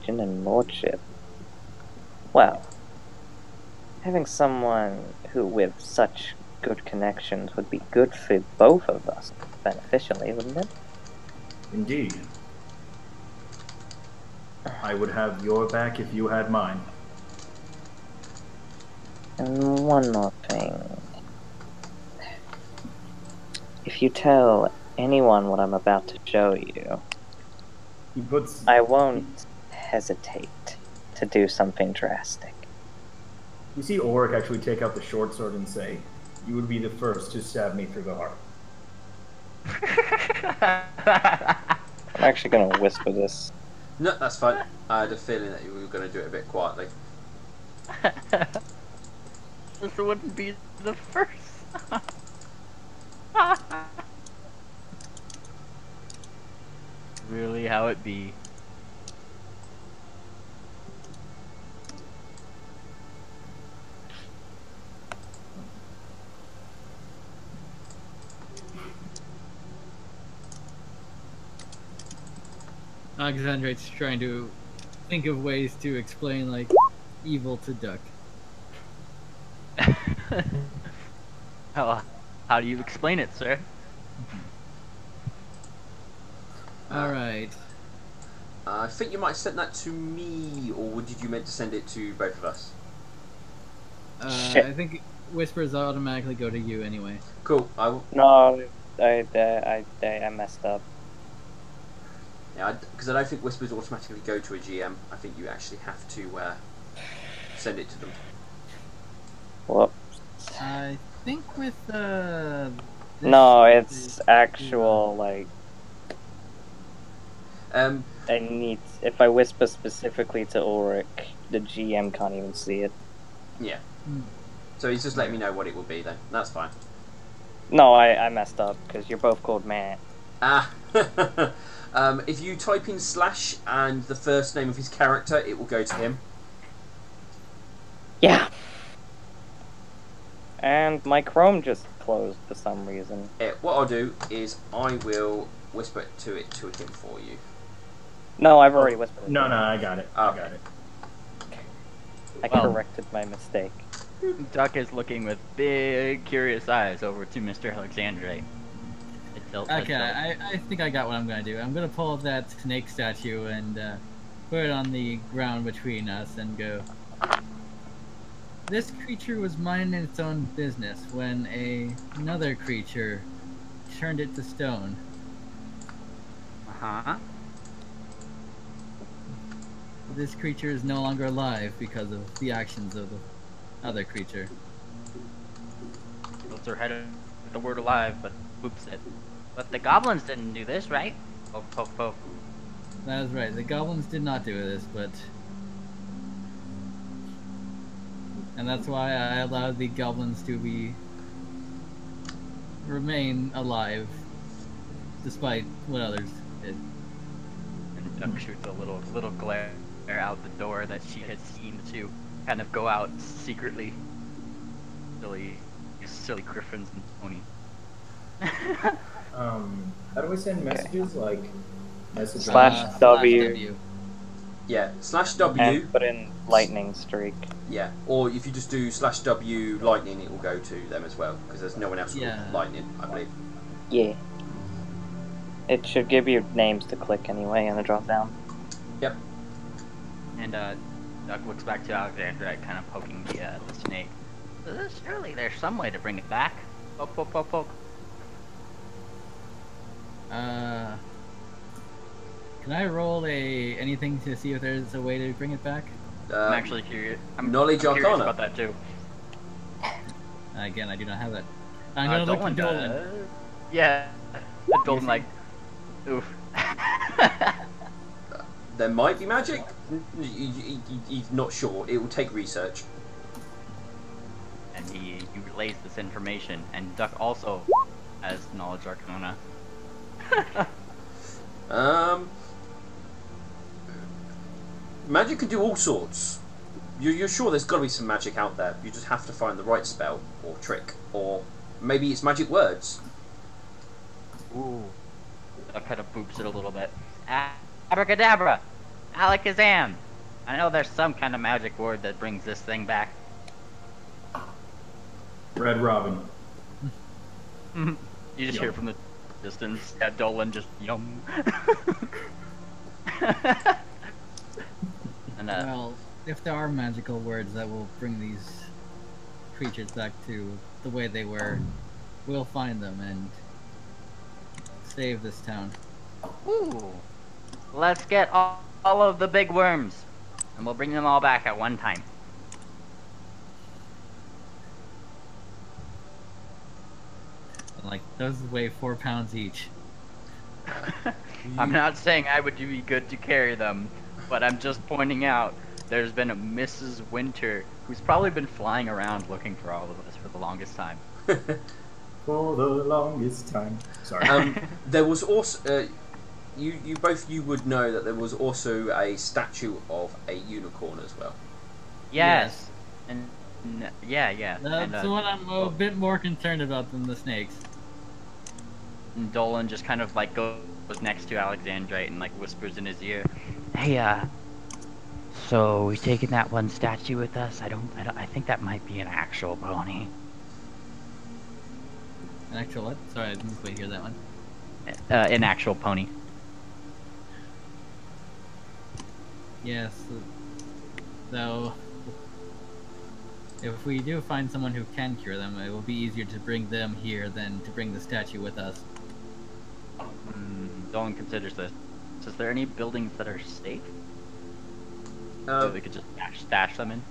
E: and lordship. Well, having someone who with such good connections would be good for both of us, beneficially, wouldn't it?
D: Indeed. I would have your back if you had mine.
E: And one more thing. If you tell anyone what I'm about to show you, I won't hesitate to do something drastic.
D: You see Ulrich actually take out the short sword and say, you would be the first to stab me through the heart.
E: I'm actually gonna whisper this.
A: No, that's fine. I had a feeling that you were going to do it a bit quietly.
C: This wouldn't be the first. Really, how it be?
B: Alexandrate's trying to think of ways to explain, like, evil to Duck.
C: How do you explain it, sir?
B: Alright.
A: I think you might have sent that to me, or did you meant to send it to both of us?
B: I think whispers automatically go to you anyway.
A: Cool.
E: No, I messed up.
A: Yeah, because I don't think whispers automatically go to a GM. I think you actually have to send it to them.
E: Whoops.
B: I think with
E: no, it's actual, like... I need. If I whisper specifically to Ulrich, the GM can't even see it.
A: Yeah. So he's just letting me know what it will be then. That's fine.
E: No, I messed up because you're both called Matt.
A: Ah. If you type in / and the first name of his character, it will go to him.
E: Yeah. And my Chrome just closed for some reason.
A: What I'll do is I will whisper it to him for you.
E: No, I've already whispered it.
D: No, I got it. I
A: Okay.
D: got it.
E: I corrected my mistake.
C: Duck is looking with big, curious eyes over to Mr. Alexandre.
B: Okay, I think I got what I'm gonna do. I'm gonna pull up that snake statue and put it on the ground between us and go. This creature was minding its own business when another creature turned it to stone.
C: Uh-huh.
B: This creature is no longer alive because of the actions of the other creature.
C: Tilts her head at the word alive, but whoops it. But the goblins didn't do this, right? Poke, poke, poke.
B: That is right. The goblins did not do this, but... And that's why I allowed the goblins to remain alive, despite what others did.
C: And Duck shoots a little glare out the door that she had seen the two kind of go out secretly. Silly griffins and pony.
D: How do we send messages? Like, messages?
E: /W.
A: Yeah, /W.
E: And put in lightning streak.
A: Yeah, or if you just do /W lightning, it will go to them as well, because there's no one else called lightning, I believe.
E: Yeah. It should give you names to click anyway in the drop down.
A: Yep.
C: And Duck looks back to Alexandra, kind of poking the snake. Surely there's some way to bring it back. Poke, poke, poke, poke.
B: Can I roll anything to see if there's a way to bring it back?
C: I'm actually curious. I'm
A: Knowledge
C: curious
A: Arcana.
C: about that too.
B: Again, I do not have that. I'm gonna look for Dolan.
C: Yeah, Dolan like, oof.
A: There might be magic. He's not sure. It will take research.
C: And he relays this information, and Duck also has knowledge arcana.
A: Magic can do all sorts. You're sure there's got to be some magic out there. You just have to find the right spell or trick, or maybe it's magic words.
C: Ooh. Duck kind of boops it a little bit. Abracadabra! Alakazam! I know there's some kind of magic word that brings this thing back.
D: Red Robin.
C: You just hear from the distance, Dolan just yum. And
B: Well, if there are magical words that will bring these creatures back to the way they were, we'll find them and save this town.
C: ooh. Let's get all of the big worms, and we'll bring them all back at one time.
B: Like, those weigh 4 pounds each.
C: I'm not saying I would be good to carry them, but I'm just pointing out there's been a Mrs. Winter who's probably been flying around looking for all of us for the longest time.
D: For the longest time. Sorry.
A: There was also you would know that there was also a statue of a unicorn as well.
C: Yes. And yeah.
B: That's
C: And,
B: the one I'm a bit more concerned about than the snakes.
C: and Dolan just kind of like goes next to Alexandre and like whispers in his ear, "Hey, so we taking that one statue with us? I think that might be an actual pony."
B: An actual what? Sorry, I didn't quite hear that one.
C: An actual pony.
B: Yes. Though, if we do find someone who can cure them, it will be easier to bring them here than to bring the statue with us.
C: Dolan considers this. Is there any buildings that are safe? So we could just stash them in?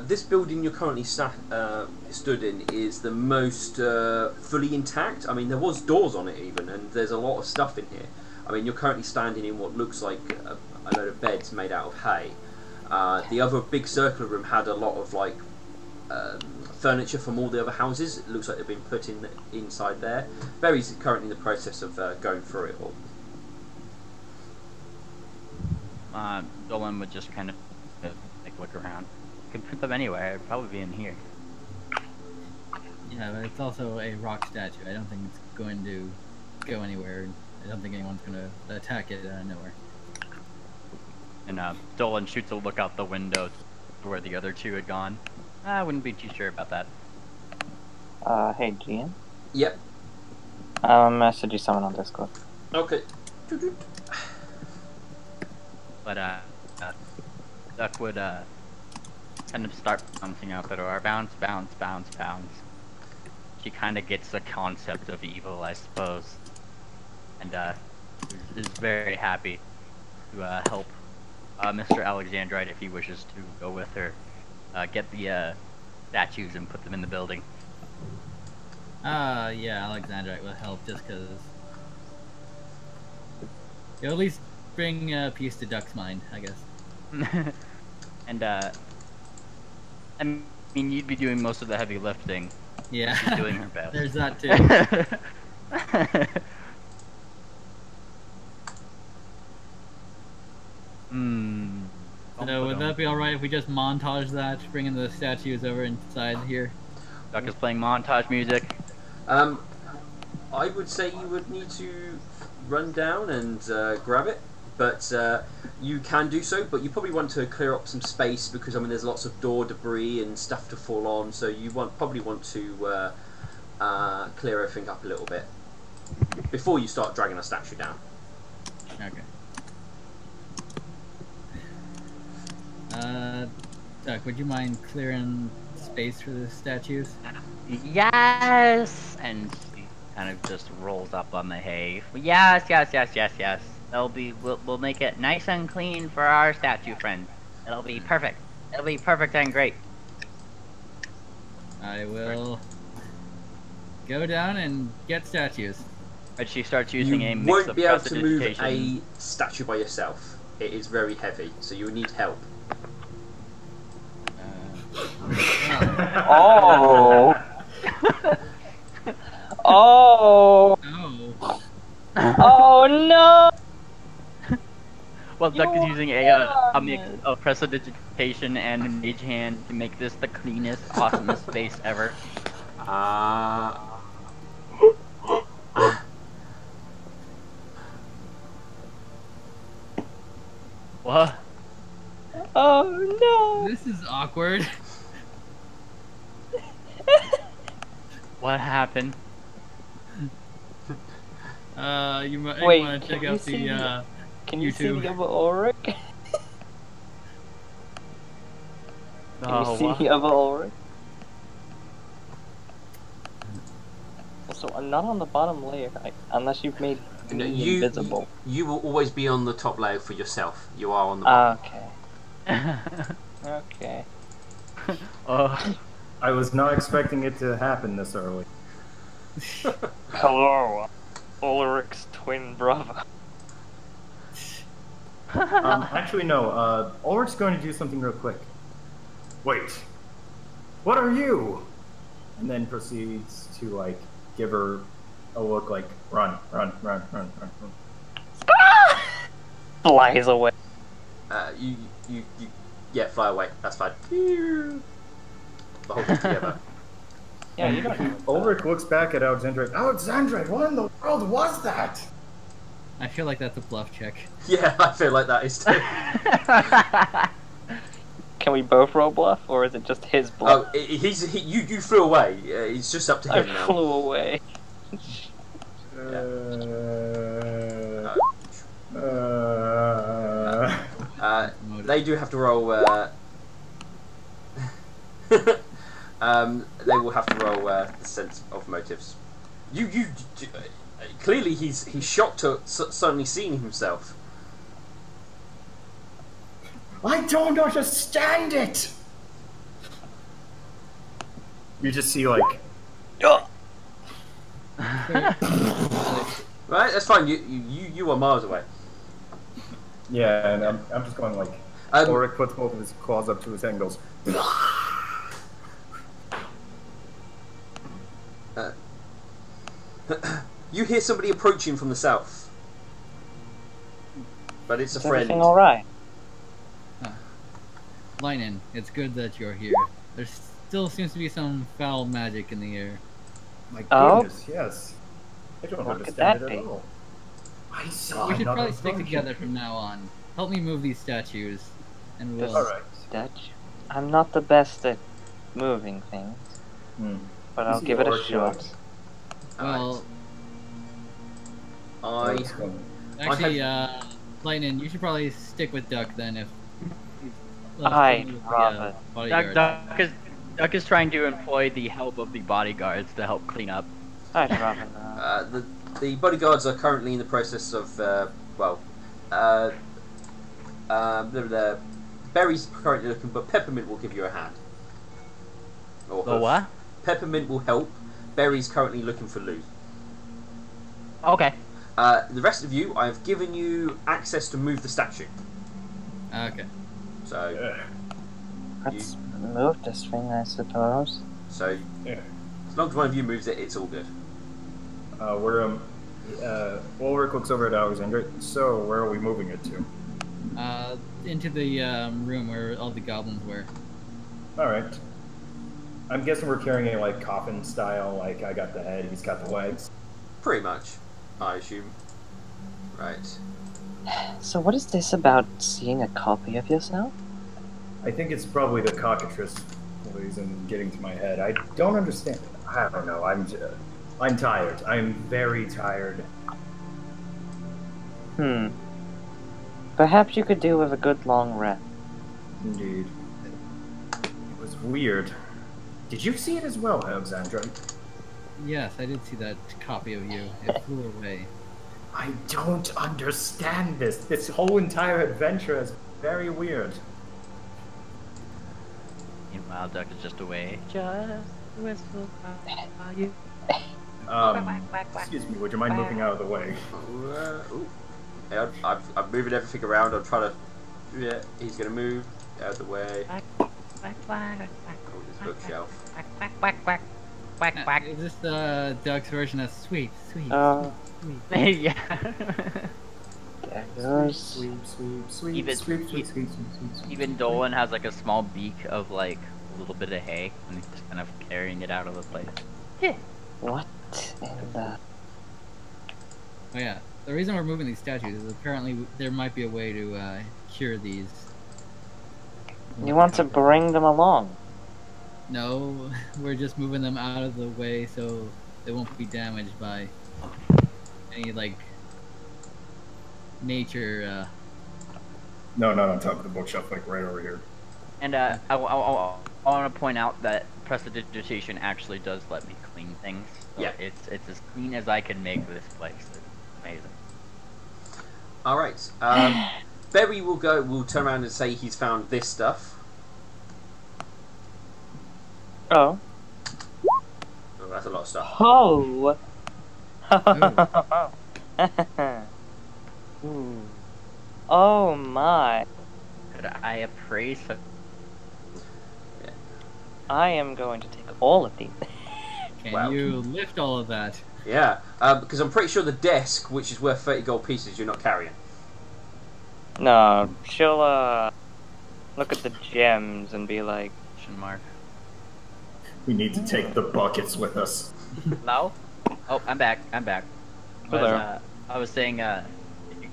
A: This building you're currently stood in is the most fully intact. I mean, there was doors on it even, and there's a lot of stuff in here. I mean, you're currently standing in what looks like a load of beds made out of hay. The other big circular room had a lot of like furniture from all the other houses. It looks like they've been put in inside there. Barry's currently in the process of going through it all.
C: Dolan would just kind of like look around. Could put them anywhere. It'd probably be in here.
B: Yeah, but it's also a rock statue. I don't think it's going to go anywhere. I don't think anyone's going to attack it out of nowhere.
C: And Dolan shoots a look out the window to where the other two had gone. I wouldn't be too sure about that.
E: Hey, GM?
A: Yep.
E: Message you someone on Discord.
A: Okay.
C: But Duck would kind of start bouncing out the door. Bounce, bounce, bounce, bounce. She kind of gets the concept of evil, I suppose. And is very happy to help Mr. Alexandrite if he wishes to go with her. Get the statues and put them in the building.
B: Yeah, Alexandrite will help just because. You'll at least bring peace to Duck's mind, I guess.
C: And I mean, you'd be doing most of the heavy lifting.
B: Yeah.
C: She's doing her best.
B: There's that too. So would that be alright if we just montage that, bringing the statues over inside here?
C: Duck is playing montage music.
A: I would say you would need to run down and grab it, but you can do so, but you probably want to clear up some space because I mean there's lots of door debris and stuff to fall on, so you probably want to clear everything up a little bit before you start dragging a statue down.
B: Okay. Duck, would you mind clearing space for the statues?
C: Yes! And she kind of just rolls up on the hay. Yes, yes, yes, yes, yes. We'll make it nice and clean for our statue friend. It'll be perfect. It'll be perfect and great.
B: I will go down and get statues.
C: But she starts using a
A: You
C: mix
A: won't
C: of
A: be able to move
C: prestidigitation.
A: a statue by yourself. It is very heavy, so you will need help.
E: Oh! Oh!
B: Oh.
E: Oh no!
C: Well, Duck is using a mix of prestidigitation and mage hand to make this the cleanest, awesomest space ever. What?
E: Oh no!
B: This is awkward.
C: What happened?
B: You might
E: Wait,
B: want to check
E: can you
B: out
E: see
B: the
E: Can you see
B: YouTube.
E: the other Ulrich? Can
C: Oh,
E: you see
C: what?
E: the other Ulrich? Also, I'm not on the bottom layer, unless you've made
A: No,
E: me invisible.
A: You will always be on the top layer for yourself. You are on the bottom.
E: Okay. Okay.
C: Oh,
D: I was not expecting it to happen this early.
E: Hello, Ulrich's twin brother.
D: Actually, no. Ulrich's going to do something real quick. Wait. What are you? And then proceeds to, like, give her a look like, run, run, run, run, run, run.
E: Flies away.
A: Yeah, fly away. That's fine. The whole thing together.
E: Yeah, you don't know.
D: Ulrich looks back at Alexandrite. Alexandrite, what in the world was that?
B: I feel like that's a bluff check.
A: Yeah, I feel like that is too.
E: Can we both roll bluff, or is it just his bluff?
A: Oh, you flew away. It's just up to
E: I
A: him now.
E: flew away.
A: They do have to roll. They will have to roll the sense of motives. Clearly he's shocked at suddenly seeing himself.
D: I don't understand it! You just see, like,
A: Right, that's fine. You are miles away.
D: Yeah, and I'm just going like. Ulrich puts both of his claws up to his head and goes.
A: You hear somebody approaching from the south, but it's a
E: Is
A: friend.
E: everything alright?
B: Lightning, it's good that you're here. There still seems to be some foul magic in the air.
D: My
E: Oh?
D: goodness, yes. I don't
E: What could
D: understand
E: that
D: it
E: be?
D: at all. I saw
B: We should
D: another
B: probably stick
D: function.
B: together from now on. Help me move these statues, and we'll.
D: Alright.
E: Dutch? I'm not the best at moving things, but
D: You
E: I'll
D: see
E: give it a
D: Ulrich
E: shot.
B: Well,
D: Ulrich's going.
B: actually, Lightning, you should probably stick with Duck then if.
E: I'd rather.
C: Duck is trying to employ the help of the bodyguards to help clean up.
E: I'd rather not.
A: The bodyguards are currently in the process of Berry's currently looking, but Peppermint will give you a hand. Or
C: The what?
A: Peppermint will help. Berry's currently looking for loot.
C: Okay.
A: The rest of you, I have given you access to move the statue.
B: Okay.
A: So,
E: Let's move this thing, I suppose.
A: as long as one of you moves it, it's all good.
D: Ulrich looks over at Alexandra. So, where are we moving it to?
B: Into the room where all the goblins were.
D: Alright. I'm guessing we're carrying it like coffin style, like I got the head, he's got the legs.
A: Pretty much, I assume. Right.
E: So what is this about seeing a copy of yourself?
D: I think it's probably the cockatrice poison getting to my head. I don't understand. I don't know. I'm tired. I'm very tired.
E: Perhaps you could do with a good long rest.
D: Indeed. It was weird. Did you see it as well, Alexandra?
B: Yes, I did see that copy of you. It flew away.
D: I don't understand this. This whole entire adventure is very weird.
C: Meanwhile, Duck is just away. Just whistle by you.
D: Excuse me, would you mind moving out of the way?
A: Yeah, I'm moving everything around. I'm trying to. Yeah, he's gonna move out of the way. Oh, this bookshelf.
B: Is this Duck's version of sweet, sweet,
C: Yeah.
E: There goes.
D: Sweet.
C: Even Dolan has like a small beak of like a little bit of hay, and he's just kind of carrying it out of the place. Yeah.
E: What in the...
B: Oh yeah, the reason we're moving these statues is apparently there might be a way to cure these.
E: You want to bring them along?
B: No, we're just moving them out of the way so they won't be damaged by any like nature.
D: No, not on top of the bookshelf, like right over here.
C: And I want to point out that prestidigitation actually does let me clean things. So
A: Yeah.
C: It's as clean as I can make this place. It's amazing.
A: All right. Berry will turn around and say he's found this stuff.
E: Oh.
A: Oh, that's a lot of stuff.
E: Oh! Oh my.
C: Could I appraise?
E: I am going to take all of these.
B: Can
A: Wow.
B: you lift all of that?
A: Yeah, because I'm pretty sure the desk, which is worth 30 gold pieces, you're not carrying.
E: No, she'll look at the gems and be like,
C: Question mark.
D: We need to take the buckets with us.
C: Hello? Oh, I'm back. I'm back.
E: Hello.
C: I was saying, if you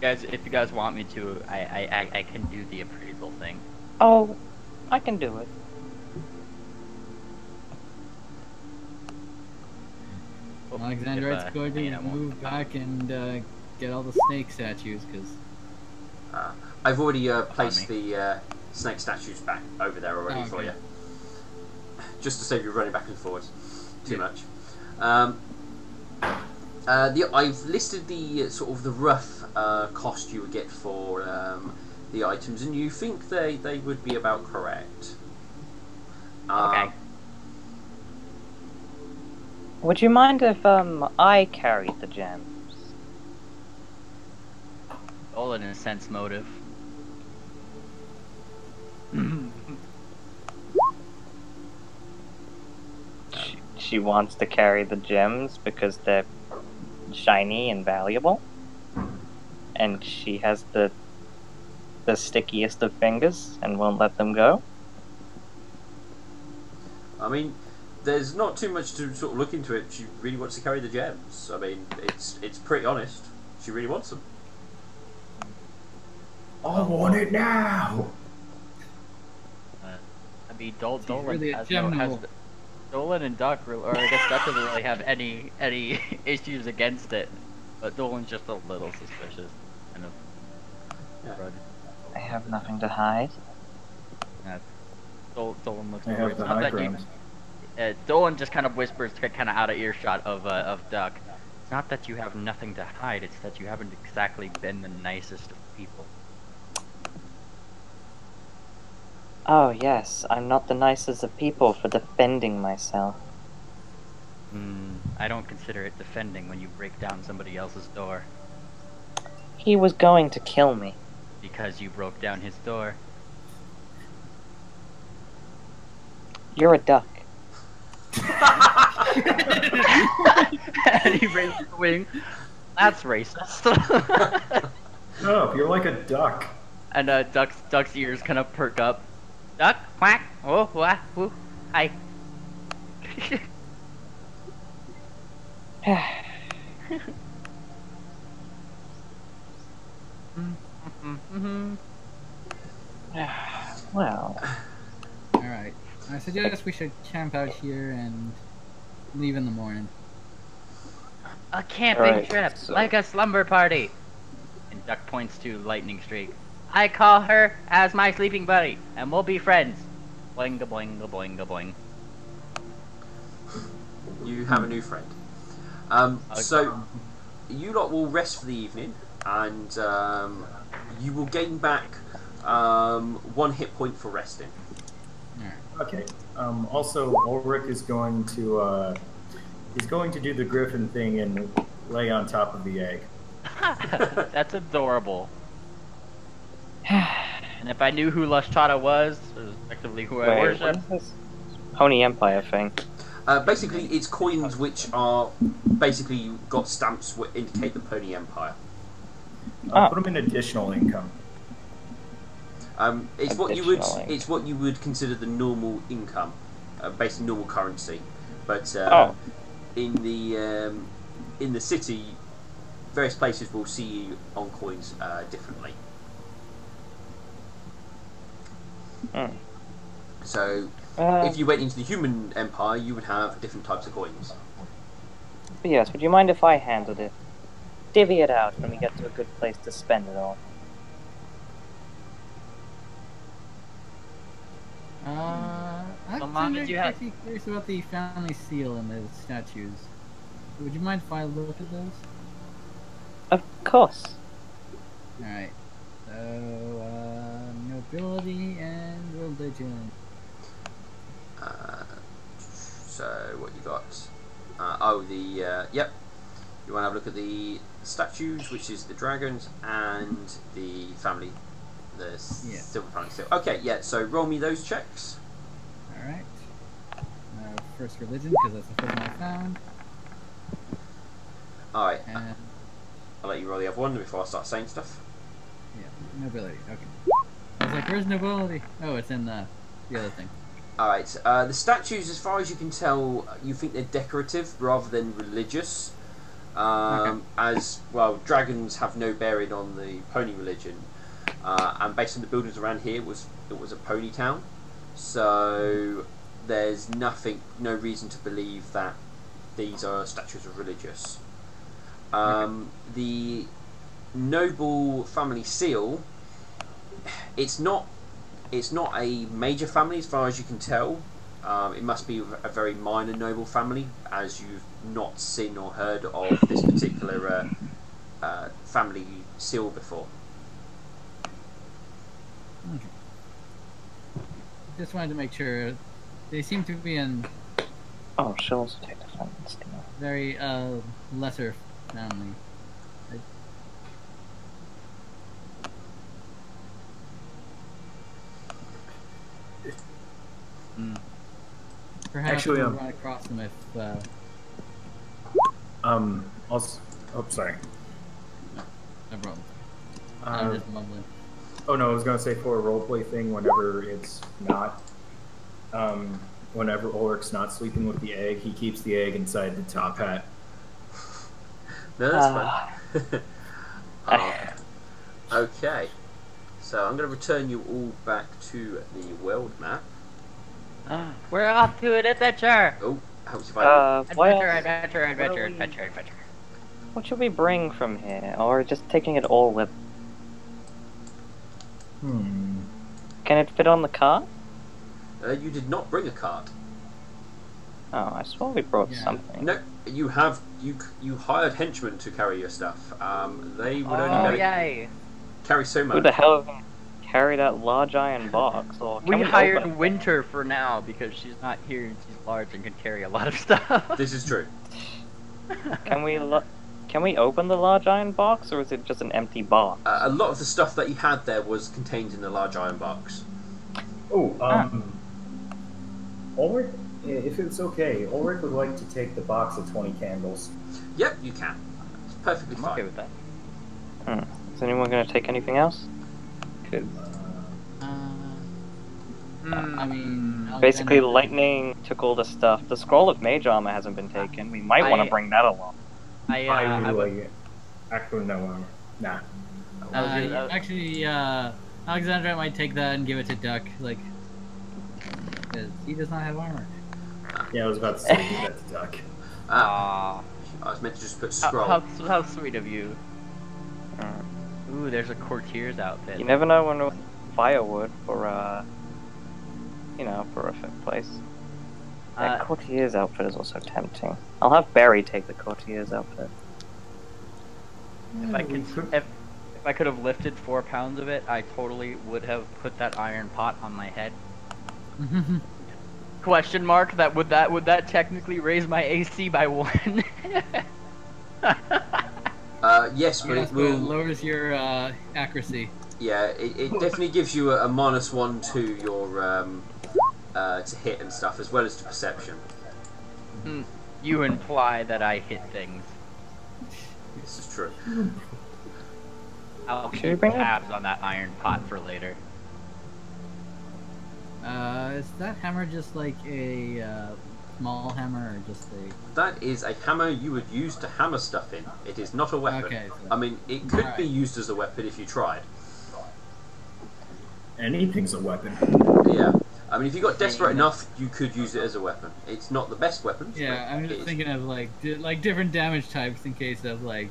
C: guys want me to, I can do the appraisal thing.
E: oh, I can do it.
B: Alexandra,
C: If,
B: it's going to
C: I won't.
B: move back and get all the snake statues because
A: I've already
C: me.
A: placed the snake statues back over there already
B: Oh,
A: for
B: okay.
A: you. Just to save you running back and forwards too much. I've listed the sort of the rough cost you would get for the items, and you think they would be about correct.
C: Okay.
E: Would you mind if I carried the gems?
C: Dolan a sense motive.
E: She wants to carry the gems because they're shiny and valuable, and she has the stickiest of fingers and won't let them go.
A: I mean, there's not too much to sort of look into it. She really wants to carry the gems. I mean, it's pretty honest. She really wants them.
D: I want it now.
C: I mean, Dolan
B: really a
C: has
B: gem
C: no, has
B: noble.
C: Dolan and Duck, or I guess Duck doesn't really have any issues against it, but Dolan's just a little suspicious, kind of.
A: Yeah.
E: I have nothing to hide.
C: Dolan looks
D: I
C: over.
D: have
C: It's
D: the
C: not
D: high
C: that you.
D: ground.
C: Dolan just kind of whispers, kind of out of earshot of Duck. It's not that you have nothing to hide. It's that you haven't exactly been the nicest of people.
E: Oh yes, I'm not the nicest of people for defending myself.
C: I don't consider it defending when you break down somebody else's door
E: He was going to kill me.
C: because you broke down his door.
E: You're a duck.
C: And he raised the wing. That's racist.
D: Shut up, you're like a duck.
C: And Duck's ears kind of perk up. Duck, quack, oh, wah, woo, hi.
E: Well,
B: Alright. I suggest we should camp out here and leave in the morning.
C: A camping
E: Alright,
C: trip,
E: so-
C: like a slumber party. And Duck points to Lightning Streak. I call her as my sleeping buddy, and we'll be friends. Boing a boing a boing a boing.
A: You have a new friend. So you lot will rest for the evening, and you will gain back 1 hit point for resting.
D: Okay. Also, Ulrich is going to do the griffin thing and lay on top of the egg.
C: That's adorable. And if I knew who Lushchata was, it was effectively who I
E: wait,
C: worship.
E: what is this Pony Empire thing?
A: Basically, it's coins which are basically got stamps which indicate the Pony Empire.
D: Put them in additional income.
A: It's
E: Additionally.
A: what you would consider the normal income, based on normal currency. But in the city, various places will see you on coins differently. So, if you went into the human empire, you would have different types of coins.
E: But yes, would you mind if I handled it? Divvy it out when we get to a good place to spend it all.
C: So, Mom, did you have-
B: pretty curious about the family seal and the statues. Would you mind if I look at those?
E: Of course.
B: Alright. So, nobility and religion.
A: So what you got? Yep. You want to have a look at the statues, which is the dragons and the family, the silver family seal. Okay, yeah. So roll me those checks.
B: Alright. First religion, because that's the first one I found.
A: All right.
B: And,
A: I'll let you roll the other one before I start saying stuff.
B: yeah, nobility. Okay. I was like, where's nobility? Oh, it's in the other thing.
A: Alright, the statues, as far as you can tell, you think they're decorative rather than religious.
B: Okay.
A: As, well, dragons have no bearing on the pony religion. And based on the buildings around here, it was a pony town. So, there's no reason to believe that these are statues of religious. The noble family seal, it's not a major family as far as you can tell. It must be a very minor noble family, as you've not seen or heard of this particular family seal before.
B: Okay. Just wanted to make sure. They seem to be in
E: Oh, she'll also take the fun steal.
B: very lesser family. Perhaps
D: Actually,
B: we'll run across them if.
D: Also, oh, sorry.
B: No problem. I'm
D: Uh,
B: just mumbling.
D: oh no, I was gonna say for a roleplay thing, whenever it's not, whenever Ulrich's not sleeping with the egg, he keeps the egg inside the top hat.
A: No, that's fine. Okay, so I'm going to return you all back to the world map.
C: We're off to an adventure!
A: Oh, how's your vibe?
C: Adventure.
E: What should we bring from here? Or just taking it all with... Can it fit on the cart?
A: You did not bring a cart.
E: Oh, I swore we brought something.
A: No, you have you hired henchmen to carry your stuff. They would only
C: yay!
A: carry so much.
E: Who the hell carry that large iron box? Or
C: We
E: can
C: hired
E: open it?
C: Winter for now because she's not here and she's large and can carry a lot of stuff.
A: This is true.
E: Can we open the large iron box, or is it just an empty box?
A: A lot of the stuff that you had there was contained in the large iron box.
D: Oh, Ulrich, if it's okay, Ulrich would like to take the box of 20 candles.
A: Yep, you can. It's perfectly
C: I'm
A: fine.
C: okay with that.
E: Is anyone going to take anything else? 'Cause
B: I mean,
E: basically,
B: Alexander-
E: Lightning took all the stuff. The scroll of mage armor hasn't been taken. We might want to bring that along.
C: I would,
D: Actually, no, nah.
B: Actually, Alexandra might take that and give it to Duck, like, because he does not have armor.
D: Yeah, I was about to say give that to Duck.
A: I was meant to just put scroll.
C: how sweet of you. Ooh, there's a courtier's outfit.
E: You never know when we'll firewood for for a fifth place. That courtier's outfit is also tempting. I'll have Barry take the courtier's outfit.
C: If I could have lifted 4 pounds of it, I totally would have put that iron pot on my head. Question mark? Would that technically raise my AC by 1?
A: Yes, but
B: Yes,
A: it
B: but it
A: will.
B: lowers your accuracy.
A: Yeah, it definitely gives you a -1 to your to hit and stuff, as well as to perception.
C: You imply that I hit things.
A: This is true.
C: I'll
E: Should we
C: keep
E: bring it?
C: tabs on that iron pot for later.
B: Is that hammer just like a small hammer or just a...
A: That is a hammer you would use to hammer stuff in. It is not a weapon.
B: Okay, so-
A: I mean, it could be
B: Alright.
A: used as a weapon if you tried.
D: Anything's a weapon.
A: Yeah. I mean, if you got desperate enough, you could use it as a weapon. It's not the best weapon.
B: Yeah, I'm just thinking of like different damage types in case of like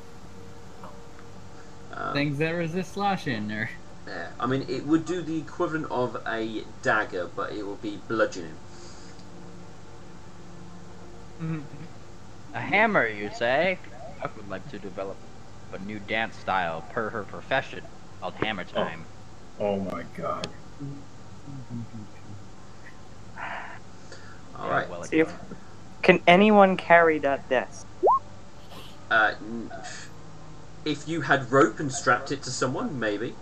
B: things that resist slashing or...
A: Yeah. I mean, it would do the equivalent of a dagger, but it will be bludgeoning.
C: A hammer, you say? I would like to develop a new dance style per her profession called Hammer Time.
D: Oh my god.
A: Alright.
C: Well,
E: See can anyone carry that desk?
A: If you had rope and strapped it to someone, maybe.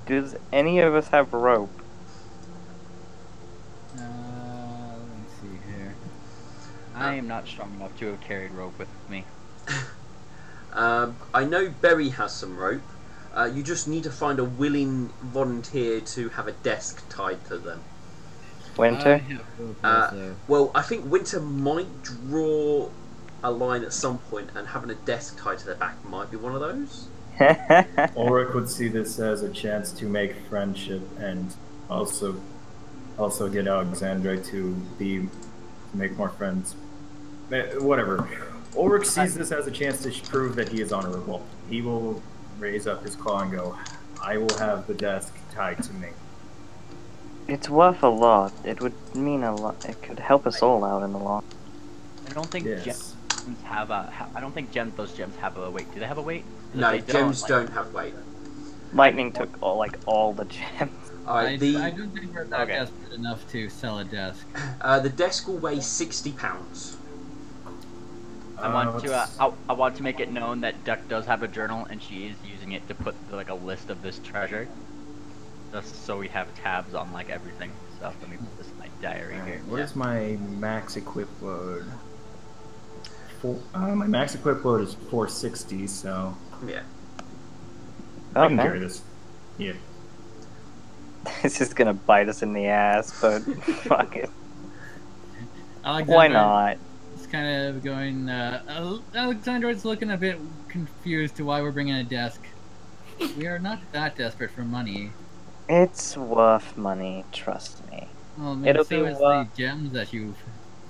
E: Does any of us have rope?
B: Let me see here.
C: I am not strong enough to have carried rope with me.
A: I know Berry has some rope. You just need to find a willing volunteer to have a desk tied to them.
E: Winter?
A: Well, I think Winter might draw a line at some point, and having a desk tied to their back might be one of those.
D: Ulrich would see this as a chance to make friendship and also get Alexandra to make more friends. Whatever. Ulrich sees this as a chance to prove that he is honorable. He will raise up his claw and go, I will have the desk tied to me.
E: It's worth a lot. It would mean a lot. It could help us all out in the long.
C: I don't think
D: Yes.
C: gems have a. I don't think those gems have a weight. Do they have a weight?
A: No,
C: They
A: gems
C: like-
A: don't have weight.
E: Lightning took all the gems.
A: Alright,
B: I
A: the
B: don't think we're that desperate enough to sell a desk.
A: the desk will weigh 60 pounds.
C: I want to make it known that Duck does have a journal and she is using it to put like a list of this treasure, just so we have tabs on like everything. So let me put this in my diary here.
D: What is my max equip load? My max equip load is 460, so
A: Yeah.
D: I can
E: Okay.
D: carry this. Yeah.
E: This is gonna bite us in the ass, but fuck it.
B: Alexander
E: Why not?
B: is kind of going. Alexander is looking a bit confused to why we're bringing a desk. We are not that desperate for money.
E: It's worth money, trust me.
B: Well, I mean,
E: It'll
B: so
E: be
B: is
E: worth.
B: the gems that you've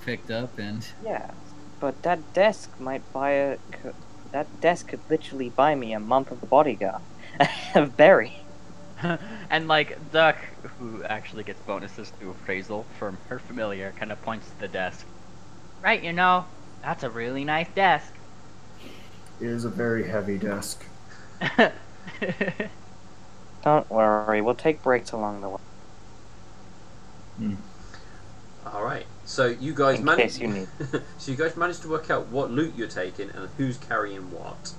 B: picked up, and
E: Yeah, but that desk might buy a. That desk could literally buy me a month of bodyguard. Of berry.
C: And like Duck, who actually gets bonuses to appraisal from her familiar, kind of points to the desk. Right, you know, that's a really nice desk.
D: It is a very heavy desk.
E: Don't worry, we'll take breaks along the way.
A: All right. So you guys
E: In
A: managed.
E: case you need.
A: So you guys managed to work out what loot you're taking and who's carrying what.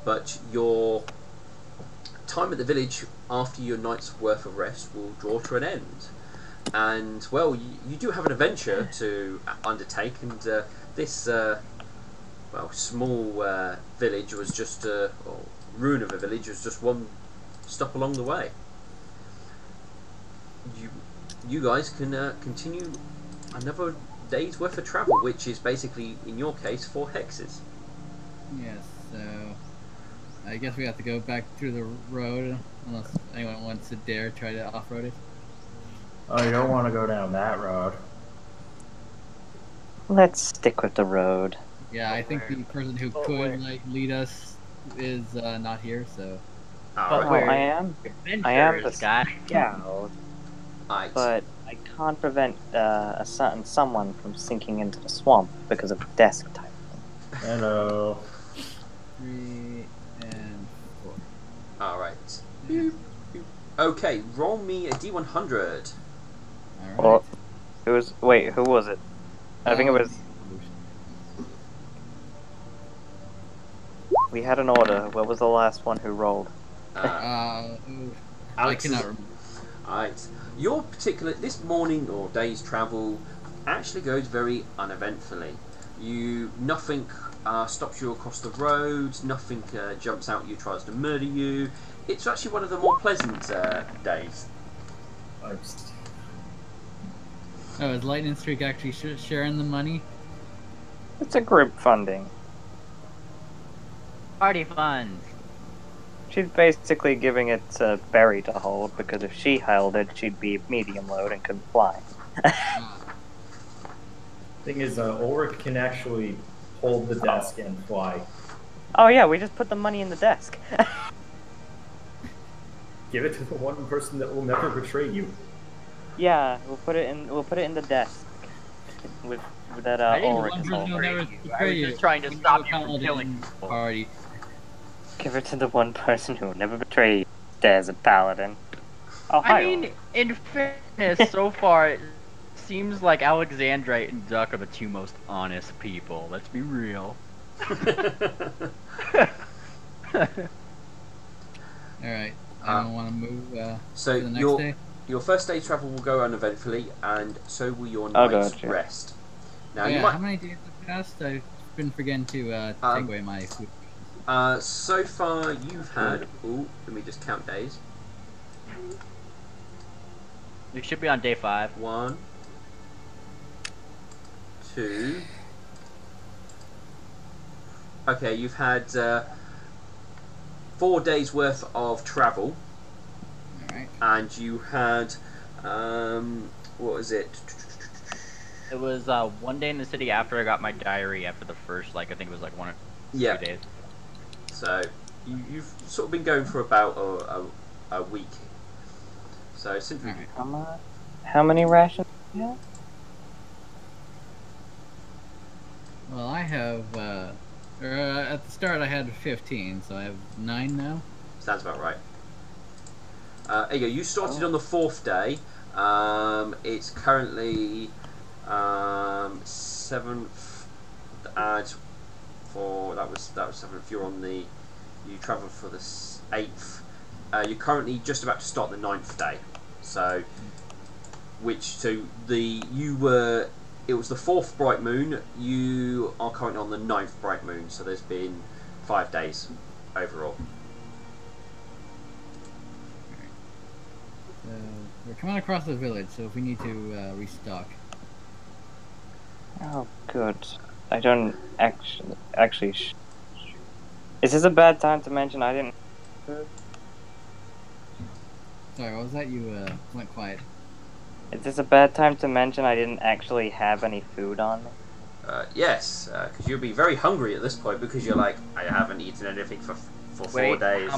A: But your time at the village after your night's worth of rest will draw to an end. And well, you do have an adventure to undertake, and this small village was just or ruin of a village was just one stop along the way. You guys can continue another day's worth of travel, which is basically, in your case, 4 hexes.
B: yes, so I guess we have to go back through the road unless anyone wants to dare try to off-road it.
D: Oh, you don't want to go down that road.
E: Let's stick with the road.
B: Yeah, I think the person who could like lead us is not here, so.
A: All
C: But
A: right.
C: we're-
E: I am
C: Adventurers,
E: the
C: guy.
E: scout,
A: Right.
E: but I can't prevent a certain someone from sinking into the swamp because of desk type.
D: Hello.
B: 3 and 4.
A: All right. Okay, roll me a d100.
B: All right.
E: Well, who was it? I think it was. We had an order. What was the last one who rolled?
B: I
A: Alex
B: cannot
A: is-
B: remember.
A: Alright. Your particular this morning or day's travel actually goes very uneventfully. Nothing stops you across the road. Nothing jumps out at you, tries to murder you. It's actually one of the more pleasant days.
B: Oh, is Lightning Streak actually sharing the money?
E: It's a group funding.
C: Party funds.
E: She's basically giving it to Berry to hold because if she held it, she'd be medium load and couldn't fly.
D: Thing is, Ulrich can actually hold the desk and fly.
E: Oh yeah, we just put the money in the desk.
D: Give it to the one person that will never betray you.
E: Yeah, we'll put it in the desk with that
C: I didn't
E: Ulrich
B: One
E: is
B: person will
E: holding.
B: never
C: I was
B: betray you.
C: just trying to
B: We
C: stop
B: will
C: you from
B: count it
C: killing
B: in
C: people.
B: Party.
E: Give it to the one person who will never betray you. There's a paladin. Oh,
C: I
E: hi.
C: mean, in fairness, so far it seems like Alexandrite and Duck are the two most honest people. Let's be real.
B: Alright. I don't want to move
A: So
B: to the next day.
A: your first day's travel will go uneventfully, and so will your
E: Oh,
A: night's
E: gotcha.
A: rest. Now
B: Oh,
A: you
B: yeah,
A: might.
B: how many days have passed? I've been forgetting to take away my food.
A: So far, you've had. Ooh, let me just count days.
C: We should be on day 5.
A: 1, 2. Okay, you've had 4 days worth of travel,
B: Alright.
A: and you had what was it?
C: It was 1 day in the city after I got my diary after the first, I think it was 1 or 2 days.
A: So you've sort of been going for about a week. So since we
B: Alright.
E: How many rations? Yeah.
B: Well, I have, at the start I had 15, so I have 9 now.
A: sounds about right. There you go. You started on the 4th day. It's currently 7th. Add for that was 7th. You travel for the 8th. You're currently just about to start the 9th day. So It was the 4th bright moon. You are currently on the 9th bright moon, so there's been 5 days overall.
B: We're coming across the village, so if we need to restock.
E: Oh, good. I don't actually. Is this a bad time to mention I didn't?
B: Sorry, what was that? You went quiet.
E: Is this a bad time to mention I didn't actually have any food on me?
A: Yes, because you'll be very hungry at this point because you're like, I haven't eaten anything for 4 days.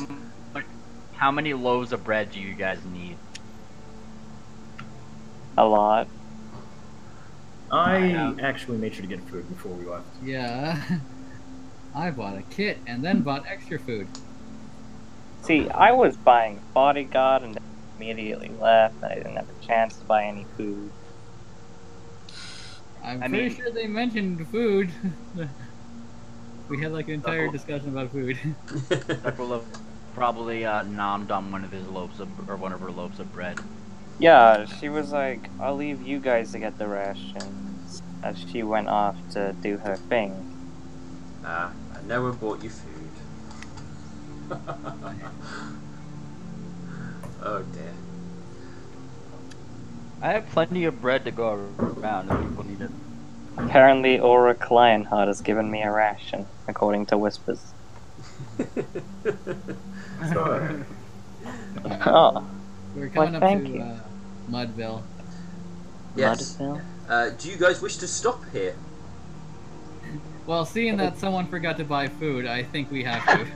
C: How many loaves of bread do you guys need?
E: A lot.
D: I actually made sure to get food before we left.
B: Yeah. I bought a kit and then bought extra food.
E: See, I was buying bodyguard and immediately left. I didn't have a chance to buy any food.
B: I'm pretty sure they mentioned food. We had like an entire discussion about food.
C: Duck will have probably nommed on one of her loaves of bread.
E: Yeah, she was like, I'll leave you guys to get the rations, as she went off to do her thing.
A: And no one bought you food. Oh dear.
C: I have plenty of bread to go around if people need it.
E: Apparently, Aura Lionheart has given me a ration, according to whispers.
D: Sorry.
E: Oh.
B: We're coming up
E: thank
B: to
E: you.
B: Mudville.
A: Yes.
E: Mudville?
A: Do you guys wish to stop here?
B: Well, seeing that someone forgot to buy food, I think we have to.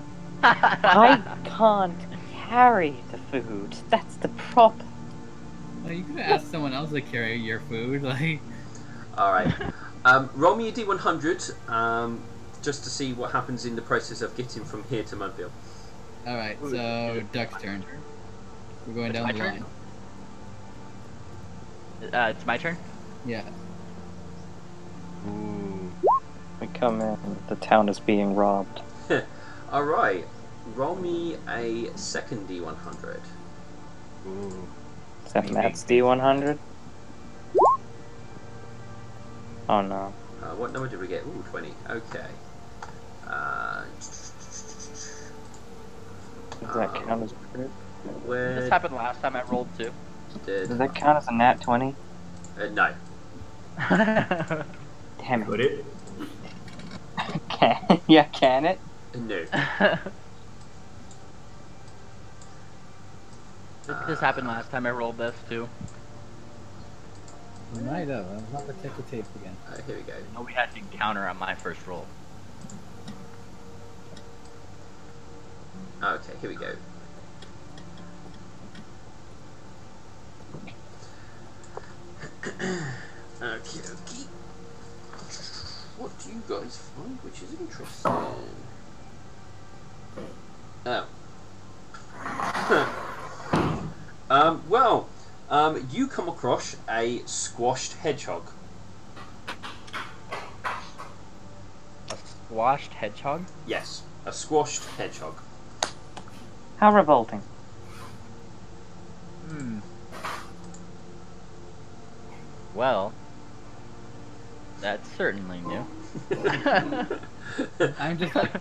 E: I can't carry the food. That's the problem.
B: Well, you could have asked someone else to carry your food, like.
A: Alright. Roll me a D100, just to see what happens in the process of getting from here to Mudville.
B: Alright, so Duck's turn. We're going down the line.
C: It's my turn?
B: Yeah.
C: Ooh.
E: We come in, the town is being robbed.
A: Alright. Roll me a second D100.
C: Ooh.
E: Is that Matt's D100? Oh no.
A: What number did we get? Ooh, 20. Okay.
E: Does that count as a crit?
A: Where
C: This happened last time I rolled too.
A: did...
E: Does that count as a nat 20?
A: no.
E: Damn it.
D: Would it?
E: Can, yeah, can it?
A: No.
C: This happened last time I rolled this too.
B: We might have. I'll have to check the tape again.
A: Here we go.
C: No, we had to encounter on my first roll.
A: Okay, here we go. Okay. What do you guys find which is interesting? Oh. You come across a squashed hedgehog.
C: A squashed hedgehog?
A: Yes, a squashed hedgehog.
E: How revolting.
C: Hmm. Well, that's certainly new.
B: I'm just like.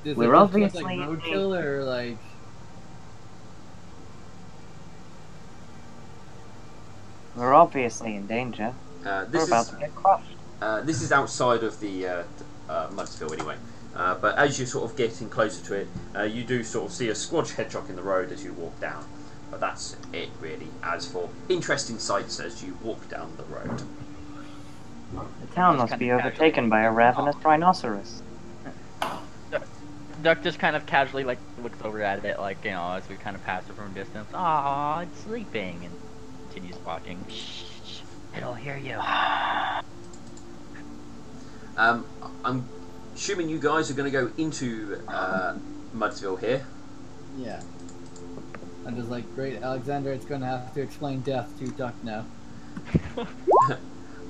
B: Does
E: We're
B: it look
E: obviously
B: like roadkill or like.
E: We're obviously in danger. We're about to get crushed.
A: This is outside of the Mudsville anyway. But as you're sort of getting closer to it, you do sort of see a squashed hedgehog in the road as you walk down. But that's it, really. As for interesting sights as you walk down the road.
E: The town must be overtaken by a ravenous rhinoceros.
C: Duck just kind of casually like looks over at it, like, you know, as we kind of pass it from a distance. Aw, it's sleeping, and continues walking. Shh, it'll hear you.
A: I'm assuming you guys are going to go into Mudsville here.
B: Yeah. I'm just like, great, Alexander, it's going to have to explain death to Duck now.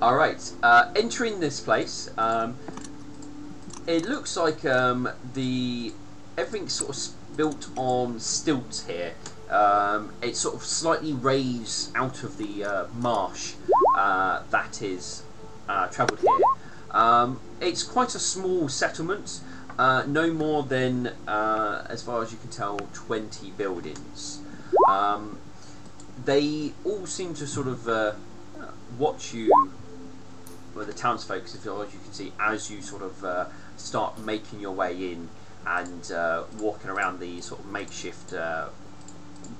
A: Alright, entering this place, it looks like everything's sort of built on stilts here. It sort of slightly raised out of the marsh that is travelled here. It's quite a small settlement, no more than, as far as you can tell, 20 buildings. They all seem to sort of watch you, well, the townsfolk, as you can see, as you sort of start making your way in and walking around the sort of makeshift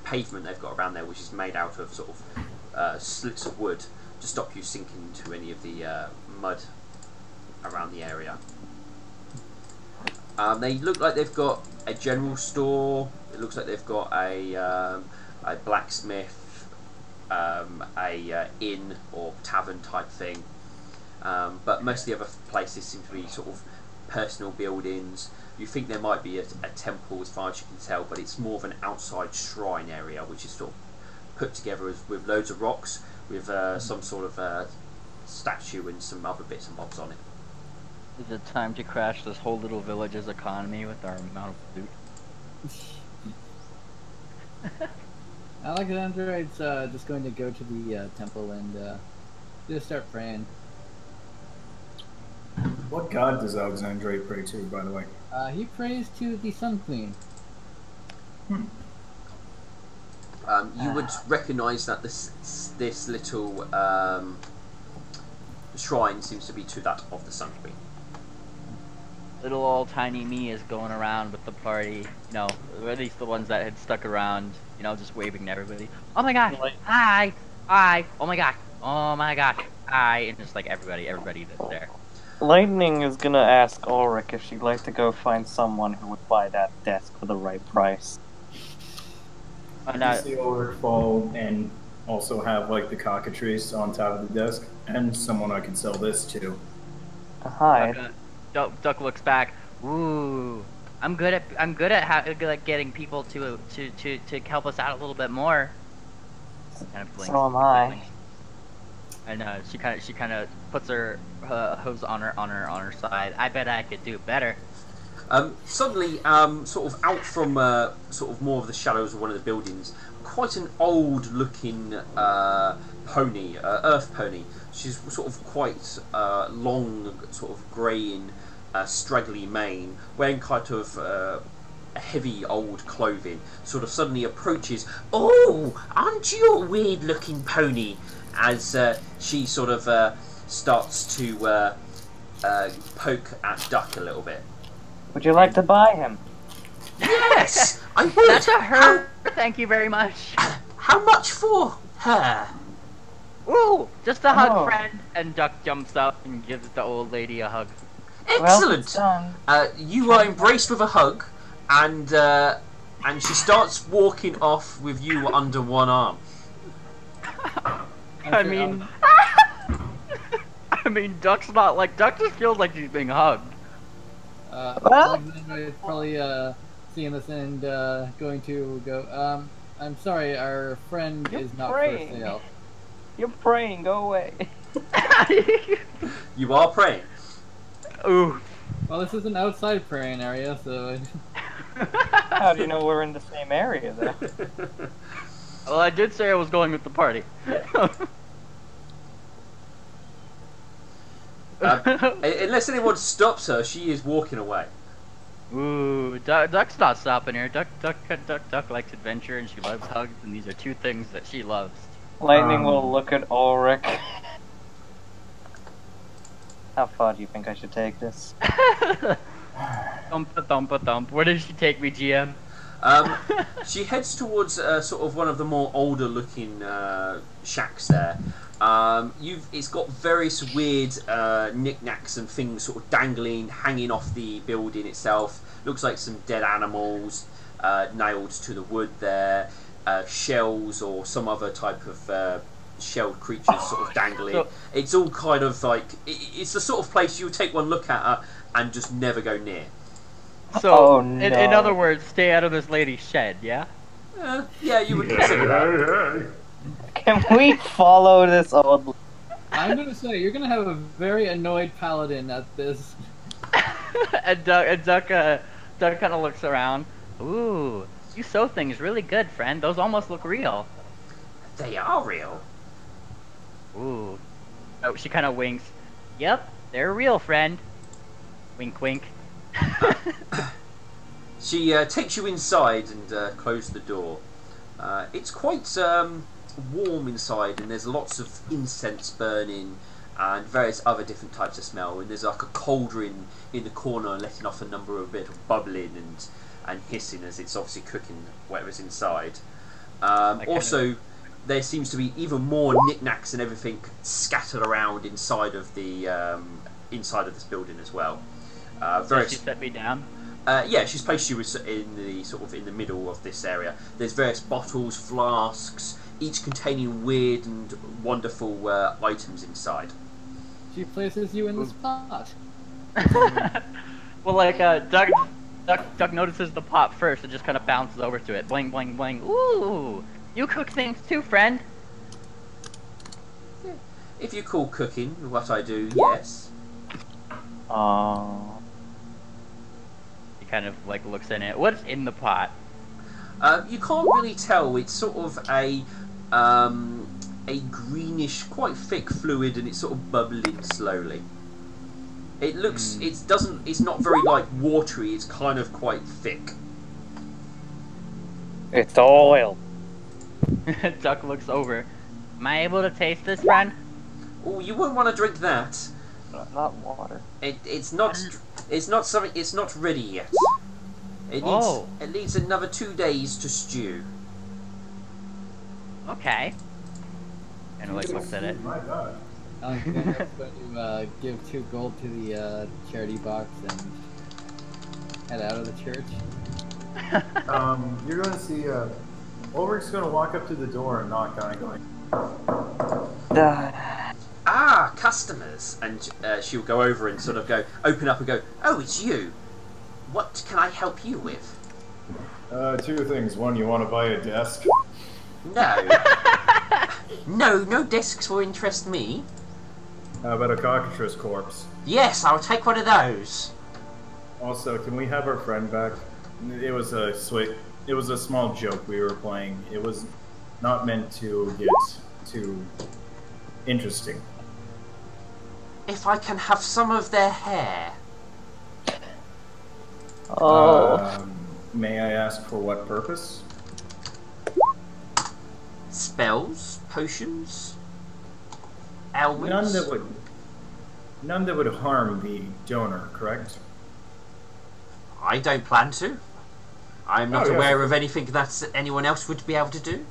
A: pavement they've got around there, which is made out of sort of slits of wood to stop you sinking into any of the mud around the area. They look like they've got a general store. It looks like they've got a blacksmith, a inn or tavern type thing. But most of the other places seem to be sort of personal buildings. You think there might be a temple as far as you can tell, but it's more of an outside shrine area, which is sort of put together with loads of rocks with some sort of statue and some other bits and bobs on it.
C: Is it time to crash this whole little village's economy with our amount of loot?
B: Alexandroid's just going to go to the temple and just start praying.
D: What god does Alexandroid pray to, by the way?
B: He prays to the Sun Queen.
A: You would recognise that this little shrine seems to be to that of the Sun Queen.
C: Little old tiny me is going around with the party, you know, or at least the ones that had stuck around, you know, just waving to everybody. Oh my gosh, hi, oh my gosh, hi, and just like everybody that's there.
E: Lightning is gonna ask Ulrich if she'd like to go find someone who would buy that desk for the right price.
D: I see Ulrich fall and also have like the cockatrice on top of the desk, and someone I could sell this to.
E: Hi.
C: Duck looks back. Ooh, I'm good at getting people to help us out a little bit more. Kind of blinks.
E: So am I.
C: And she kind of puts her hooves on her side. I bet I could do better.
A: Suddenly, sort of out from sort of more of the shadows of one of the buildings, quite an old-looking pony, earth pony. She's sort of quite long, sort of greying, straggly mane, wearing kind of a heavy old clothing. Sort of suddenly approaches. Oh, aren't you a weird-looking pony? As she sort of starts to poke at Duck a little bit.
E: Would you like to buy him?
A: Yes, I would.
C: That's a her. Thank you very much.
A: How much for her?
C: Ooh, just a hug, friend. And Duck jumps up and gives the old lady a hug.
A: Excellent.
E: Well,
A: you are embraced with a hug, and she starts walking off with you under one arm.
C: I mean, Duck just feels like she's being hugged.
B: Alexandra is probably seeing this and going to go, I'm sorry, our friend is not for sale.
E: You're praying, go away.
A: You are praying.
C: Ooh.
B: Well, this is an outside praying area, so...
E: How do you know we're in the same area, though?
C: Well, I did say I was going with the party.
A: Unless anyone stops her, she is walking away.
C: Ooh, Duck's not stopping her. Duck likes adventure and she loves hugs, and these are two things that she loves.
E: Lightning will look at Ulrich. How far do you think I should take this?
C: Thump. Where did she take me, GM?
A: She heads towards sort of one of the more older looking shacks there. It's got various weird knickknacks and things sort of dangling, hanging off the building itself. Looks like some dead animals nailed to the wood there. Shells or some other type of shelled creatures sort of dangling. So, it's all kind of like, it's the sort of place you would take one look at her and just never go near.
C: So, in other words, stay out of this lady's shed, yeah?
A: Yeah, you would consider that.
E: Can we follow this old...
B: I'm gonna say, you're gonna have a very annoyed paladin at this.
C: and Duck kind of looks around. Ooh, You sew things really good, friend. Those almost look real.
A: They are real.
C: Ooh. Oh, she kind of winks. Yep, they're real, friend. Wink, wink.
A: She takes you inside and closes the door. It's quite warm inside, and there's lots of incense burning and various other different types of smell. And there's like a cauldron in the corner letting off a number of bit of bubbling and hissing as it's obviously cooking whatever's inside. Also, there seems to be even more knickknacks and everything scattered around inside of the inside of this building as well.
C: She set me down.
A: Yeah, she's placed you in the sort of in the middle of this area. There's various bottles, flasks, each containing weird and wonderful items inside.
B: She places you in the spot.
C: Well, like Duck notices the pot first and just kind of bounces over to it. Bling, bling, bling. Ooh, you cook things too, friend.
A: Yeah. If you call cooking what I do, yes.
C: He kind of like looks in it. What's in the pot?
A: You can't really tell. It's sort of a greenish, quite thick fluid, and it's sort of bubbling slowly. It looks. It's not very like watery. It's kind of quite thick.
E: It's oil.
C: Duck looks over. Am I able to taste this, friend?
A: Oh, you wouldn't want to drink that.
E: Not water.
A: It's not. It's not something. It's not ready yet. It needs another 2 days to stew.
C: Okay. And like looks at it.
D: My God.
B: I'm going to give 2 gold to the charity box and head out of the church.
D: You're going to see, Ulrich's going to walk up to the door and knock on it going,
A: Ah, customers! And she'll go over and sort of open up and go, oh, it's you. What can I help you with?
D: 2 things. One, you want to buy a desk?
A: No. No desks will interest me.
D: How about a cockatrice corpse?
A: Yes, I'll take one of those.
D: Also, can we have our friend back? It was a small joke we were playing. It was not meant to get too interesting.
A: If I can have some of their hair.
D: May I ask for what purpose?
A: Spells, potions, ailments.
D: None that would harm the donor, correct?
A: I don't plan to. I'm not
D: yes.
A: aware of anything that anyone else would be able to do.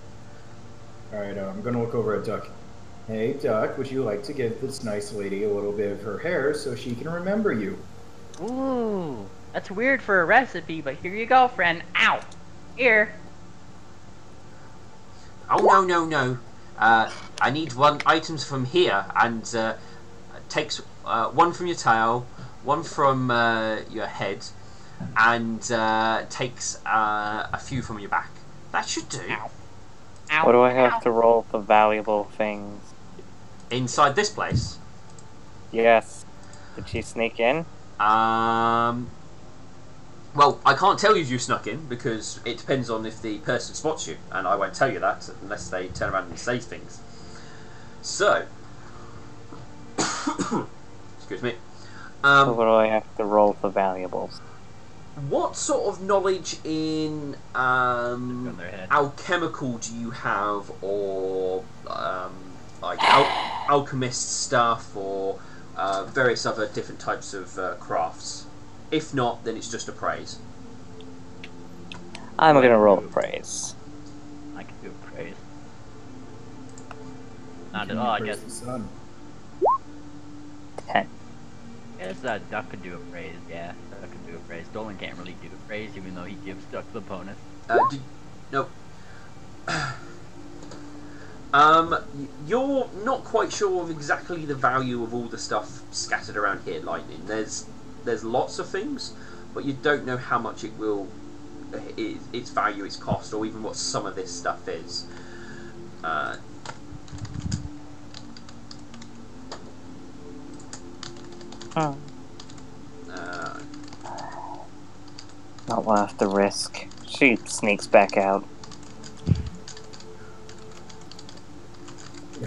D: Alright, I'm gonna look over at Duck. Hey, Duck, would you like to give this nice lady a little bit of her hair so she can remember you?
C: Ooh, that's weird for a recipe, but here you go, friend. Ow! Here.
A: Oh, no. I need items from here, and takes one from your tail, one from your head, and takes a few from your back. That should do.
C: Ow. Ow.
E: What do I have to roll for valuable things?
A: Inside this place?
E: Yes. Did she sneak in?
A: Well, I can't tell you if you snuck in, because it depends on if the person spots you, and I won't tell you that unless they turn around and say things. So, excuse me.
E: So what do I have to roll for valuables?
A: What sort of knowledge in alchemical do you have, or like alchemist stuff, or various other different types of crafts? If not, then it's just a praise.
E: I'm gonna roll praise.
C: I can do praise. Not at all, I guess.
E: 10.
C: I guess Duck could do a praise, yeah. Duck could do a praise. Dolan can't really do a praise, even though he gives Duck the bonus.
A: No. You're not quite sure of exactly the value of all the stuff scattered around here, Lightning. There's lots of things, but you don't know how much it will, its value, its cost, or even what some of this stuff is.
E: Not worth the risk. She sneaks back out.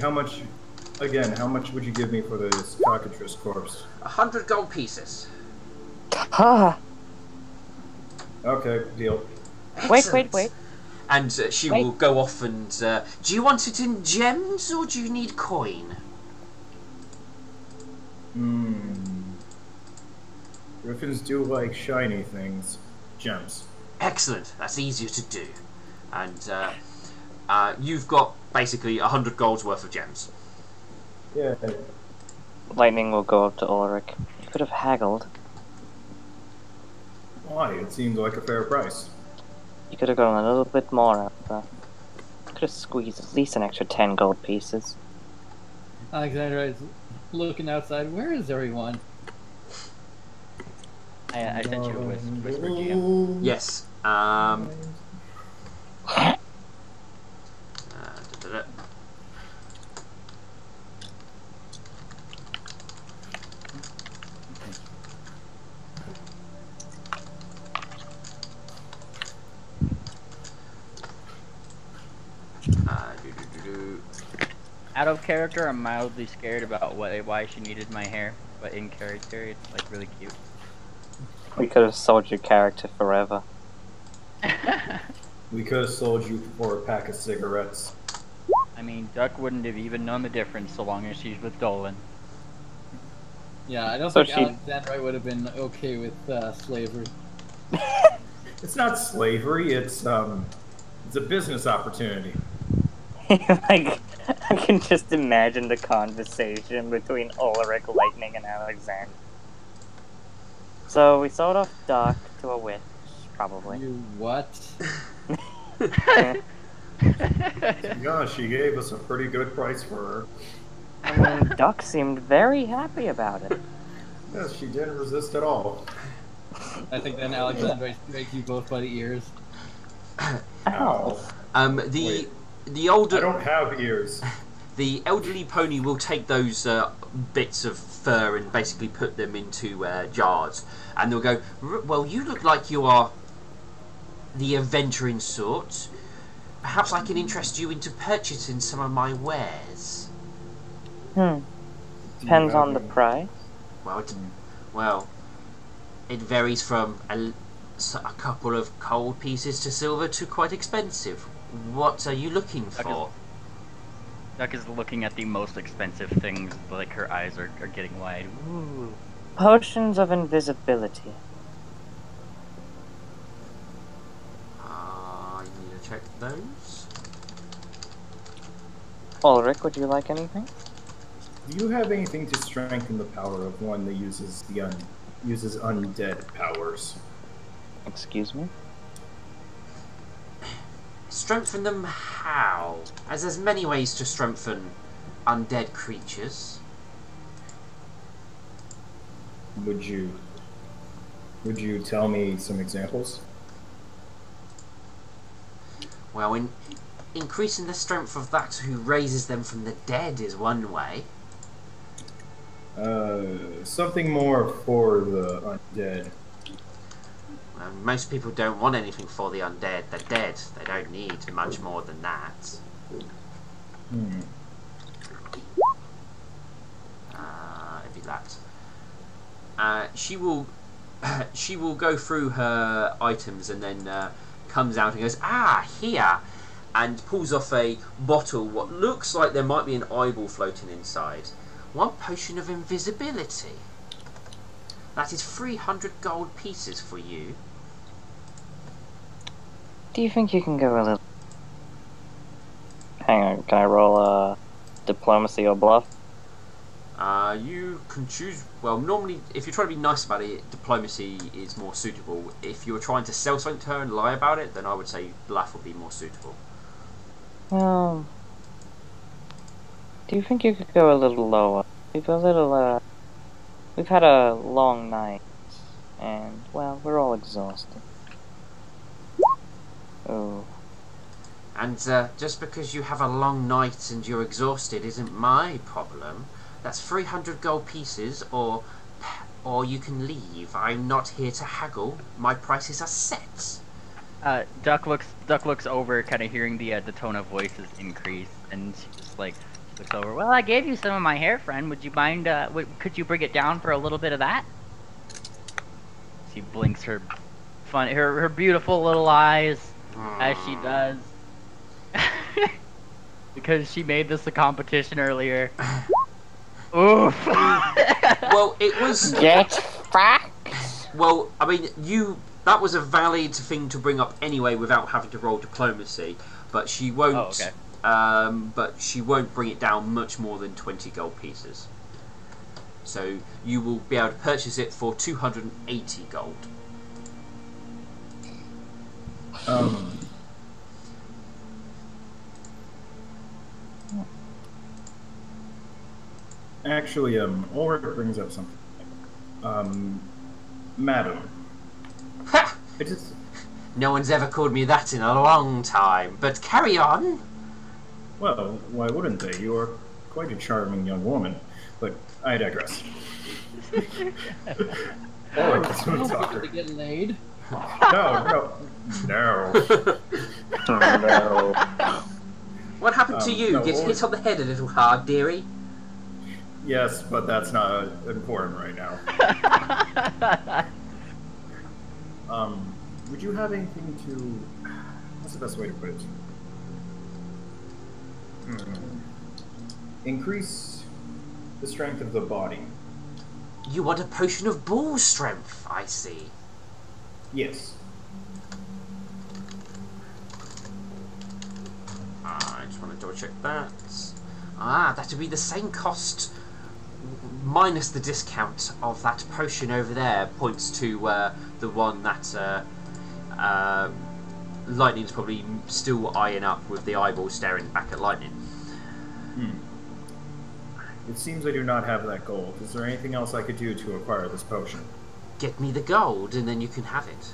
D: How much? Again, how much would you give me for this cockatrice corpse?
A: 100 gold pieces.
E: Ah!
D: Okay, deal.
E: Wait.
A: And she will go off and... do you want it in gems or do you need coin?
D: Griffins do like shiny things. Gems.
A: Excellent. That's easier to do. And you've got basically 100 gold's worth of gems.
D: Yeah.
E: Lightning will go up to Ulrich. You could have haggled.
D: Why? It seemed like a fair price.
E: You could have gone a little bit more out of that. Could have squeezed at least an extra 10 gold pieces.
B: Alexandra is looking outside. Where is everyone?
C: I sent you a whisper GM.
A: Yes.
C: Out of character, I'm mildly scared about why she needed my hair, but in character, it's like really cute.
E: We could have sold your character forever.
D: We could have sold you for a pack of cigarettes.
C: I mean, Duck wouldn't have even known the difference so long as she's with Dolan.
B: Yeah, I don't
E: So
B: think Alexandra would have been okay with slavery.
D: It's not slavery. It's a business opportunity.
E: Like, I can just imagine the conversation between Ulrich, Lightning, and Alexander. So we sold off Doc to a witch, probably.
B: You what?
D: Yeah, she gave us a pretty good price for her.
E: I mean, Duck seemed very happy about it.
D: Yes, she didn't resist at all.
B: I think then Alexandra strikes you both by the ears.
E: Ow.
A: The older...
D: I don't have ears.
A: The elderly pony will take those bits of fur and basically put them into jars. And they'll go, well, you look like you are the adventuring sort. Perhaps I can interest you into purchasing some of my wares.
E: Depends on the price.
A: Well, it varies from a couple of gold pieces to silver to quite expensive. What are you looking for?
C: Duck is looking at the most expensive things, like her eyes are getting wide. Ooh.
E: Potions of invisibility.
A: I need to check those.
E: Ulrich, would you like anything?
D: Do you have anything to strengthen the power of one that uses uses undead powers?
E: Excuse me?
A: Strengthen them how? As there's many ways to strengthen undead creatures.
D: Would you tell me some examples?
A: Well, increasing the strength of that who raises them from the dead is one way.
D: Something more for the undead.
A: Well, most people don't want anything for the undead. They're dead. They don't need much more than that. It'd be that. She will go through her items and then comes out and goes, here, and pulls off a bottle. What looks like there might be an eyeball floating inside. One potion of invisibility. That is 300 gold pieces for you.
E: Do you think you can go a little... Hang on, can I roll a diplomacy or bluff?
A: You can choose... Well, normally, if you're trying to be nice about it, diplomacy is more suitable. If you're trying to sell something to her and lie about it, then I would say bluff would be more suitable.
E: Well... Do you think you could go a little lower? We've had a long night, and, well, we're all exhausted. Oh.
A: And just because you have a long night and you're exhausted isn't my problem. That's 300 gold pieces, or you can leave. I'm not here to haggle. My prices are set.
C: Duck looks over, kind of hearing the tone of voices increase, and she just like looks over. Well, I gave you some of my hair, friend. Would you mind? Could you bring it down for a little bit of that? She blinks her her beautiful little eyes as she does, because she made this a competition earlier. Oof.
A: Well, it was.
E: Get fucked.
A: Well, I mean, that was a valid thing to bring up anyway without having to roll diplomacy, but she won't.
C: Oh, okay.
A: But she won't bring it down much more than 20 gold pieces. So you will be able to purchase it for 280 gold.
D: Actually, Ulrich brings up something. Madam.
A: Ha!
D: I just...
A: No one's ever called me that in a long time, but carry on.
D: Well, why wouldn't they? You are quite a charming young woman, but I digress. Ulrich is a talker.
B: To get laid.
D: No.
E: No.
A: What happened to you?
D: no,
A: Get hit on the head a little hard, dearie.
D: Yes, but that's not important right now. Would you have anything to... What's the best way to put it? Increase the strength of the body.
A: You want a potion of bull strength, I see.
D: Yes.
A: I just want to double check that. That would be the same cost minus the discount of that potion over there. Points to the one that Lightning's probably still eyeing up with the eyeball staring back at Lightning.
D: It seems I do not have that gold. Is there anything else I could do to acquire this potion?
A: Get me the gold and then you can have it.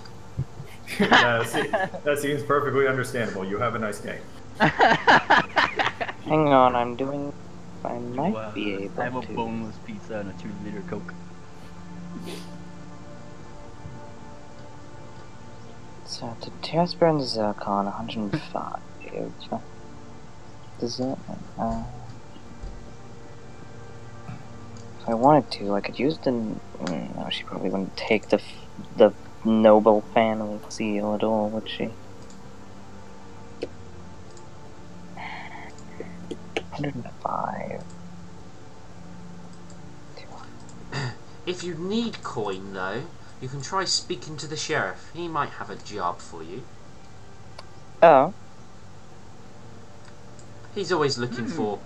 D: That seems perfectly understandable. You have a nice day.
E: Hang on, I'm doing... I might be able to...
C: I have a boneless pizza and a 2-liter Coke.
E: So, to Jasper and Zircon, 105. Does that... if I wanted to, I could use the... No, she probably wouldn't take the noble family seal at all, would she? 105.
A: If you need coin, though, you can try speaking to the sheriff. He might have a job for you.
E: Oh.
A: He's always looking for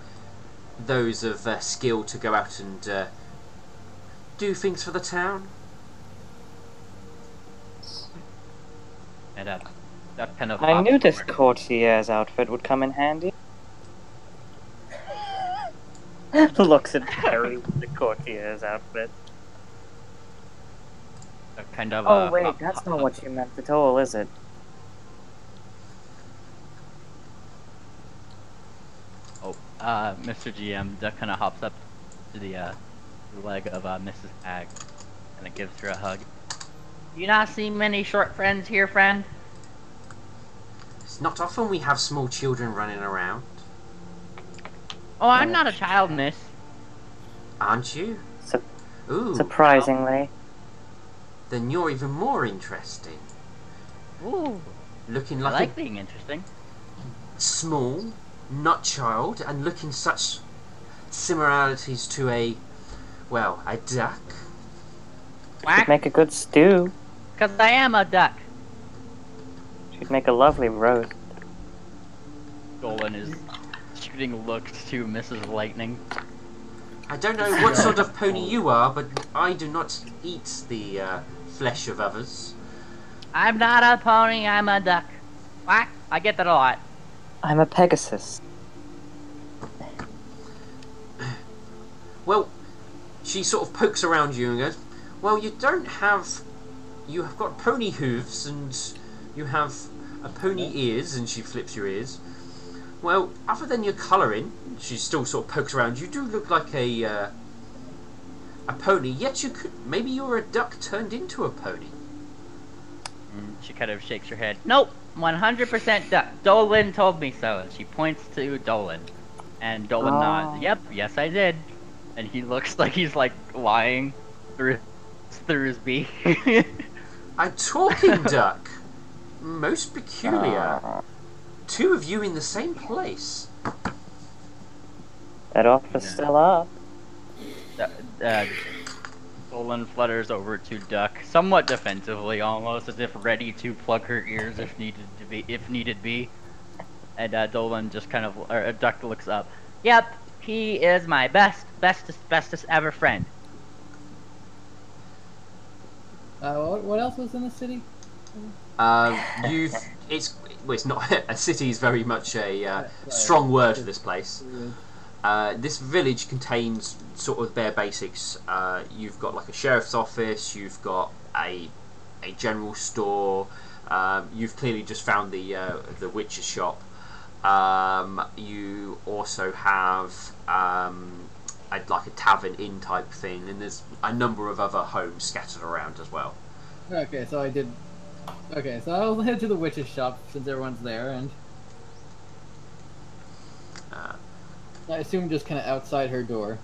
A: those of skill to go out and do things for the town.
C: And that kind of...
E: I knew this courtier's outfit would come in handy. Looks at Harry with the courtier's outfit.
C: Kind of...
E: Oh wait, that's not what you meant at all, is it?
C: Mr. GM, Duck kind of hops up to the leg of Mrs. Hag, and it gives her a hug. You not see many short friends here, friend?
A: It's not often we have small children running around.
C: Oh, I'm not a child, miss.
A: Aren't you? Ooh.
E: Surprisingly.
A: Then you're even more interesting.
C: Ooh.
A: Looking
C: I
A: like
C: like
A: a
C: being interesting.
A: small, not child, and looking such similarities to a duck.
E: She'd make a good stew.
C: Because I am a duck.
E: She'd make a lovely roast.
C: Golan is shooting looks to Mrs. Lightning.
A: I don't know what sort of pony you are, but I do not eat the flesh of others.
C: I'm not a pony, I'm a duck. What? I get that a lot.
E: I'm a Pegasus.
A: Well, she sort of pokes around you and goes, well, you have got pony hooves and you have a pony ears, and she flips your ears. Well, other than your colouring, she still sort of pokes around, you do look like a pony, yet maybe you're a duck turned into a pony.
C: And she kind of shakes her head. Nope, 100% duck. Dolan told me so. And she points to Dolan. And Dolan nods. Yep, yes I did. And he looks like he's like lying through his beak.
A: A talking duck. Most peculiar. Two of you in the same place.
E: That offer's still up.
C: Dolan flutters over to Duck, somewhat defensively, almost as if ready to plug her ears if needed be. And Dolan just kind of, Duck looks up. Yep, he is my bestest ever friend.
B: What else was in the city?
A: It's not a city is very much a strong word for this place. This village contains sort of bare basics. You've got like a sheriff's office. You've got a general store. You've clearly just found the witch's shop. You also have like a tavern inn type thing, and there's a number of other homes scattered around as well.
B: Okay, so I'll head to the witch's shop since everyone's there, and I assume just kind of outside her door.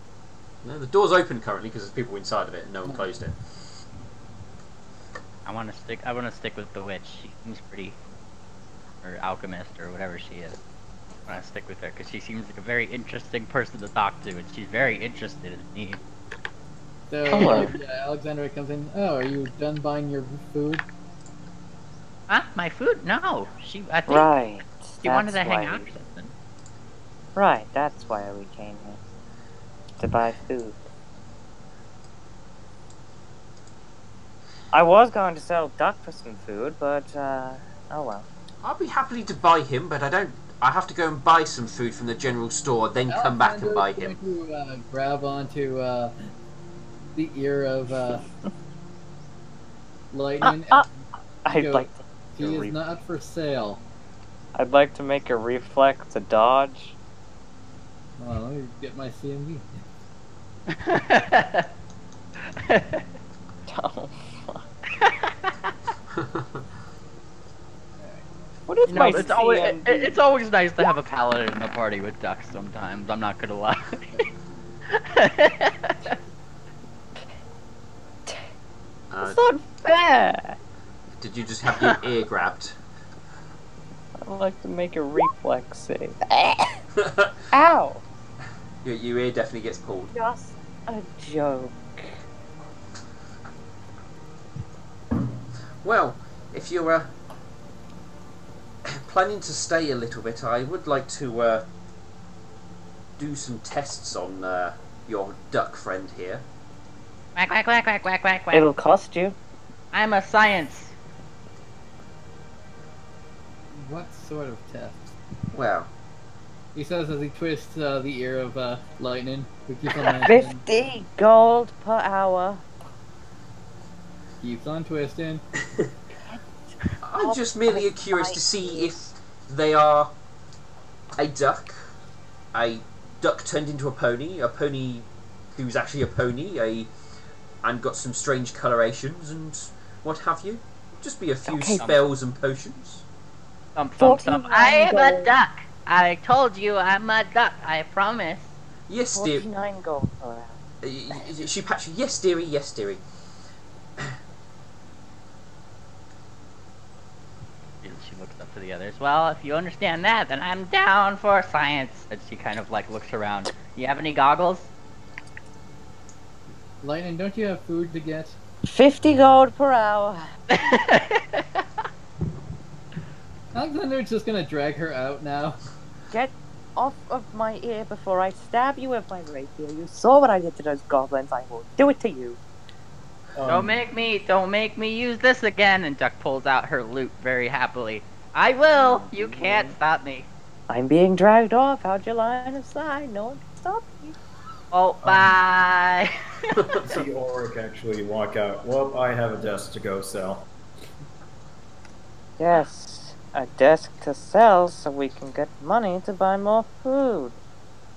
A: No, the door's open currently because there's people inside of it, and no one closed it.
C: I want to stick with the witch. She seems pretty, or alchemist, or whatever she is. I want to stick with her because she seems like a very interesting person to talk to, and she's very interested in me.
B: So Alexandra comes in. Oh, are you done buying your food?
C: Huh? My food? No. I think she wanted to hang out or something.
E: Right, that's why we came here. To buy food. I was going to sell Duck for some food, but, oh well.
A: I'll be happy to buy him, but I have to go and buy some food from the general store, then come back and buy him.
B: To grab onto the ear of Lightning.
E: I'd like to.
B: He is not for sale.
E: I'd like to make a reflex to dodge.
B: Well, let me get my CMB.
E: Oh, fuck. What is my CMB?
C: It's always nice to have a paladin in a party with ducks sometimes, I'm not gonna lie.
E: It's not fair!
A: Did you just have your ear grabbed?
E: I'd like to make a reflex save. Ow!
A: Your ear definitely gets pulled.
E: Just a joke.
A: Well, if you're planning to stay a little bit, I would like to do some tests on your duck friend here.
C: Quack, quack, quack, quack, quack, quack, quack.
E: It'll cost you.
C: I'm a science.
B: What sort of test?
A: Well,
B: He says as he twists the ear of Lightning. Who keeps on mentioning.
E: 50 gold per hour.
B: Keeps on twisting.
A: I'm just merely curious to see if they are a duck turned into a pony who's actually a pony, and got some strange colorations and what have you. Just be a few spells and potions.
C: Thump, thump, thump. I am a duck. I told you I'm a duck. I promise.
A: Yes, dear.
E: 49 gold per hour.
A: She pats you. Yes, dearie. Yes, dearie.
C: She looks up to the others. Well, if you understand that, then I'm down for science. And she kind of like looks around. You have any goggles?
B: Lightning, don't you have food to get?
E: 50 gold per hour.
B: Alexander's just gonna drag her out now.
E: Get off of my ear before I stab you with my rapier. You saw what I did to those goblins. I will do it to you.
C: Don't make me use this again. And Duck pulls out her loot very happily. I will. You can't stop me.
E: I'm being dragged off. How'd your line of sight? No one can stop me.
C: Oh, bye.
D: See Ulrich actually walk out. Well, I have a desk to go sell.
E: Yes, a desk to sell so we can get money to buy more food.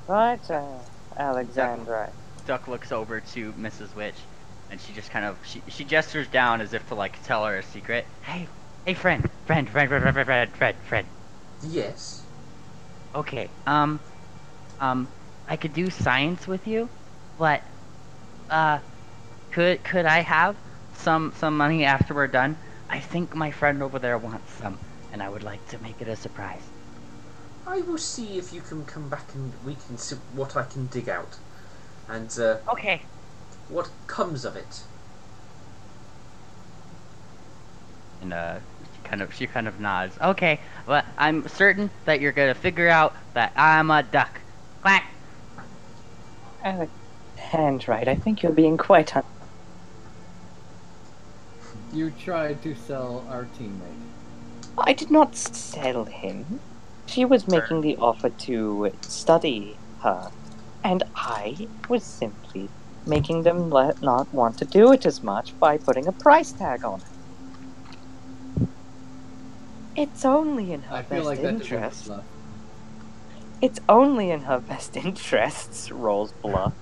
E: Right, Alexandra?
C: Duck looks over to Mrs. Witch, and she just kind of she gestures down as if to like tell her a secret. Hey, Hey, friend.
A: Yes.
C: Okay. I could do science with you, but could I have some money after we're done? I think my friend over there wants some, and I would like to make it a surprise.
A: I will see if you can come back and we can see what I can dig out, and
C: Okay.
A: what comes of it.
C: And she kind of nods. Okay, but I'm certain that you're gonna figure out that I'm a duck. Quack.
E: Handwrite, I think you're being quite
B: You tried to sell our teammate.
E: I did not sell him. She was making the offer to study her, and I was simply making them not want to do it as much by putting a price tag on it. It's only in her
B: I feel
E: best
B: like that's
E: interest.
B: bluff.
E: It's only in her best interests, rolls bluff.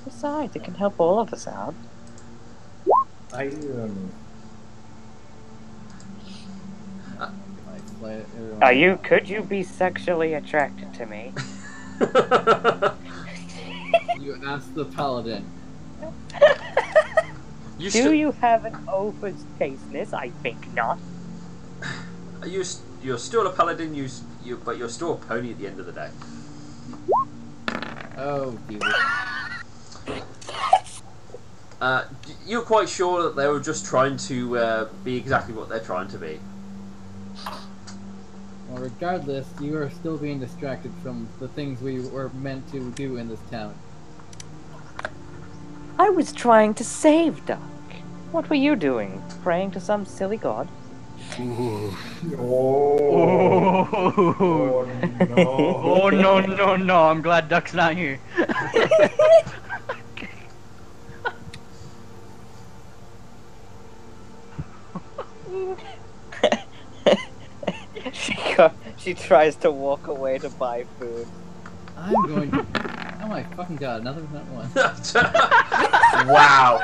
E: Besides, it can help all of us out. Could you be sexually attracted to me?
B: You asked the paladin.
E: Do you have an overtasteness? I think not.
A: You're still a paladin, but you're still a pony at the end of the day.
B: Oh, Jesus.
A: You're quite sure that they were just trying to be exactly what they're trying to be.
B: Well, regardless, you are still being distracted from the things we were meant to do in this town.
E: I was trying to save Duck. What were you doing? Praying to some silly god?
C: Oh.
D: Oh, no.
C: Oh no! I'm glad Duck's not here.
E: She tries to walk away to buy food.
B: I'm going to... Oh my fucking god, another nut one.
A: Wow.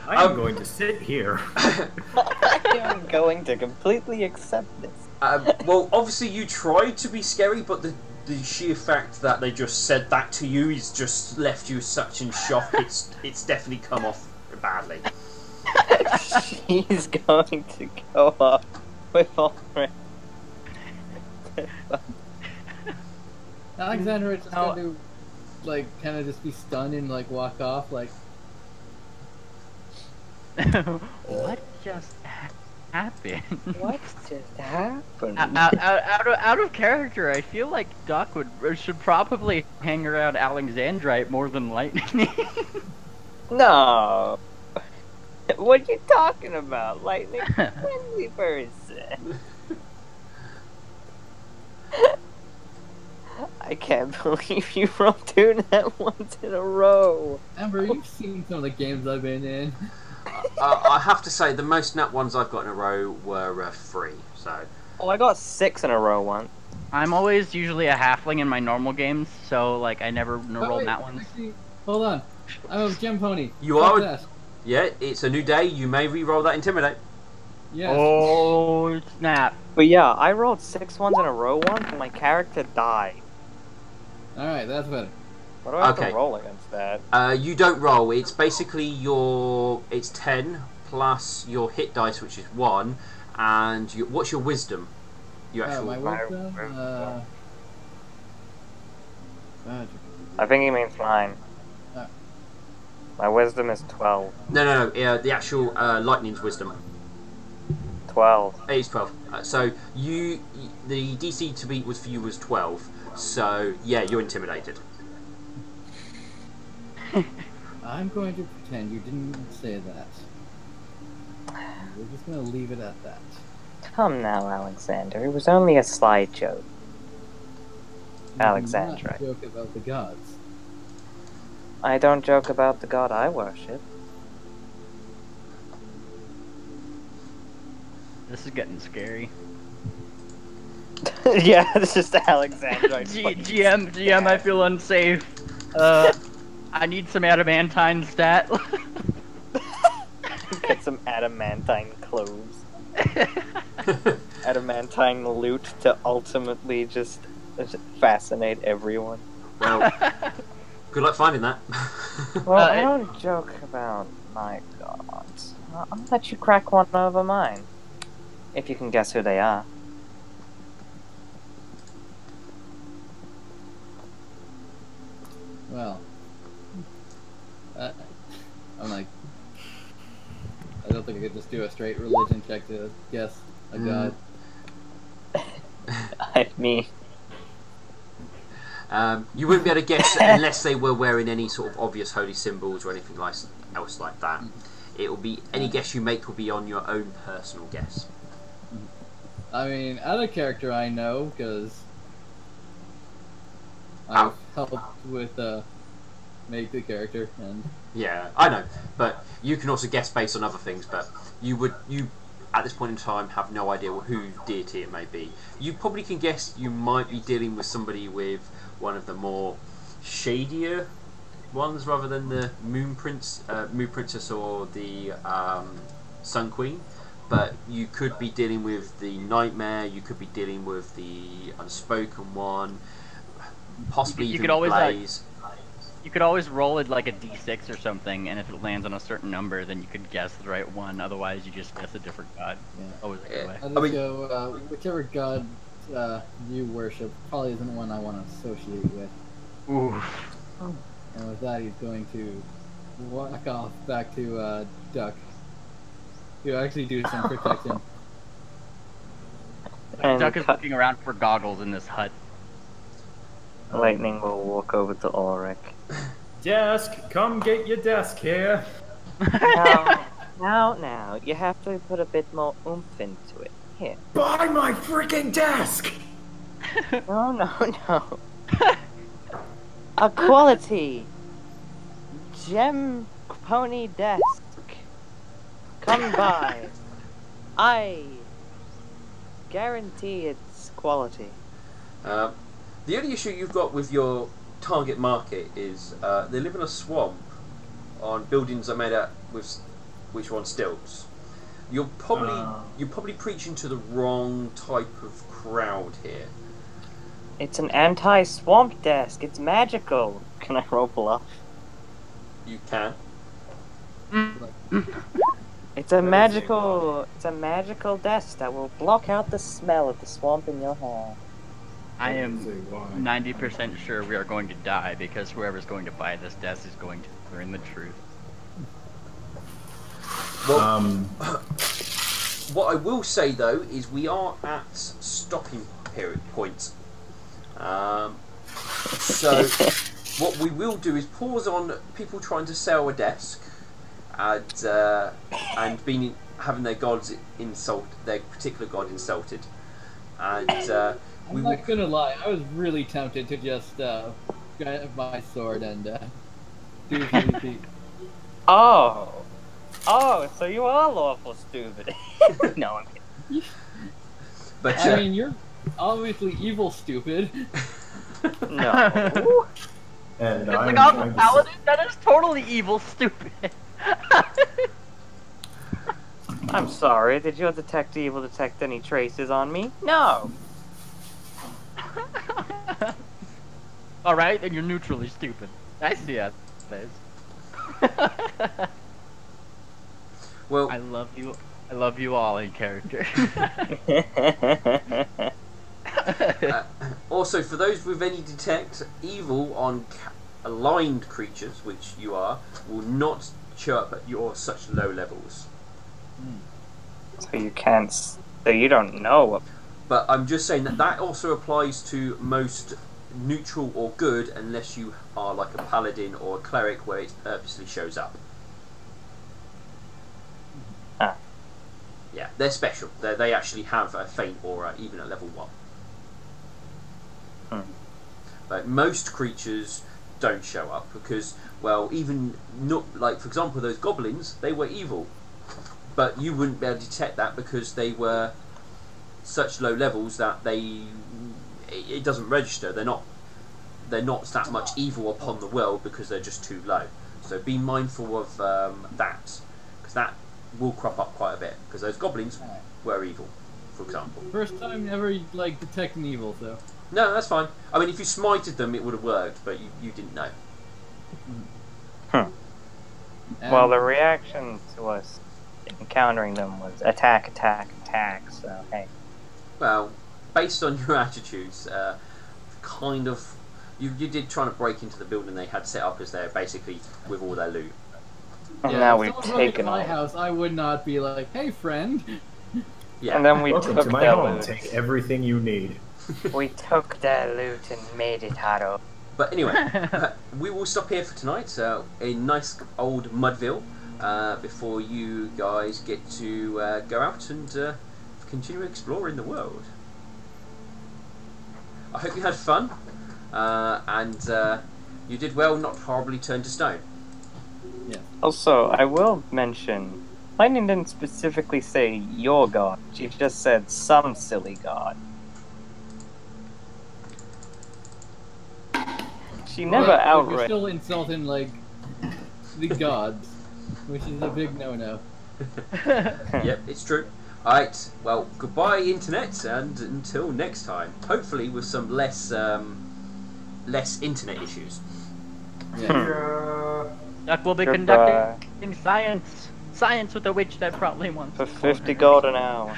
D: I'm going to sit here.
E: I'm going to completely accept this.
A: Well, obviously you tried to be scary, but the sheer fact that they just said that to you is just left you such in shock. It's definitely come off badly.
E: She's going to go up with all her...
B: Alexander is just going to, like, kind of just be stunned and, like, walk off, like...
C: What just happened?
E: What just happened?
C: Out of character, I feel like Doc should probably hang around Alexandrite more than Lightning.
E: No. What are you talking about? Lightning friendly person. I can't believe you rolled 2 nat ones in a row.
B: Amber, you've seen some of the games I've been in.
A: I have to say, the most nat ones I've got in a row were 3, so...
E: Oh, I got 6 in a row once.
C: I'm always usually a halfling in my normal games, so like I never roll nat ones.
B: Actually, hold on. I'm a gem pony.
A: You
B: Fuck
A: are...
B: that.
A: Yeah, it's a new day, you may re-roll that Intimidate.
B: Yes.
C: Oh snap!
E: But yeah, I rolled 6 ones in a row once and my character died.
B: Alright, that's better.
E: What do I have
A: Okay.
E: to roll against that?
A: You don't roll, it's basically it's 10 plus your hit dice, which is 1, and what's your wisdom? Your actual...
B: My wisdom,
E: I think he means mine. My wisdom is 12.
A: No, the actual lightning's wisdom.
E: 12.
A: It's 12. So the DC to beat for you was 12. So yeah, you're intimidated.
B: I'm going to pretend you didn't say that. We're just going to leave it at that.
E: Come now, Alexander. It was only a slight joke.
B: You do
E: Alexandra.
B: not joke about the gods.
E: I don't joke about the god I worship.
C: This is getting scary.
E: Yeah, it's just Alexandra.
C: GM, I feel unsafe. I need some adamantine stat.
E: adamantine clothes. Adamantine loot to ultimately just fascinate everyone.
A: Well, good luck finding that.
E: Well, I don't joke about my gods. I'll let you crack one over mine. If you can guess who they are.
B: Well, I'm like, I don't think I could just do a straight religion check to guess a god.
E: I mean,
A: you wouldn't be able to guess unless they were wearing any sort of obvious holy symbols or anything else like that. It will be any guess you make will be on your own personal guess.
B: I mean, other character I know because I've helped with make the character and.
A: Yeah, I know, but you can also guess based on other things. But you at this point in time have no idea who deity it may be. You probably can guess you might be dealing with somebody with one of the more shadier ones rather than the Moon Princess or the Sun Queen. But you could be dealing with the Nightmare. You could be dealing with the Unspoken One. Possibly
C: you
A: even
C: could always
A: Blaze.
C: You could always roll it like a d6 or something, and if it lands on a certain number, then you could guess the right one. Otherwise, you just guess a different god.
B: Yeah.
C: Always a good way.
B: I'll just go, whichever god you worship probably isn't one I want to associate with.
C: Ooh.
B: And with that, he's going to walk off back to Duck to actually do some protection.
E: And
C: Duck is looking around for goggles in this hut.
E: Lightning will walk over to Ulrich.
D: Desk, come get your desk here.
E: Now, you have to put a bit more oomph into it. Here.
D: Buy my freaking desk!
E: No. A quality gem pony desk. Come by. I guarantee its quality.
A: The only issue you've got with your target market is they live in a swamp on buildings that are made out with which are on stilts. You're probably preaching to the wrong type of crowd here.
E: It's an anti-swamp desk. It's magical. Can I roll bluff?
A: You can.
E: It's a magical desk that will block out the smell of the swamp in your hair.
C: I am 90% sure we are going to die because whoever's going to buy this desk is going to learn the truth.
A: Well, what I will say though is we are at stopping point. So what we will do is pause on people trying to sell a desk and having their gods their particular god insulted, and
B: I'm not gonna lie, I was really tempted to just grab my sword and do PvP.
E: Oh, so you are lawful stupid. No, I'm kidding.
A: But
B: I mean, you're obviously evil stupid.
E: No.
D: And
C: It's
D: I'm
C: like, I'm
D: trying
C: a
D: to
C: paladin? That is totally evil stupid.
E: I'm sorry, did your detect evil detect any traces on me? No.
C: Alright, then you're neutrally stupid. I see how that is.
A: well,
C: I love you all in character.
A: also for those with any detect evil on aligned creatures, which you are, will not show up at your such low levels.
E: So you can't. So you don't know what.
A: But I'm just saying that also applies to most neutral or good, unless you are like a paladin or a cleric, where it purposely shows up.
E: Ah.
A: Yeah, they're special. They actually have a faint aura, even at level 1. But most creatures don't show up because, well, even not like, for example, those goblins, they were evil, but you wouldn't be able to detect that because they were such low levels that it doesn't register. They're not that much evil upon the world because they're just too low. So be mindful of that, because that will crop up quite a bit because those goblins were evil, for example.
B: First time ever like detecting evil, so.
A: No, that's fine. I mean, if you smited them, it would have worked, but you didn't know.
E: Well, the reaction to us encountering them was attack, attack, attack. So hey.
A: Well, based on your attitudes, kind of, you did try to break into the building they had set up as there, basically with all their loot.
E: And
B: Yeah,
E: now
B: if
E: we've
B: someone broke into
E: taken
B: my
E: all.
B: house. I would not be like, "Hey, friend."
A: Yeah.
E: And then we
D: Welcome
E: took
D: to my
E: their
D: home.
E: loot.
D: Take everything you need.
E: We took their loot and made it hard.
A: But anyway, we will stop here for tonight in nice old Mudville before you guys get to go out and continue exploring the world. I hope you had fun and you did well not horribly turned to stone.
B: Yeah.
E: Also, I will mention, Lightning didn't specifically say your god. She just said some silly god. She never
B: You're
E: outright.
B: still insulting like the gods, which is a big no-no.
A: Yep, it's true. Alright, well, goodbye internet, and until next time. Hopefully with some less internet issues.
B: Yeah.
C: Duck will be
E: Goodbye.
C: conducting science with a witch that probably wants
E: For
C: to
E: 50
C: corner.
E: gold an hour.